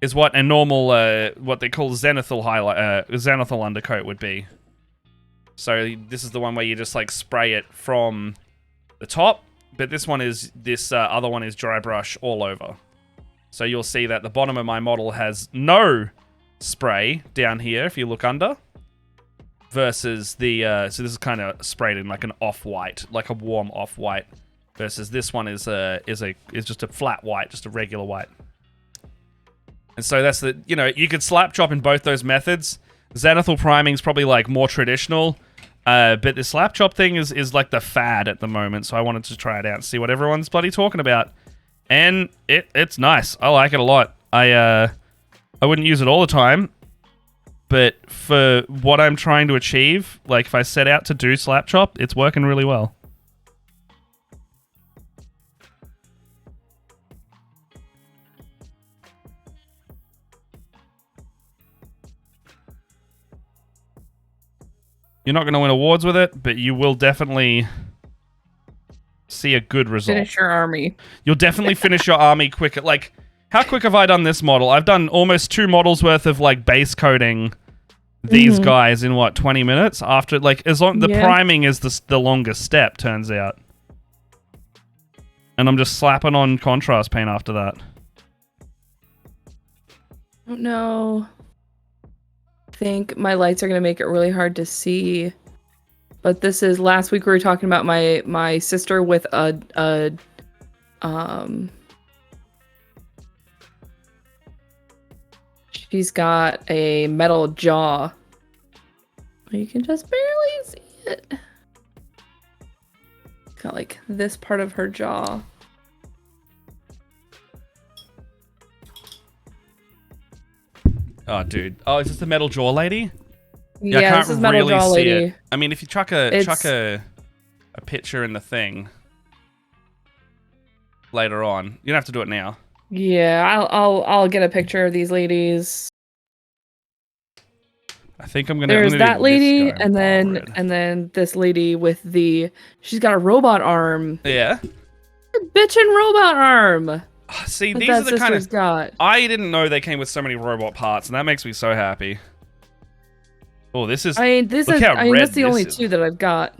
is what a normal what they call zenithal highlight zenithal undercoat would be. So this is the one where you just like spray it from the top, but this other one is dry brush all over. So you'll see that the bottom of my model has no spray down here if you look under. Versus the, so this is kind of sprayed in like an off-white, like a warm off-white. Versus this one is just a flat white, just a regular white. And so that's the, you could slap chop in both those methods. Zenithal priming is probably like more traditional. But the slap chop thing is like the fad at the moment. So I wanted to try it out and see what everyone's bloody talking about. And it's nice. I like it a lot. I wouldn't use it all the time, but for what I'm trying to achieve, like if I set out to do slap chop, it's working really well. You're not going to win awards with it, but you will definitely see a good result. Finish your army. You'll definitely finish your army quicker. Like, how quick have I done this model? I've done almost 2 models worth of like base coating these guys in what, 20 minutes? After like as long the priming is the longest step, turns out. And I'm just slapping on contrast paint after that. Oh no. I think my lights are gonna make it really hard to see. But this is last week we were talking about my sister with she's got a metal jaw. You can just barely see it. Got like this part of her jaw. Oh, dude. Oh, is this the metal jaw lady? Yeah, I can't this is metal really jaw see lady. it. I mean, if you chuck a picture in the thing later on, you don't have to do it now. Yeah, I'll get a picture of these ladies. I think I'm gonna. There's that lady, and red. then this lady with she's got a robot arm. Yeah. Bitchin' robot arm. See, these are the kind of. Got. I didn't know they came with so many robot parts, and that makes me so happy. Oh, this is. That's the only 2 that I've got.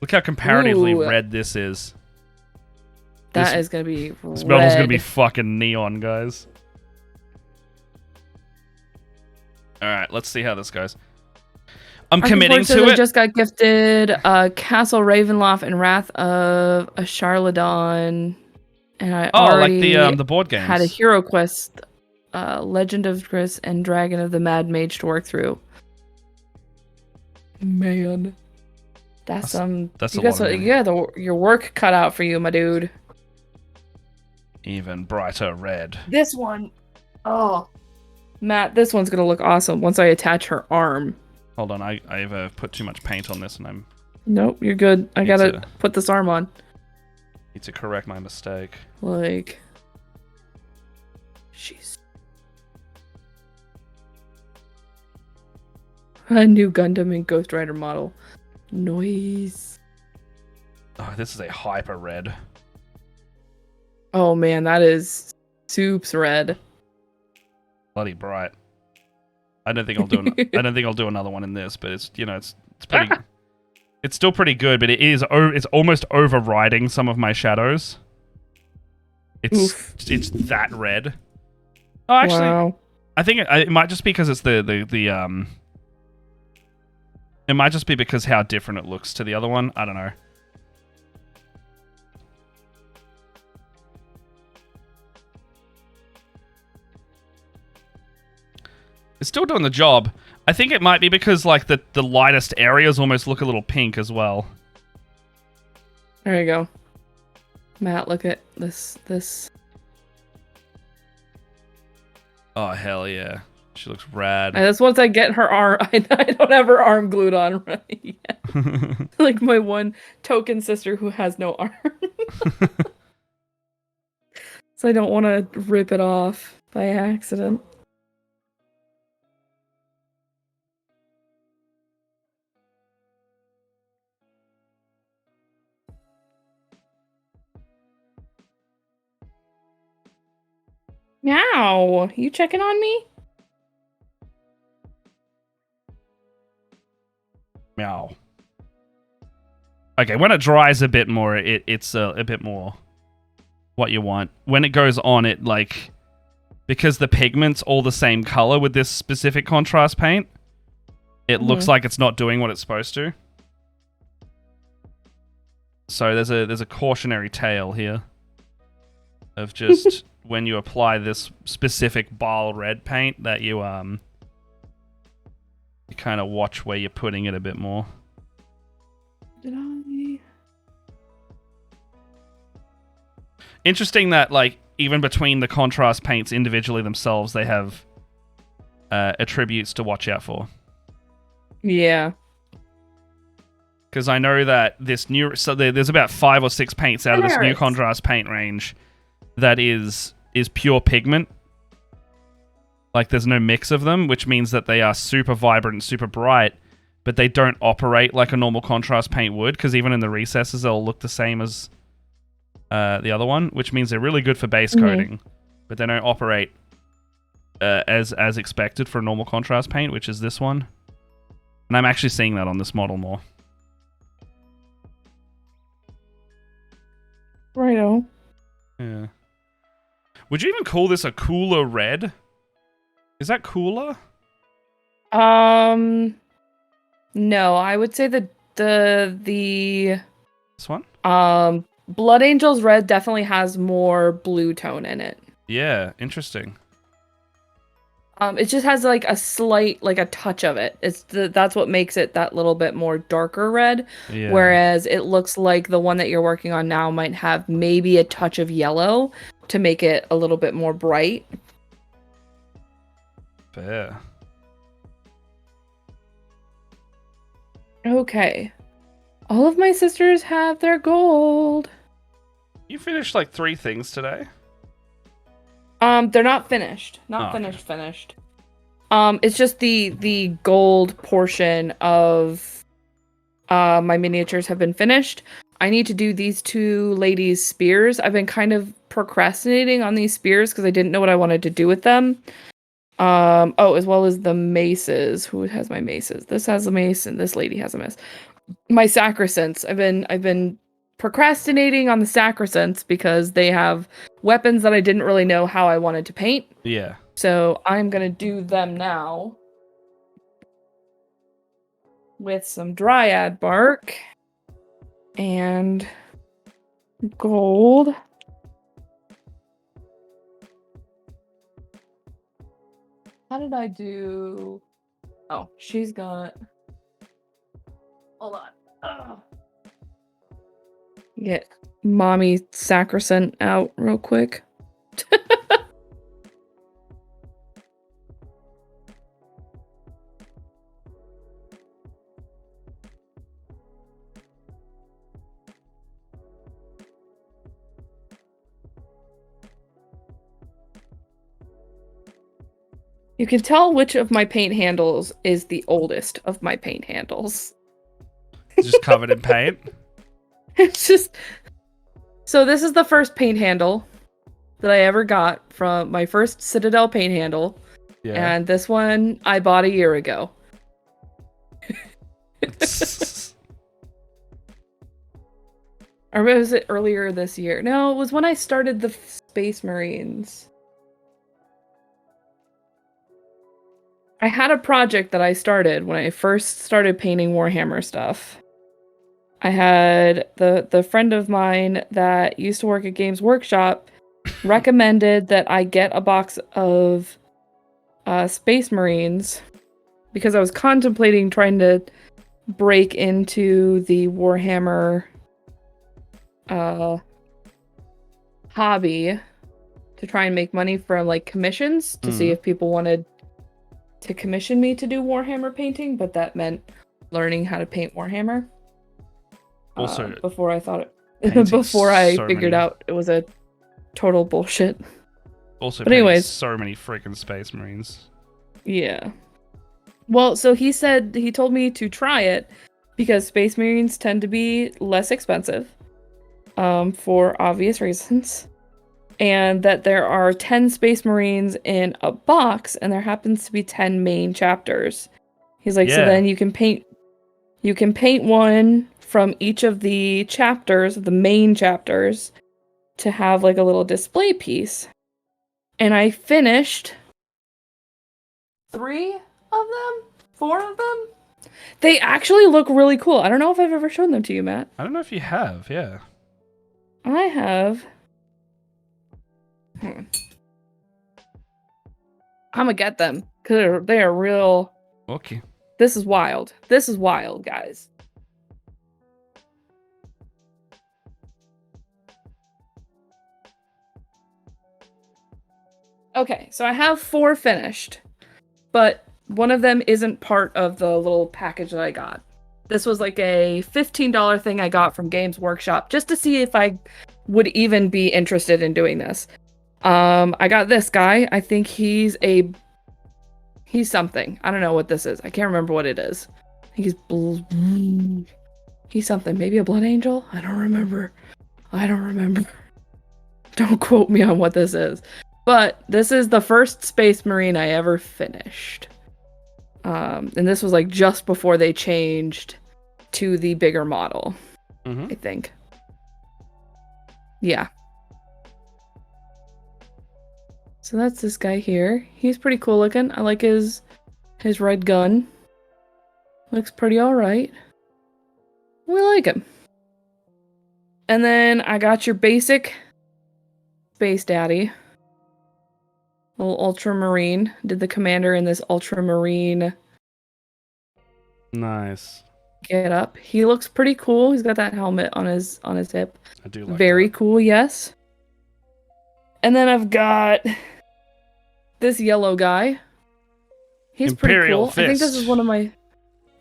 Look how comparatively red this is. That is gonna be. This metal's gonna be fucking neon, guys. All right, let's see how this goes. I'm committing to it. I just got gifted Castle Ravenloft and Wrath of a Charladon, and I already like the board games. Had a Hero Quest, Legend of Chris and Dragon of the Mad Mage to work through. Man, that's a lot of your work cut out for you, my dude. Even brighter red. This one, Matt, this one's gonna look awesome once I attach her arm. Hold on, I've put too much paint on this, and I'm. Nope, you're good. I gotta put this arm on. Need to correct my mistake. Like, she's a new Gundam and Ghost Rider model. Noise. Oh, this is a hyper red. Oh man, that is soups red. Bloody bright. I don't think I'll do. I don't think I'll do another one in this, but it's it's pretty. It's still pretty good, but it's almost overriding some of my shadows. It's that red. Oh, actually, Wow. I think it might just be because it's the It might just be because how different it looks to the other one. I don't know. It's still doing the job. I think it might be because like the lightest areas almost look a little pink as well. There you go. Matt, look at this. Oh hell yeah. She looks rad. And that's once I get her arm. I don't have her arm glued on right yet. Like my one token sister who has no arm. So I don't want to rip it off by accident. Meow, you checking on me? Meow. Okay, when it dries a bit more, it's a bit more what you want. When it goes on, it like, because the pigment's all the same color with this specific contrast paint, it looks like it's not doing what it's supposed to. So there's a cautionary tale here of just when you apply this specific Bile red paint that you kind of watch where you're putting it a bit more. Did I? Interesting that like even between the contrast paints individually themselves, they have attributes to watch out for. Yeah. Because I know that this new... So there's about 5 or 6 paints out of this new Hilarious. contrast paint range that is pure pigment. Like, there's no mix of them, which means that they are super vibrant and super bright, but they don't operate like a normal contrast paint would, because even in the recesses, they'll look the same as the other one, which means they're really good for base coating, but they don't operate as expected for a normal contrast paint, which is this one. And I'm actually seeing that on this model more. Righto. Yeah. Would you even call this a cooler red? Is that cooler? No, I would say the This one? Blood Angels Red definitely has more blue tone in it. Yeah, interesting. It just has like a slight, like a touch of it. That's what makes it that little bit more darker red. Yeah. Whereas it looks like the one that you're working on now might have maybe a touch of yellow to make it a little bit more bright. Fair. Okay. All of my sisters have their gold. You finished like 3 things today? They're not finished. Not finished. It's just the gold portion of my miniatures have been finished. I need to do these 2 ladies' spears. I've been kind of procrastinating on these spears because I didn't know what I wanted to do with them. As well as the maces. Who has my maces? This has a mace and this lady has a mace. My sacrosancts. I've been procrastinating on the sacrosancts because they have weapons that I didn't really know how I wanted to paint. Yeah. So I'm gonna do them now with some dryad bark and gold. How did I do? Oh, she's got... Hold on. Ugh. Get mommy sacrosanct out real quick. You can tell which of my paint handles is the oldest of my paint handles. It's just covered in paint. It's just... So this is the first paint handle that I ever got from my first Citadel paint handle. Yeah. And this one I bought a year ago. Or was it earlier this year? No, it was when I started the Space Marines. I had a project that I started when I first started painting Warhammer stuff. I had the friend of mine that used to work at Games Workshop recommended that I get a box of Space Marines because I was contemplating trying to break into the Warhammer hobby to try and make money from like commissions to see if people wanted to commission me to do Warhammer painting, but that meant learning how to paint Warhammer. Also, before I thought painting before I so figured many- out it was a total bullshit. Also, But painting anyways. so many freaking Space Marines. Yeah. Well, so he told me to try it because Space Marines tend to be less expensive, for obvious reasons, and that there are 10 Space Marines in a box, and there happens to be 10 main chapters. He's like, so Yeah. then you can paint one from each of the chapters, the main chapters, to have like a little display piece. And I finished 3 of them? 4 of them? They actually look really cool. I don't know if I've ever shown them to you, Matt. I don't know if you have, yeah. I have. I'm gonna get them because they are real. Okay. This is wild. This is wild, guys. Okay, so I have 4 finished, but one of them isn't part of the little package that I got. This was like a $15 thing I got from Games Workshop just to see if I would even be interested in doing this. I got this guy. I think he's something. I don't know what this is. I can't remember what it is. I think he's something. Maybe a blood angel? I don't remember. Don't quote me on what this is. But this is the first Space Marine I ever finished. And this was like just before they changed to the bigger model, I think. Yeah. So that's this guy here. He's pretty cool looking. I like his red gun. Looks pretty alright. We like him. And then I got your basic Space Daddy. Little Ultramarine. Did the commander in this Ultramarine Nice. get up. He looks pretty cool. He's got that helmet on his hip. I do like Very that. cool, yes. And then I've got this yellow guy. He's Imperial pretty cool. I think this Fist. is one of my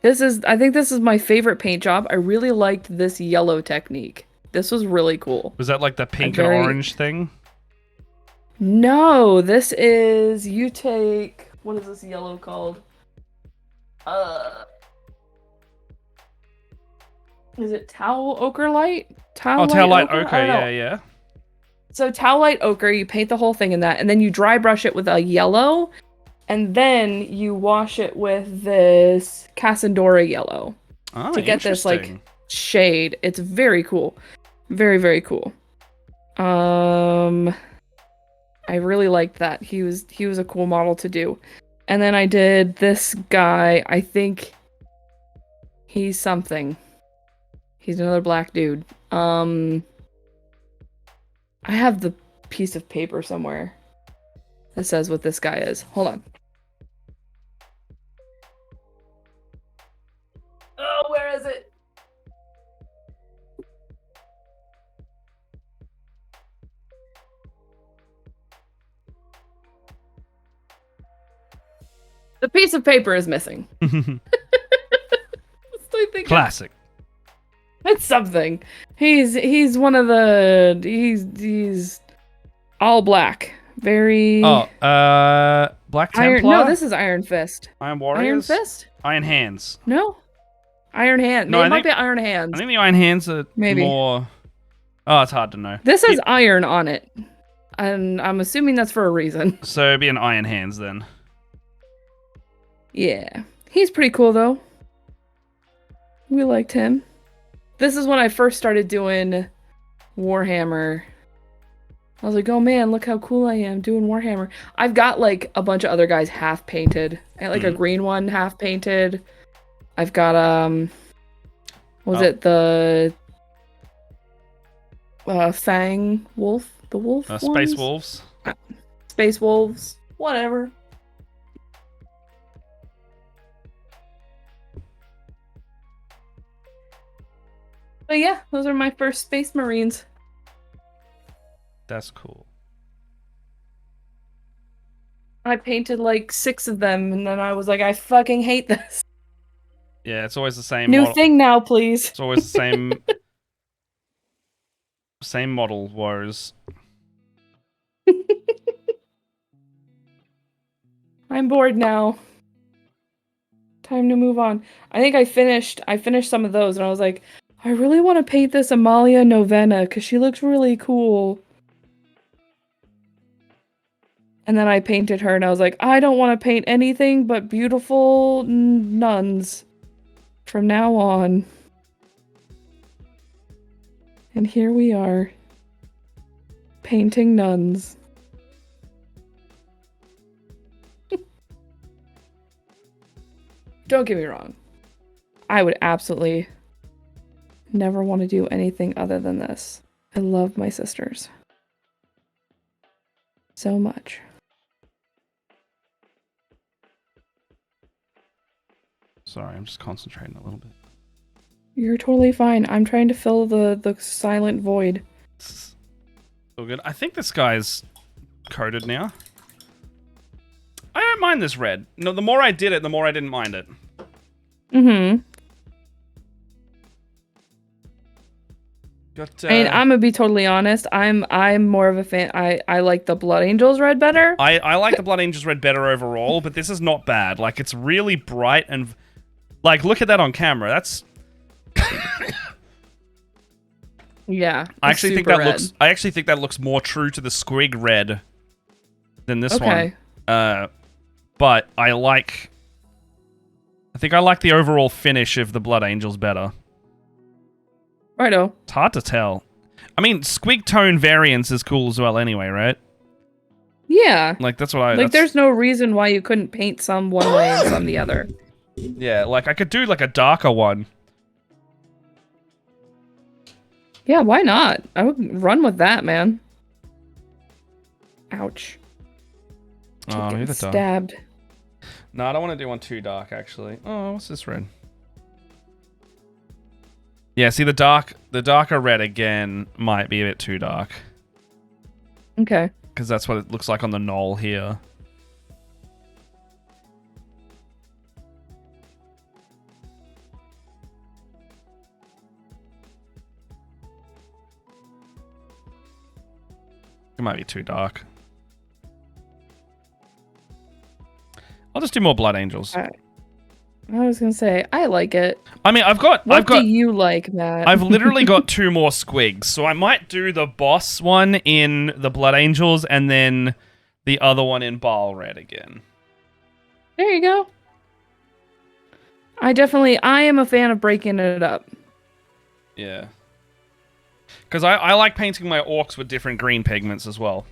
I think this is my favorite paint job. I really liked this yellow technique. This was really cool. Was that like the pink very- and orange thing? No, this is you take what is this yellow called? Is it Tau Ochre Light? Oh, Tail Light I Ochre, don't know. yeah. So Tau Light Ochre, you paint the whole thing in that, and then you dry brush it with a yellow, and then you wash it with this Cassandora yellow Oh, to get this like interesting. shade. It's very cool. Very, very cool. I really liked that. He was a cool model to do. And then I did this guy. I think he's something. He's another black dude. I have the piece of paper somewhere that says what this guy is. Hold on. Oh, where is it? The piece of paper is missing. I think Classic. it's something. He's one of the he's all black. Very Oh, Black Templar? Iron. No, this is Iron Fist. Iron Warriors? Iron Fist? Iron Hands. No. Iron Hand. No, No, I it might think- be Iron Hands. I think the Iron Hands are Maybe. more... Oh, it's hard to know. This has iron on it. And I'm assuming that's for a reason. So it'd be an Iron Hands then. Yeah. He's pretty cool though. We liked him. This is when I first started doing Warhammer. I was like, oh man, look how cool I am doing Warhammer. I've got like a bunch of other guys half painted. I got like a green one half painted. I've got was it the Fang Wolf? The wolf? Space Wolves. Space Wolves. Whatever. But yeah, those are my first Space Marines. That's cool. I painted like 6 of them, and then I was like, I fucking hate this. Yeah, it's always the same New model. thing now, please. It's always the same same model woes. I'm bored now. Time to move on. I think I finished some of those, and I was like, I really want to paint this Amalia Novena because she looks really cool. And then I painted her, and I was like, I don't want to paint anything but beautiful nuns from now on. And here we are, painting nuns. Don't get me wrong. I would absolutely never want to do anything other than this. I love my sisters so much. Sorry, I'm just concentrating a little bit. You're totally fine. I'm trying to fill the silent void. So good. I think this guy's coated now. I don't mind this red. No, the more I did it, the more I didn't mind it. Mm-hmm. Got, I mean, I'm gonna be totally honest. I'm more of a fan. I like the Blood Angels red better. I like the Blood Angels red better overall, but this is not bad. Like, it's really bright and... Like, look at that on camera. That's... Yeah. I actually think super that red. looks... I actually think that looks more true to the Squig red than this Okay. one. But I like... I think I like the overall finish of the Blood Angels better. Righto. It's hard to tell. I mean, Squig tone variance is cool as well anyway, right? Yeah. Like, that's what I... Like, there's no reason why you couldn't paint some one way and some the other. Yeah, like, I could do, like, a darker one. Yeah, why not? I would run with that, man. Ouch. Oh, maybe Getting the dark. stabbed. No, I don't want to do one too dark, actually. Oh, what's this red? Yeah, see, the darker red again might be a bit too dark. Okay. Because that's what it looks like on the knoll here. It might be too dark. I'll just do more Blood Angels. I was gonna say, I like it. I mean, What do you like, Matt? I've literally got 2 more squigs, so I might do the boss one in the Blood Angels and then the other one in Baal Red again. There you go. I am a fan of breaking it up. Yeah. Because I like painting my orcs with different green pigments as well.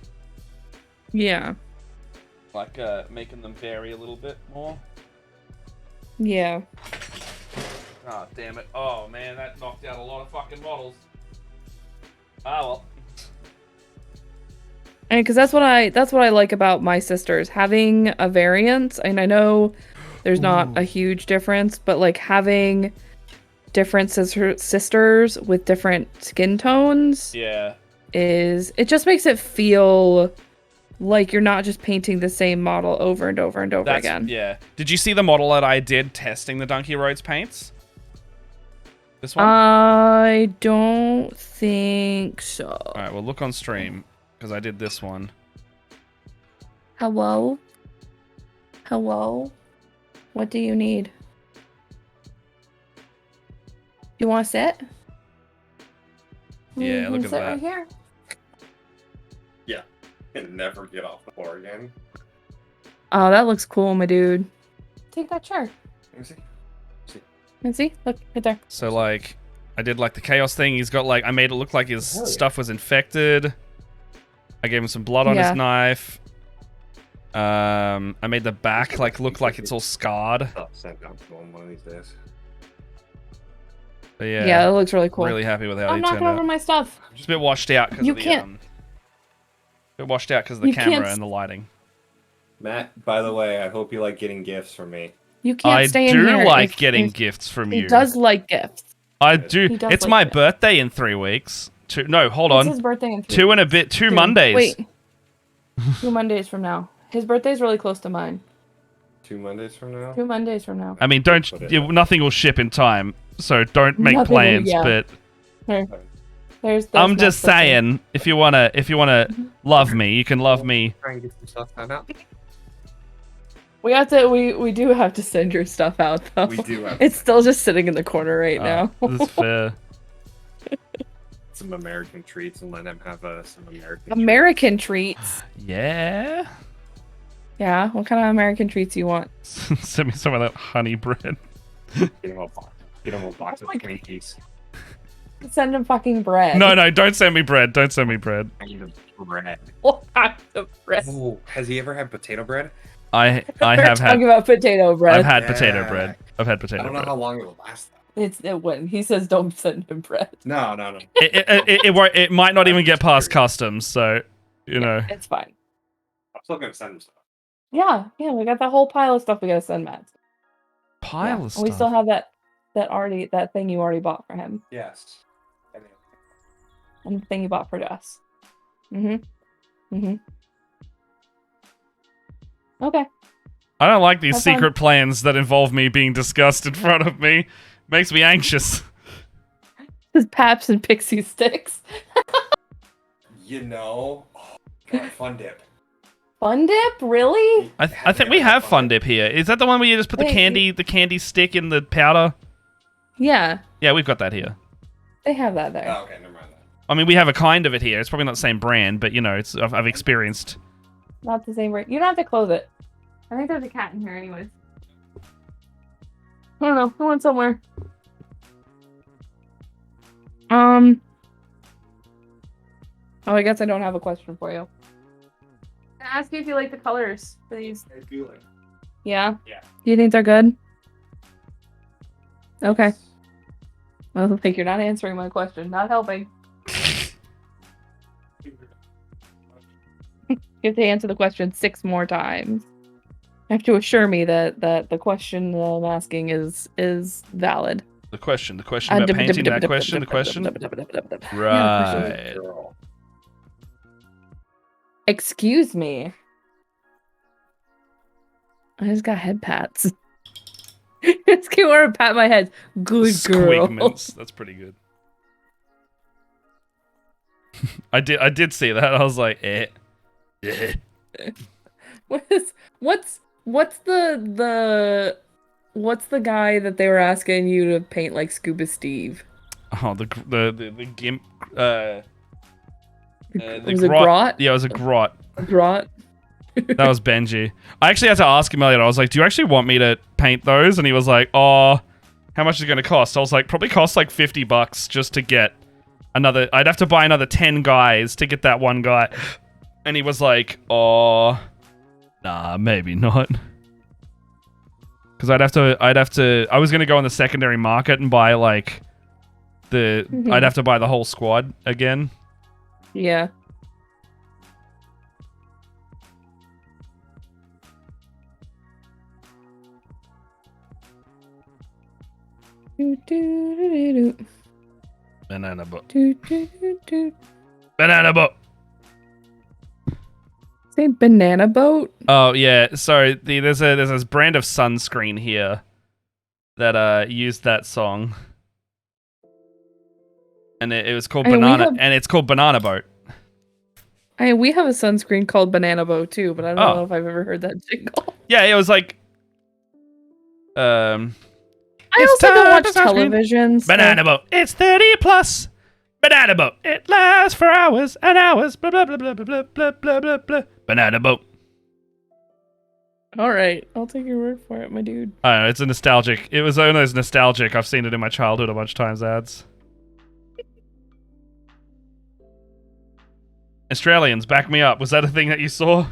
Yeah. Like making them vary a little bit more. Yeah. Ah, damn it. Oh, man, that knocked out a lot of fucking models. Ah, well. And because that's what I like about my sisters, having a variance. And I know there's not a huge difference, but like having different sisters with different skin tones, Yeah. it just makes it feel like you're not just painting the same model over and over and over again. Yeah. Did you see the model that I did testing the Donkey Roads paints? This one? I don't think so. Alright, well, look on stream, because I did this one. Hello? Hello? What do you need? You want to sit? Yeah, You look can at sit that. right here. Yeah. And never get off the floor again. Oh, that looks cool, my dude. Take that chair. Let me see. And see? Look, right there. So, like, I did like the chaos thing. He's got like I made it look like his Hell yeah. stuff was infected. I gave him some blood on Yeah. his knife. I made the back like look like it's all scarred. I'll send out to him one of these days. But Yeah, yeah, it looks really cool. really happy with how I'm he knocking turned over out. my stuff. Just a bit washed out because You of the can't- bit washed out because of the You camera can't and the lighting. Matt, by the way, I hope you like getting gifts from me. You can't I stay in do here. like if- getting if- gifts from He you. does like gifts. I do. He does It's like my that. birthday in 3 weeks. No, hold It's on. his birthday in 3 Two and a weeks. bit. Two Dude, Mondays. Wait. 2 Mondays from now. His birthday's really close to mine. 2 Mondays from now? 2 Mondays from now. I mean, don't. Put it up. Nothing will ship in time, so don't make Nothing will- plans. yeah. But There's I'm just Matt's birthday. saying, if you wanna love me, you can love me. Try and get some stuff done out. We have to. We do have to send your stuff out though. We do have It's still just sitting in the corner right now. That's fair. some American treats and let him have some American American treats. Yeah. Yeah. What kind of American treats you want? Send me some of that honey bread. treats. Get him a box of Oh my Twinkies. Send him fucking bread. No, don't send me bread. Don't send me bread. Kind of bread. What kind of bread? Oh, has he ever had potato bread? I We're have had. talking about potato bread. I've had potato Yeah. bread. I've had I potato don't know bread. how long it will last. Though. It wouldn't. He says don't send him bread. No, no, no. It won't. It might not even get past customs. So, you know. It's fine. I'm still gonna send him stuff. Yeah, we got that whole pile of stuff we gotta send Matt. Pile Yeah, of and stuff. we still have that thing you already bought for him, Yes. and the thing you bought for us. Okay. I don't like these Have fun. secret plans that involve me being discussed in front of me. Makes me anxious. This Paps and Pixie sticks. You know, oh, God, Fun Dip. Fun dip, really? I think we have Fun Dip here. Is that the one where you just put the Wait, candy stick in the powder? Yeah, Yeah, we've got that here. they have that there. Oh, okay, never mind that. I mean, we have a kind of it here. It's probably not the same brand, but you know, I've experienced. Not the same rate. You don't have to close it. I think there's a cat in here, anyways. I don't know. I went somewhere. Oh, I guess I don't have a question for you. Can I ask you if you like the colors for these? I do like. Yeah? Yeah. Do you think they're good? Okay. I don't think you're not answering my question. Not helping. You have to answer the question 6 more times. You have to assure me that the question that I'm asking is valid. The question about painting that question, the question. Right. Girl. Excuse me. I just got head pats. It's cute to pat my head. Good girl. Squigments. That's pretty good. I did see that. I was like, eh. What's the guy that they were asking you to paint like Scuba Steve? Oh, the gimp. The Was it Grot? Yeah, it was a grot. Grot? That was Benji. I actually had to ask him earlier. I was like, "Do you actually want me to paint those?" And he was like, "Oh, how much is it going to cost?" I was like, "Probably cost like $50 just to get another. I'd have to buy another 10 guys to get that one guy." And he was like, "Oh, nah, maybe not." Because I'd have to. I was going to go on the secondary market and buy like I'd have to buy the whole squad again. Yeah. Banana boat. Say Banana boat. banana boat? Oh yeah, sorry. There's this brand of sunscreen here that used that song, and it was called Banana, and it's called Banana Boat. I mean, we have a sunscreen called Banana Boat too, but I don't Oh. know if I've ever heard that jingle. Yeah, it was like, I It's also don't time watch to sunscreen. television. so- Banana Boat. It's 30 plus. Banana Boat. It lasts for hours and hours. Blah blah blah blah blah blah blah blah blah. Banana Boat. All right, I'll take your word for it, my dude. I don't know. It's a nostalgic. It was one of those nostalgic. I've seen it in my childhood a bunch of times. Ads. Australians, back me up. Was that a thing that you saw?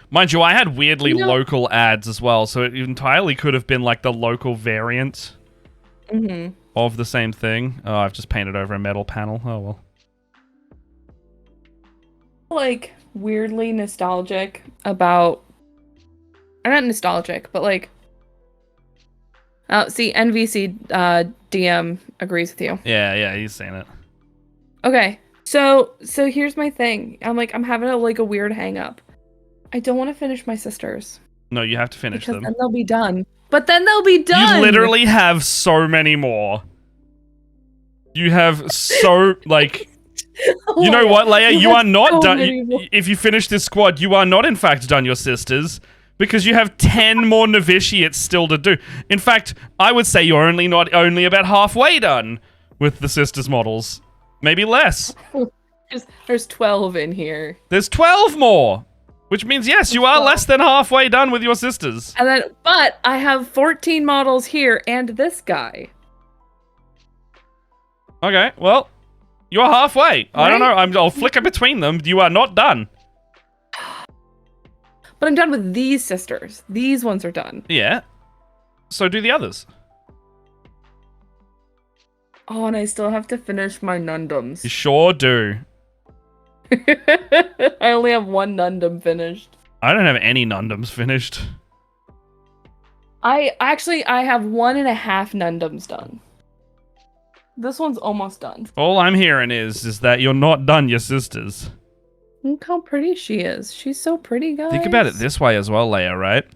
Mind you, I had weirdly local ads as well, so it entirely could have been like the local variant of the same thing. Oh, I've just painted over a metal panel. Oh, well. Like, weirdly nostalgic about... I'm not nostalgic, but like... Oh, see, NVC DM agrees with you. Yeah, he's saying it. Okay, so here's my thing. I'm having a weird hang up. I don't want to finish my sisters. No, you have to finish them. Then they'll be done. But then they'll be done! You literally have so many more. You have so, like... You know what, Leia? You are not done. If you finish this squad, you are not, in fact, done your sisters. Because you have 10 more novitiates still to do. In fact, I would say you're only about halfway done with the sisters models. Maybe less. There's 12 in here. There's 12 more! Which means, yes, you are less than halfway done with your sisters. And then, but I have 14 models here and this guy. Okay, well, you're halfway. Right? I don't know. I'll flicker between them. You are not done. But I'm done with these sisters. These ones are done. Yeah. So do the others. Oh, and I still have to finish my Nundums. You sure do. I only have one Nundum finished. I don't have any Nundums finished. I have 1.5 Nundums done. This one's almost done. All I'm hearing is that you're not done your sisters. Look how pretty she is. She's so pretty, guys. Think about it this way as well, Leia, right?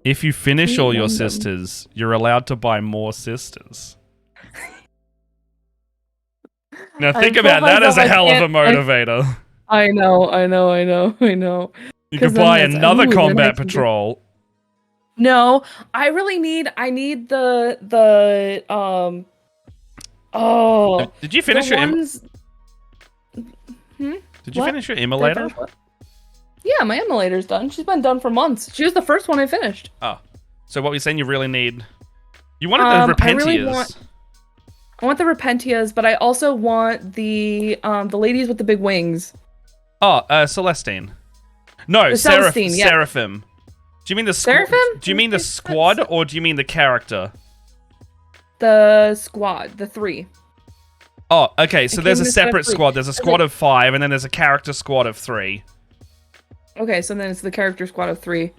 If you finish all your sisters, you're allowed to buy more sisters. Now think about that as a hell of a motivator. I know. You could buy another combat patrol. No, I need the Did you finish your Did you finish your immolator? Yeah, my immolator's done. She's been done for months. She was the first one I finished. Oh. So what we're saying you really need... You wanted the Repentias. I want the Repentias, but I also want the ladies with the big wings. Oh, Celestine. No, Celestine, yeah. Seraphim. Do you mean the Seraphim? Do you mean the squad or do you mean the character? The squad, the 3. Oh, okay. So there's a separate squad. There's a squad of 5, and then there's a character squad of 3. Okay, so then it's the character squad of 3.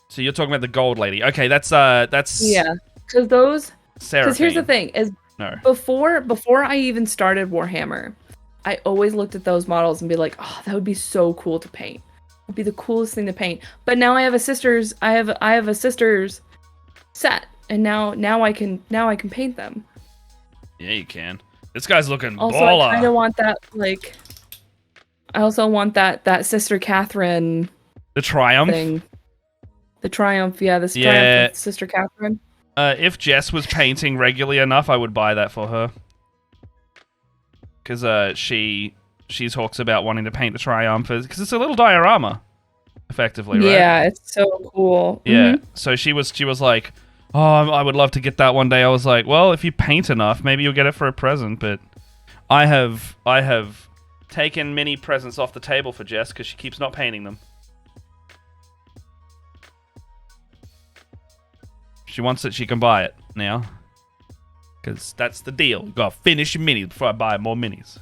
So you're talking about the gold lady. Okay, that's yeah. Because those. Seraphine. Because here's the thing: is no. before I even started Warhammer, I always looked at those models and be like, oh, that would be so cool to paint. It'd be the coolest thing to paint. But now I have a sisters. I have a sisters set, and now I can paint them. Yeah, you can. This guy's looking also, baller. I kind of want that, like... I also want that Sister Catherine... The Triumph? Thing. The Triumph, yeah. The Triumph with Sister Catherine. If Jess was painting regularly enough, I would buy that for her. Because she talks about wanting to paint the Triumph, because it's a little diorama, effectively, right? Yeah, it's so cool. Yeah, so she was like... Oh, I would love to get that one day. I was like, well, if you paint enough, maybe you'll get it for a present. But I have taken many presents off the table for Jess because she keeps not painting them. She wants it, she can buy it now. Because that's the deal. You gotta finish your minis before I buy more minis.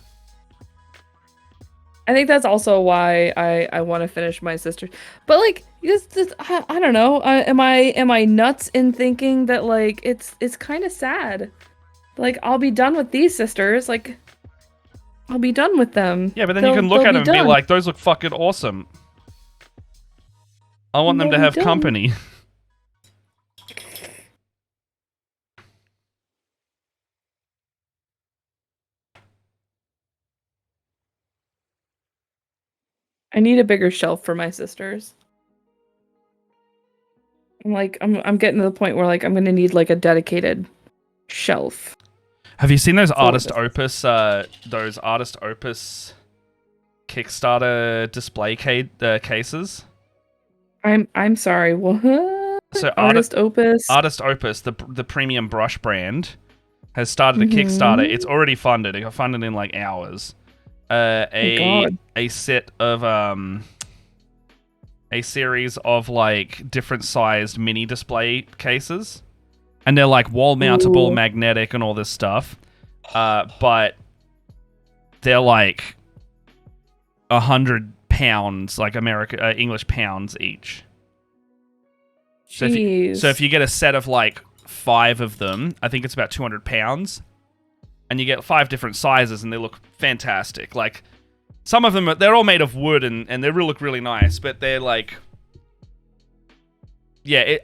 I think that's also why I want to finish my sister. But like, I don't know. Am I nuts in thinking that like it's kind of sad? Like I'll be done with these sisters. Like I'll be done with them. Yeah, but then you can look at them and be like, those look fucking awesome. I want them to have company. I need a bigger shelf for my sisters. I'm getting to the point where like I'm gonna need like a dedicated shelf. Have you seen those Artist Opus Kickstarter display cases? I'm sorry. What? So Artist Opus. Artist Opus, the premium brush brand, has started a Kickstarter. Mhm. It's already funded. It got funded in like hours. God. A set of a series of like different sized mini display cases, and they're like wall mountable, Ooh. magnetic, and all this stuff. But they're like £100, like English pounds each. So Jeez. if you get a set of like 5 of them, I think it's about £200, and you get 5 different sizes, and they look fantastic. Like some of them, they're all made of wood, and they look really nice, but they're like, yeah.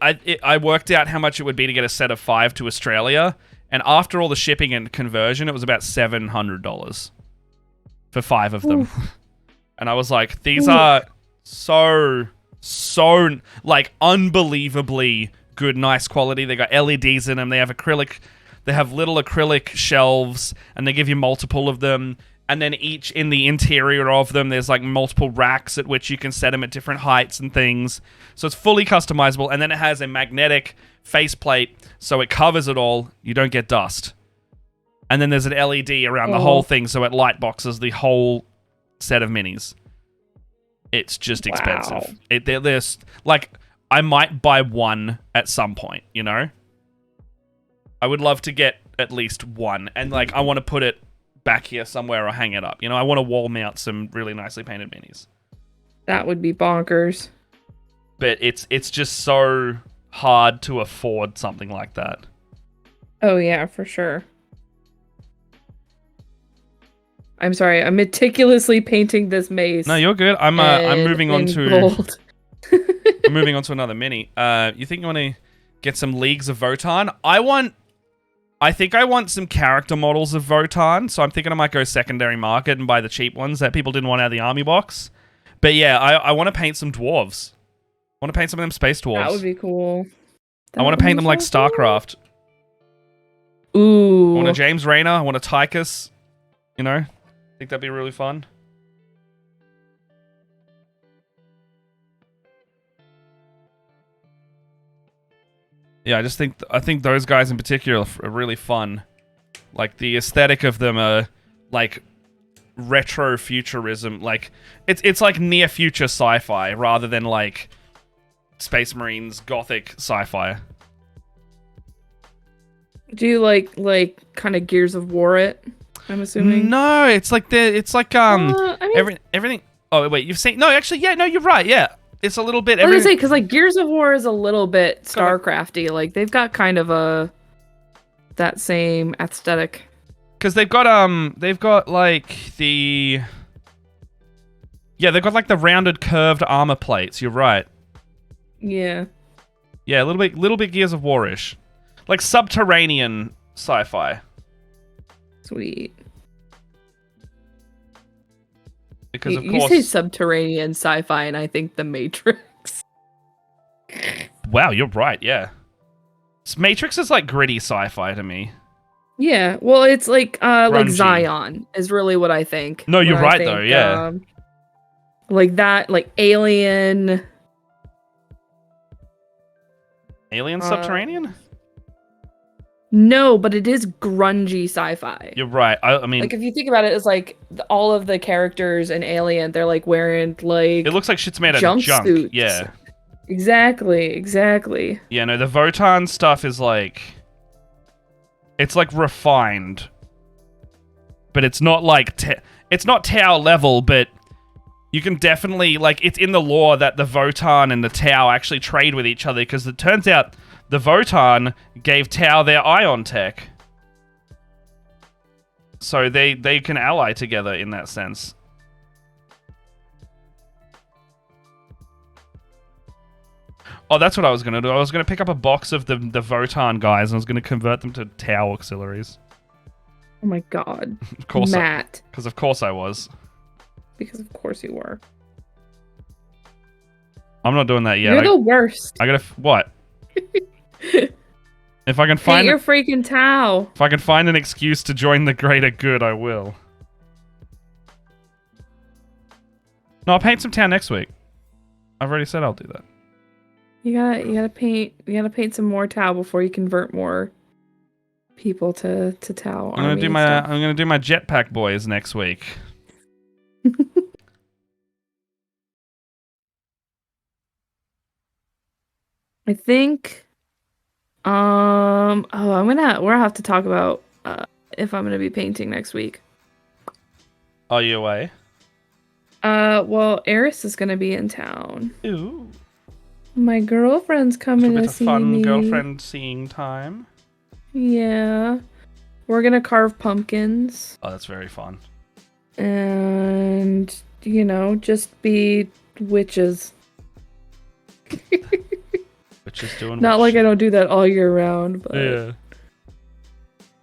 I worked out how much it would be to get a set of 5 to Australia, and after all the shipping and conversion, it was about $700 for 5 of them. And I was like, these are so like unbelievably good, nice quality. They got LEDs in them. They have little acrylic shelves, and they give you multiple of them. And then each in the interior of them, there's like multiple racks at which you can set them at different heights and things. So it's fully customizable. And then it has a magnetic faceplate, so it covers it all. You don't get dust. And then there's an LED around the whole thing, so it light boxes the whole set of minis. It's just expensive. There's like, I might buy one at some point, you know? I would love to get at least one, and like I want to put it back here somewhere or hang it up. You know, I want to wall mount some really nicely painted minis. That would be bonkers. But it's just so hard to afford something like that. Oh yeah, for sure. I'm sorry. I'm meticulously painting this mace. No, you're good. I'm moving on to gold. I'm moving on to another mini. You think you want to get some Leagues of Votann? I think I want some character models of Votann, so I'm thinking I might go secondary market and buy the cheap ones that people didn't want out of the army box. But yeah, I want to paint some dwarves. I want to paint some of them space dwarves. That would be cool. I want to paint them like StarCraft. Ooh. I want a James Rayner. I want a Tychus. You know? I think that'd be really fun. Yeah, I think those guys in particular are really fun. Like the aesthetic of them are like retro futurism. Like it's like near future sci-fi rather than like Space Marines gothic sci-fi. Do you like kind of Gears of War it? I'm assuming. No, it's like I mean, everything. Oh wait, you've seen? No, actually, yeah, no, you're right. Yeah, it's a little bit. I was gonna say because like Gears of War is a little bit StarCrafty. Like they've got kind of that same aesthetic. Because they've got like the they've got like the rounded curved armor plates. You're right. Yeah. Yeah, a little bit Gears of War-ish, like subterranean sci-fi. Sweet. Because of you course, say subterranean sci-fi, and I think The Matrix. Wow, you're right. Yeah, Matrix is like gritty sci-fi to me. Yeah, well, it's like Grungy. Zion is really what I think. No, you're When right though. Yeah, like that, like Alien. Alien Subterranean. No, but it is grungy sci-fi. You're right. I mean, like if you think about it, it's like all of the characters in Alien, they're like wearing like it looks like shit's made out of junk. suits. Yeah. Exactly. Yeah, no, the Votann stuff is like, it's like refined, but it's not like it's not Tau level, but you can definitely like it's in the lore that the Votann and the Tau actually trade with each other because it turns out the Votann gave Tau their ion tech. So they can ally together in that sense. Oh, that's what I was going to do. I was going to pick up a box of the Votann guys and I was going to convert them to Tau auxiliaries. Oh my god. Of course, Matt. Because of course I was. Because of course you were. I'm not doing that yet. You're the worst. I gotta what? If I can find your freaking Tau. If I can find an excuse to join the greater good, I will. No, I'll paint some Tau next week. I've already said I'll do that. You gotta paint some more Tau before you convert more people to Tau. I'm gonna do my Jetpack Boys next week. I think. We'll have to talk about if I'm gonna be painting next week. Are you away? Well, Eris is gonna be in town. Ooh. My girlfriend's A coming bit to of see fun me. girlfriend seeing time. Yeah. We're gonna carve pumpkins. Oh, that's very fun. And, just be witches. Which is doing Not witch like I shit. don't do that all year round, but,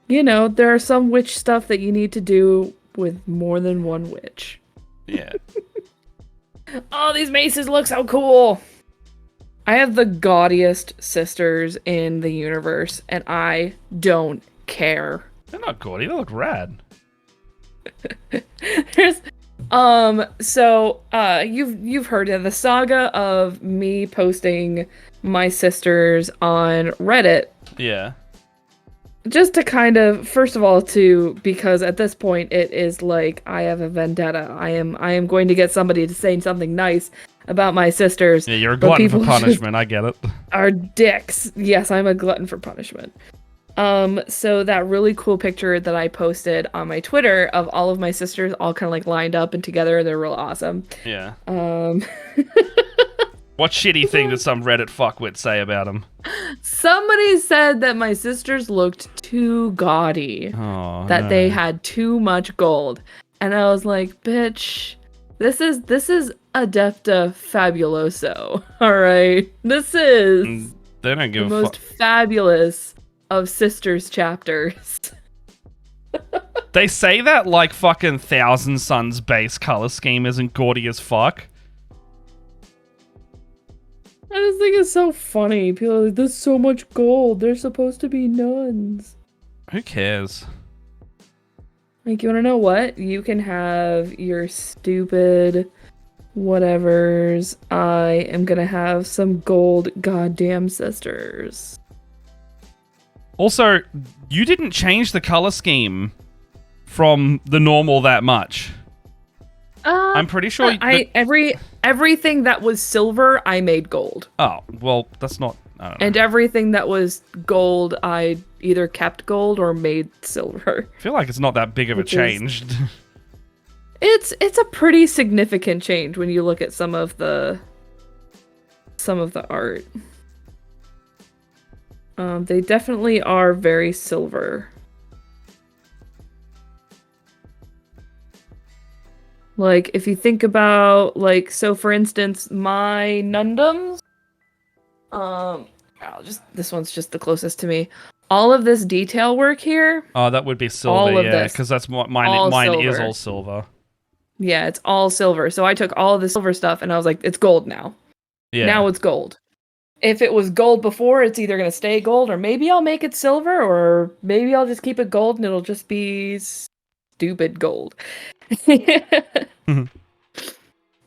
Yeah. there are some witch stuff that you need to do with more than one witch. Yeah. Oh, these maces look so cool! I have the gaudiest sisters in the universe, and I don't care. They're not gaudy. They look rad. There's you've heard of the saga of me posting my sisters on Reddit, Yeah. just to kind of, first of all, because at this point it is like I have a vendetta. I am going to get somebody to say something nice about my sisters. Yeah, you're a but glutton for people just punishment. I get it. are dicks. Yes, I'm a glutton for punishment. So that really cool picture that I posted on my Twitter of all of my sisters all kind of like lined up and together, they're real awesome. Yeah. What shitty thing did some Reddit fuckwit say about him? Somebody said that my sisters looked too gaudy, Oh, that no. they had too much gold. And I was like, bitch, this is Adepta Fabuloso. All right. This is They don't the give a most fuck. fabulous of sisters chapters. They say that like fucking Thousand Suns base color scheme isn't gaudy as fuck. I just think it's so funny. People are like, there's so much gold. They're supposed to be nuns. Who cares? Like, you want to know what? You can have your stupid whatevers. I am gonna have some gold goddamn sisters. Also, you didn't change the color scheme from the normal that much. I'm pretty sure. Everything that was silver, I made gold. Oh, well, that's not. I don't know. And everything that was gold, I either kept gold or made silver. I feel like it's not that big of a Which is- change. It's a pretty significant change when you look at some of the art. They definitely are very silver. Like, if you think about, like, so for instance, my Nundums, this one's just the closest to me. All of this detail work here, Oh, that would be silver, All of yeah, this. because that's what mine. All Mine is silver. all silver. yeah, it's all silver. So I took all of the silver stuff and I was like, it's gold now. Yeah. Now it's gold. If it was gold before, it's either going to stay gold, or maybe I'll make it silver, or maybe I'll just keep it gold and it'll just be stupid gold.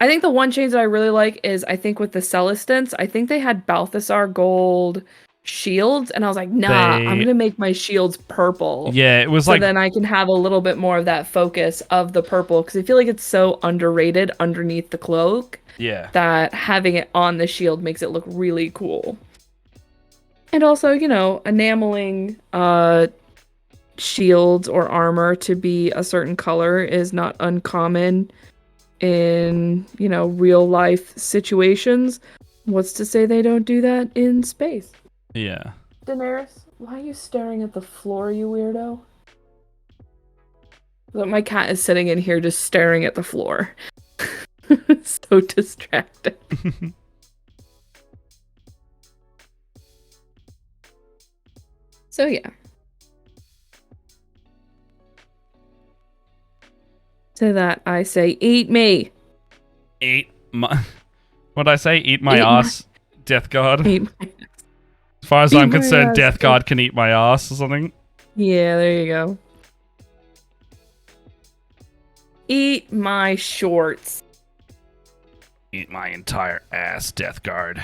I think the one change that I really like is, I think with the Celestants, I think they had Balthasar gold shields, and I was like, nah, I'm going to make my shields purple. Yeah, it was So like then I can have a little bit more of that focus of the purple, because I feel like it's so underrated underneath the cloak. yeah. That having it on the shield makes it look really cool. And also, enameling shields or armor to be a certain color is not uncommon in, real life situations. What's to say they don't do that in space? Yeah. Daenerys, why are you staring at the floor, you weirdo? Look, my cat is sitting in here just staring at the floor. So distracted. So yeah. To that I say, eat me. Eat my. What'd I say? Eat my Eat my- ass, Death Guard. Eat my... As far as eat I'm my concerned, ass, Death Guard can eat my ass or something. Yeah, there you go. Eat my shorts. Eat my entire ass, Death Guard.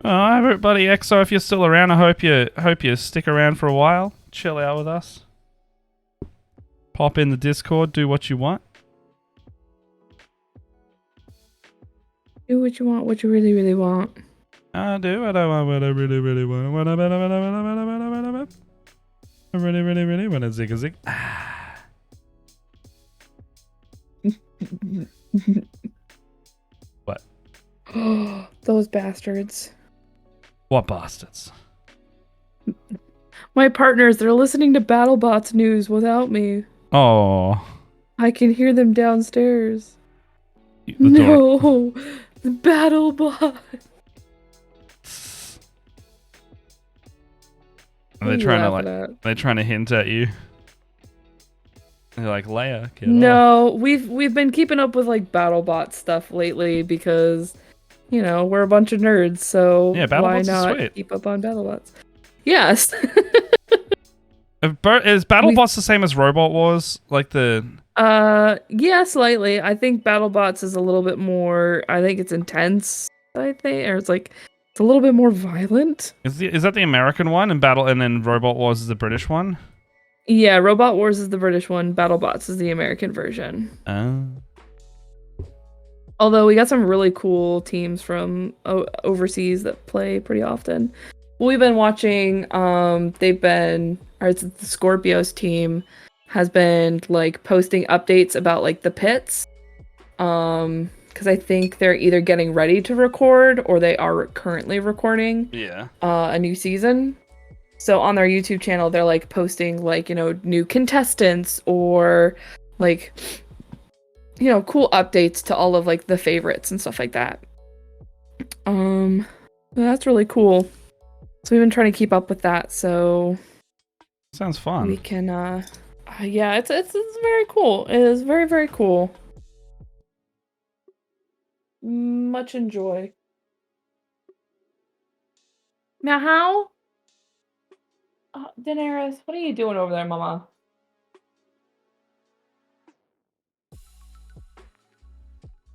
Oh, everybody, EXO, if you're still around, I hope you stick around for a while. Chill out with us. Pop in the Discord, do what you want. Do what you want, what you really, really want. I do what I want, what I really, really want. What I really, really, really want to zig a zig. What? Those bastards. What bastards? My partners, they're listening to BattleBots news without me. Oh. I can hear them downstairs. The door. No, the BattleBot. Are they trying to hint at you? They're like, Leia, get off. No, we've been keeping up with like BattleBot stuff lately because, you know, we're a bunch of nerds, so Yeah, why BattleBots is not sweet. keep up on BattleBots? Yes. Is BattleBots the same as Robot Wars? Like the... Yeah, slightly. I think BattleBots is a little bit more, I think it's intense, I think, or it's a little bit more violent. Is that the American one and then Robot Wars is the British one? Yeah, Robot Wars is the British one, BattleBots is the American version. Although we got some really cool teams from overseas that play pretty often. We've been watching, the Scorpios team has been like posting updates about like the pits. Because I think they're either getting ready to record or they are currently recording a new season. So on their YouTube channel, they're like posting like, you know, new contestants or like, you know, cool updates to all of like the favorites and stuff like that. That's really cool. So we've been trying to keep up with that. So sounds fun. we can, yeah, it's very cool. It is very, very cool. Much enjoy. Meow. Daenerys, what are you doing over there, Mama?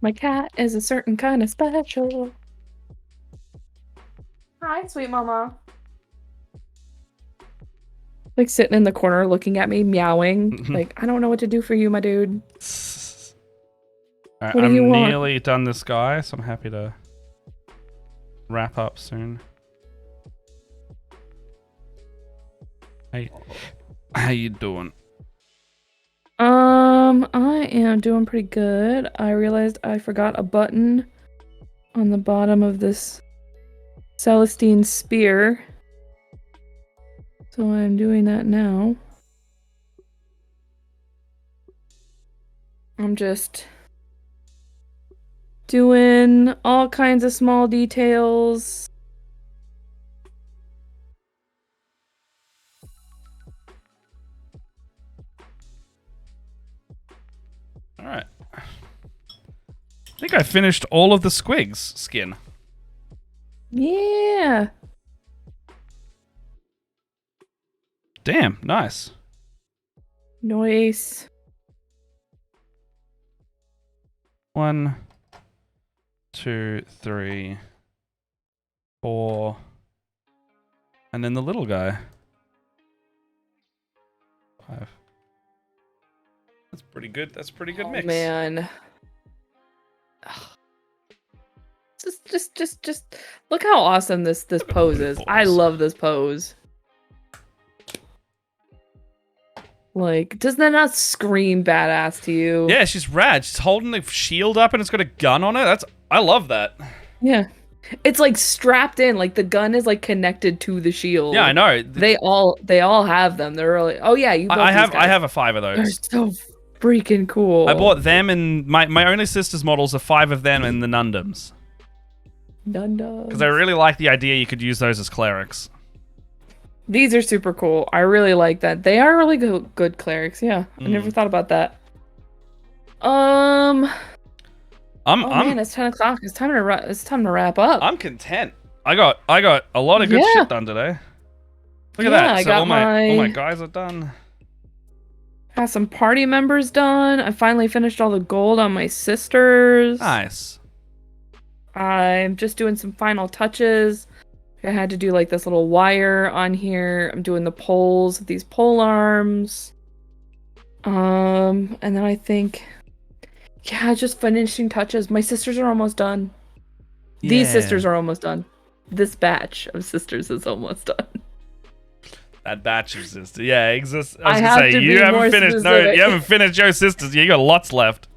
My cat is a certain kind of special. Hi, sweet Mama. Like sitting in the corner looking at me, meowing. Like, I don't know what to do for you, my dude. Right, What do you want? I'm nearly done this guy, so I'm happy to wrap up soon. Hey, how you doing? I am doing pretty good. I realized I forgot a button on the bottom of this Celestine spear. So I'm doing that now. I'm just doing all kinds of small details. Alright. I think I finished all of the Squigs skin. Yeah. Damn, nice. Nice. 1, 2, 3, 4. And then the little guy. 5. That's pretty good. That's a pretty good mix. Man. Just look how awesome this pose is. I love this pose. Like, doesn't that not scream badass to you? Yeah, she's rad. She's holding the shield up and it's got a gun on it. I love that. Yeah. It's like strapped in, like the gun is like connected to the shield. Yeah, I know. They all have them. They're really you built I these guys. have a 5 of those. They're so freaking cool. I bought them and my only sister's models are 5 of them and the Nundums. Nundums. Because I really like the idea you could use those as clerics. These are super cool. I really like that. They are really good clerics. Yeah, I never thought about that. Man, it's 10 o'clock. It's time to wrap up. I'm content. I got a lot of good shit done today. Look at that. I So got all my guys are done. Got some party members done. I finally finished all the gold on my sisters. Nice. I'm just doing some final touches I had to do like this little wire on here. I'm doing the poles of these pole arms. And then I think, yeah, just finishing touches. My sisters are almost done. These sisters are almost done. This batch of sisters is almost done. That batch of sisters. Yeah, exists. I have to be more finished. No, specific. you haven't finished your sisters. You got lots left.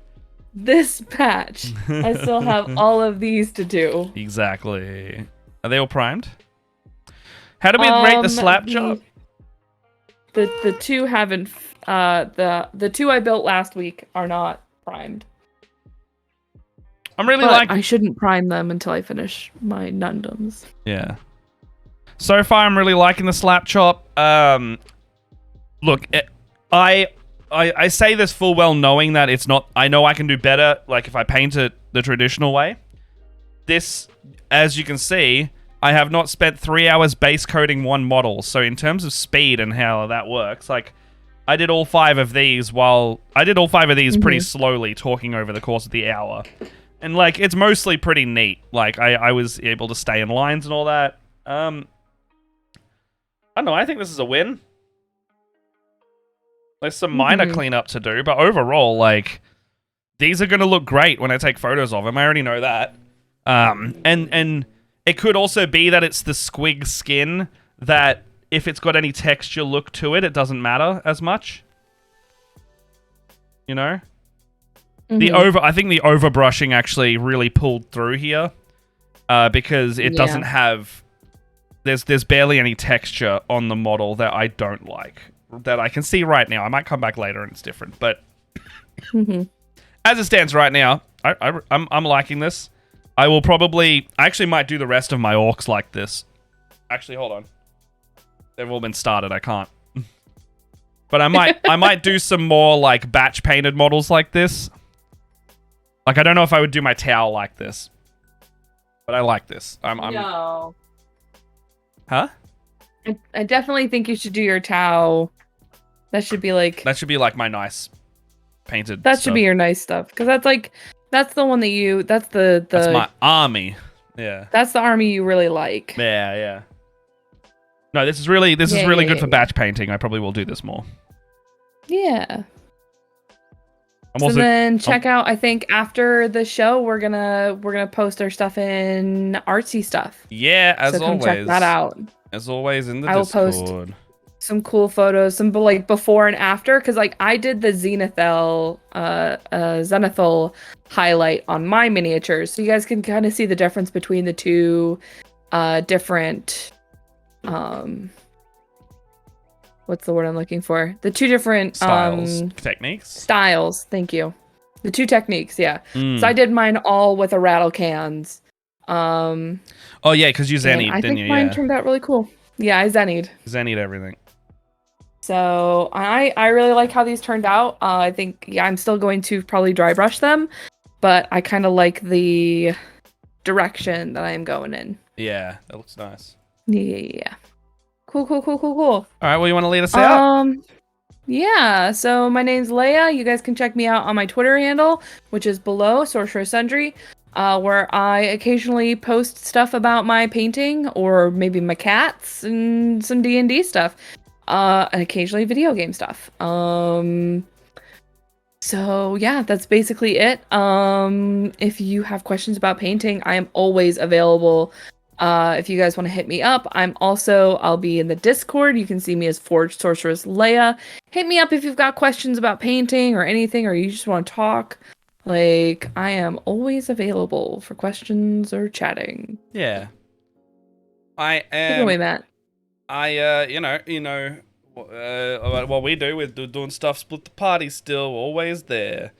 This batch. I still have all of these to do. Exactly. Are they all primed? How do we rate the slap job? The two haven't. The two I built last week are not primed. I'm really But I shouldn't prime them until I finish my Nundums. Yeah. So far, I'm really liking the slap chop. Look, I say this full well knowing that it's not. I know I can do better. Like if I paint it the traditional way. This, as you can see, I have not spent 3 hours base coding one model. So in terms of speed and how that works, like I did all 5 of these pretty slowly, talking over the course of the hour. And like it's mostly pretty neat. Like I was able to stay in lines and all that. I don't know. I think this is a win. There's some minor cleanup to do, but overall, like these are gonna look great when I take photos of them. I already know that. And it could also be that it's the squig skin that if it's got any texture look to it, it doesn't matter as much. You know? I think the overbrushing actually really pulled through here. Because it doesn't have there's barely any texture on the model that I don't like. That I can see right now. I might come back later and it's different, but as it stands right now, I'm liking this. I actually might do the rest of my orcs like this. Actually, hold on. They've all been started. I can't. But I might do some more like batch painted models like this. Like I don't know if I would do my towel like this, but I like this. No. Huh? I definitely think you should do your Tau. That should be like my nice painted. That should be your nice stuff because that's the one that that's that's my army. Yeah. That's the army you really like. Yeah. No, this is really good for batch painting. I probably will do this more. Yeah. Then check out. I think after the show, we're gonna post our stuff in Artsy stuff. Yeah, as always. So come check that out. As always in the I will Discord. post some cool photos, some like before and after, because like I did the Zenithal highlight on my miniatures, so you guys can kind of see the difference between the two different what's the word I'm looking for? The two different techniques. Styles. Thank you. The two techniques. Yeah. So I did mine all with a rattle cans. Oh yeah, because you Zennied, I think mine turned out really cool. Yeah, I Zennied everything. So I really like how these turned out. I think I'm still going to probably dry brush them, but I kind of like the direction that I am going in. Yeah, that looks nice. Yeah. Cool. All right, well, you want to lead us out? Yeah, so my name's Leia. You guys can check me out on my Twitter handle, which is below Sorcerer Sundry, where I occasionally post stuff about my painting or maybe my cats and some D&D stuff, and occasionally video game stuff. So yeah, that's basically it. If you have questions about painting, I am always available. If you guys want to hit me up, I'll be in the Discord. You can see me as Forged Sorceress Leia. Hit me up if you've got questions about painting or anything, or you just want to talk. Like, I am always available for questions or chatting. Yeah. I am. Take it away, Matt. What we do with doing stuff, split the party still, always there.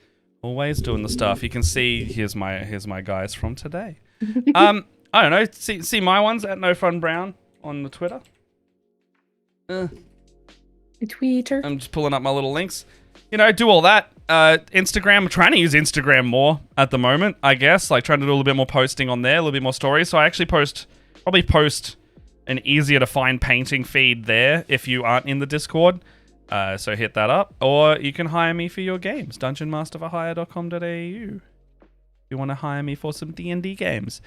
Always doing the stuff. You can see, here's my guys from today. I don't know. See my ones at NoFunBrown on the Twitter. Twitter. I'm just pulling up my little links. Do all that. Instagram. I'm trying to use Instagram more at the moment, I guess. Like trying to do a little bit more posting on there, a little bit more stories. So I actually probably post an easier to find painting feed there if you aren't in the Discord. So hit that up. Or you can hire me for your games. DungeonMasterforHire.com.au. If you want to hire me for some D&D games.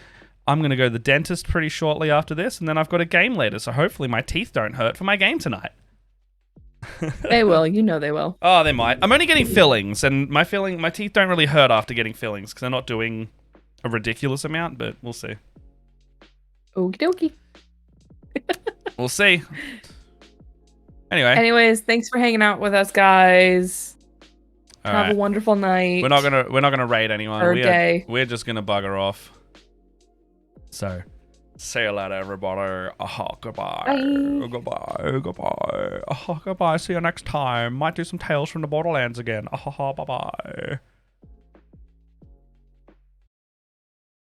I'm going to go to the dentist pretty shortly after this, and then I've got a game later, so hopefully my teeth don't hurt for my game tonight. They will. You know they will. Oh, they might. I'm only getting fillings, and my teeth don't really hurt after getting fillings because they're not doing a ridiculous amount, but we'll see. Okie dokie. We'll see. Anyway. Anyways, thanks for hanging out with us, guys. All Have right. a wonderful night. We're not gonna raid anyone. Or day. We're just gonna bugger off. So, see you later, everybody. Goodbye. Bye. Goodbye. Goodbye. See you next time. Might do some Tales from the Borderlands again. Bye bye.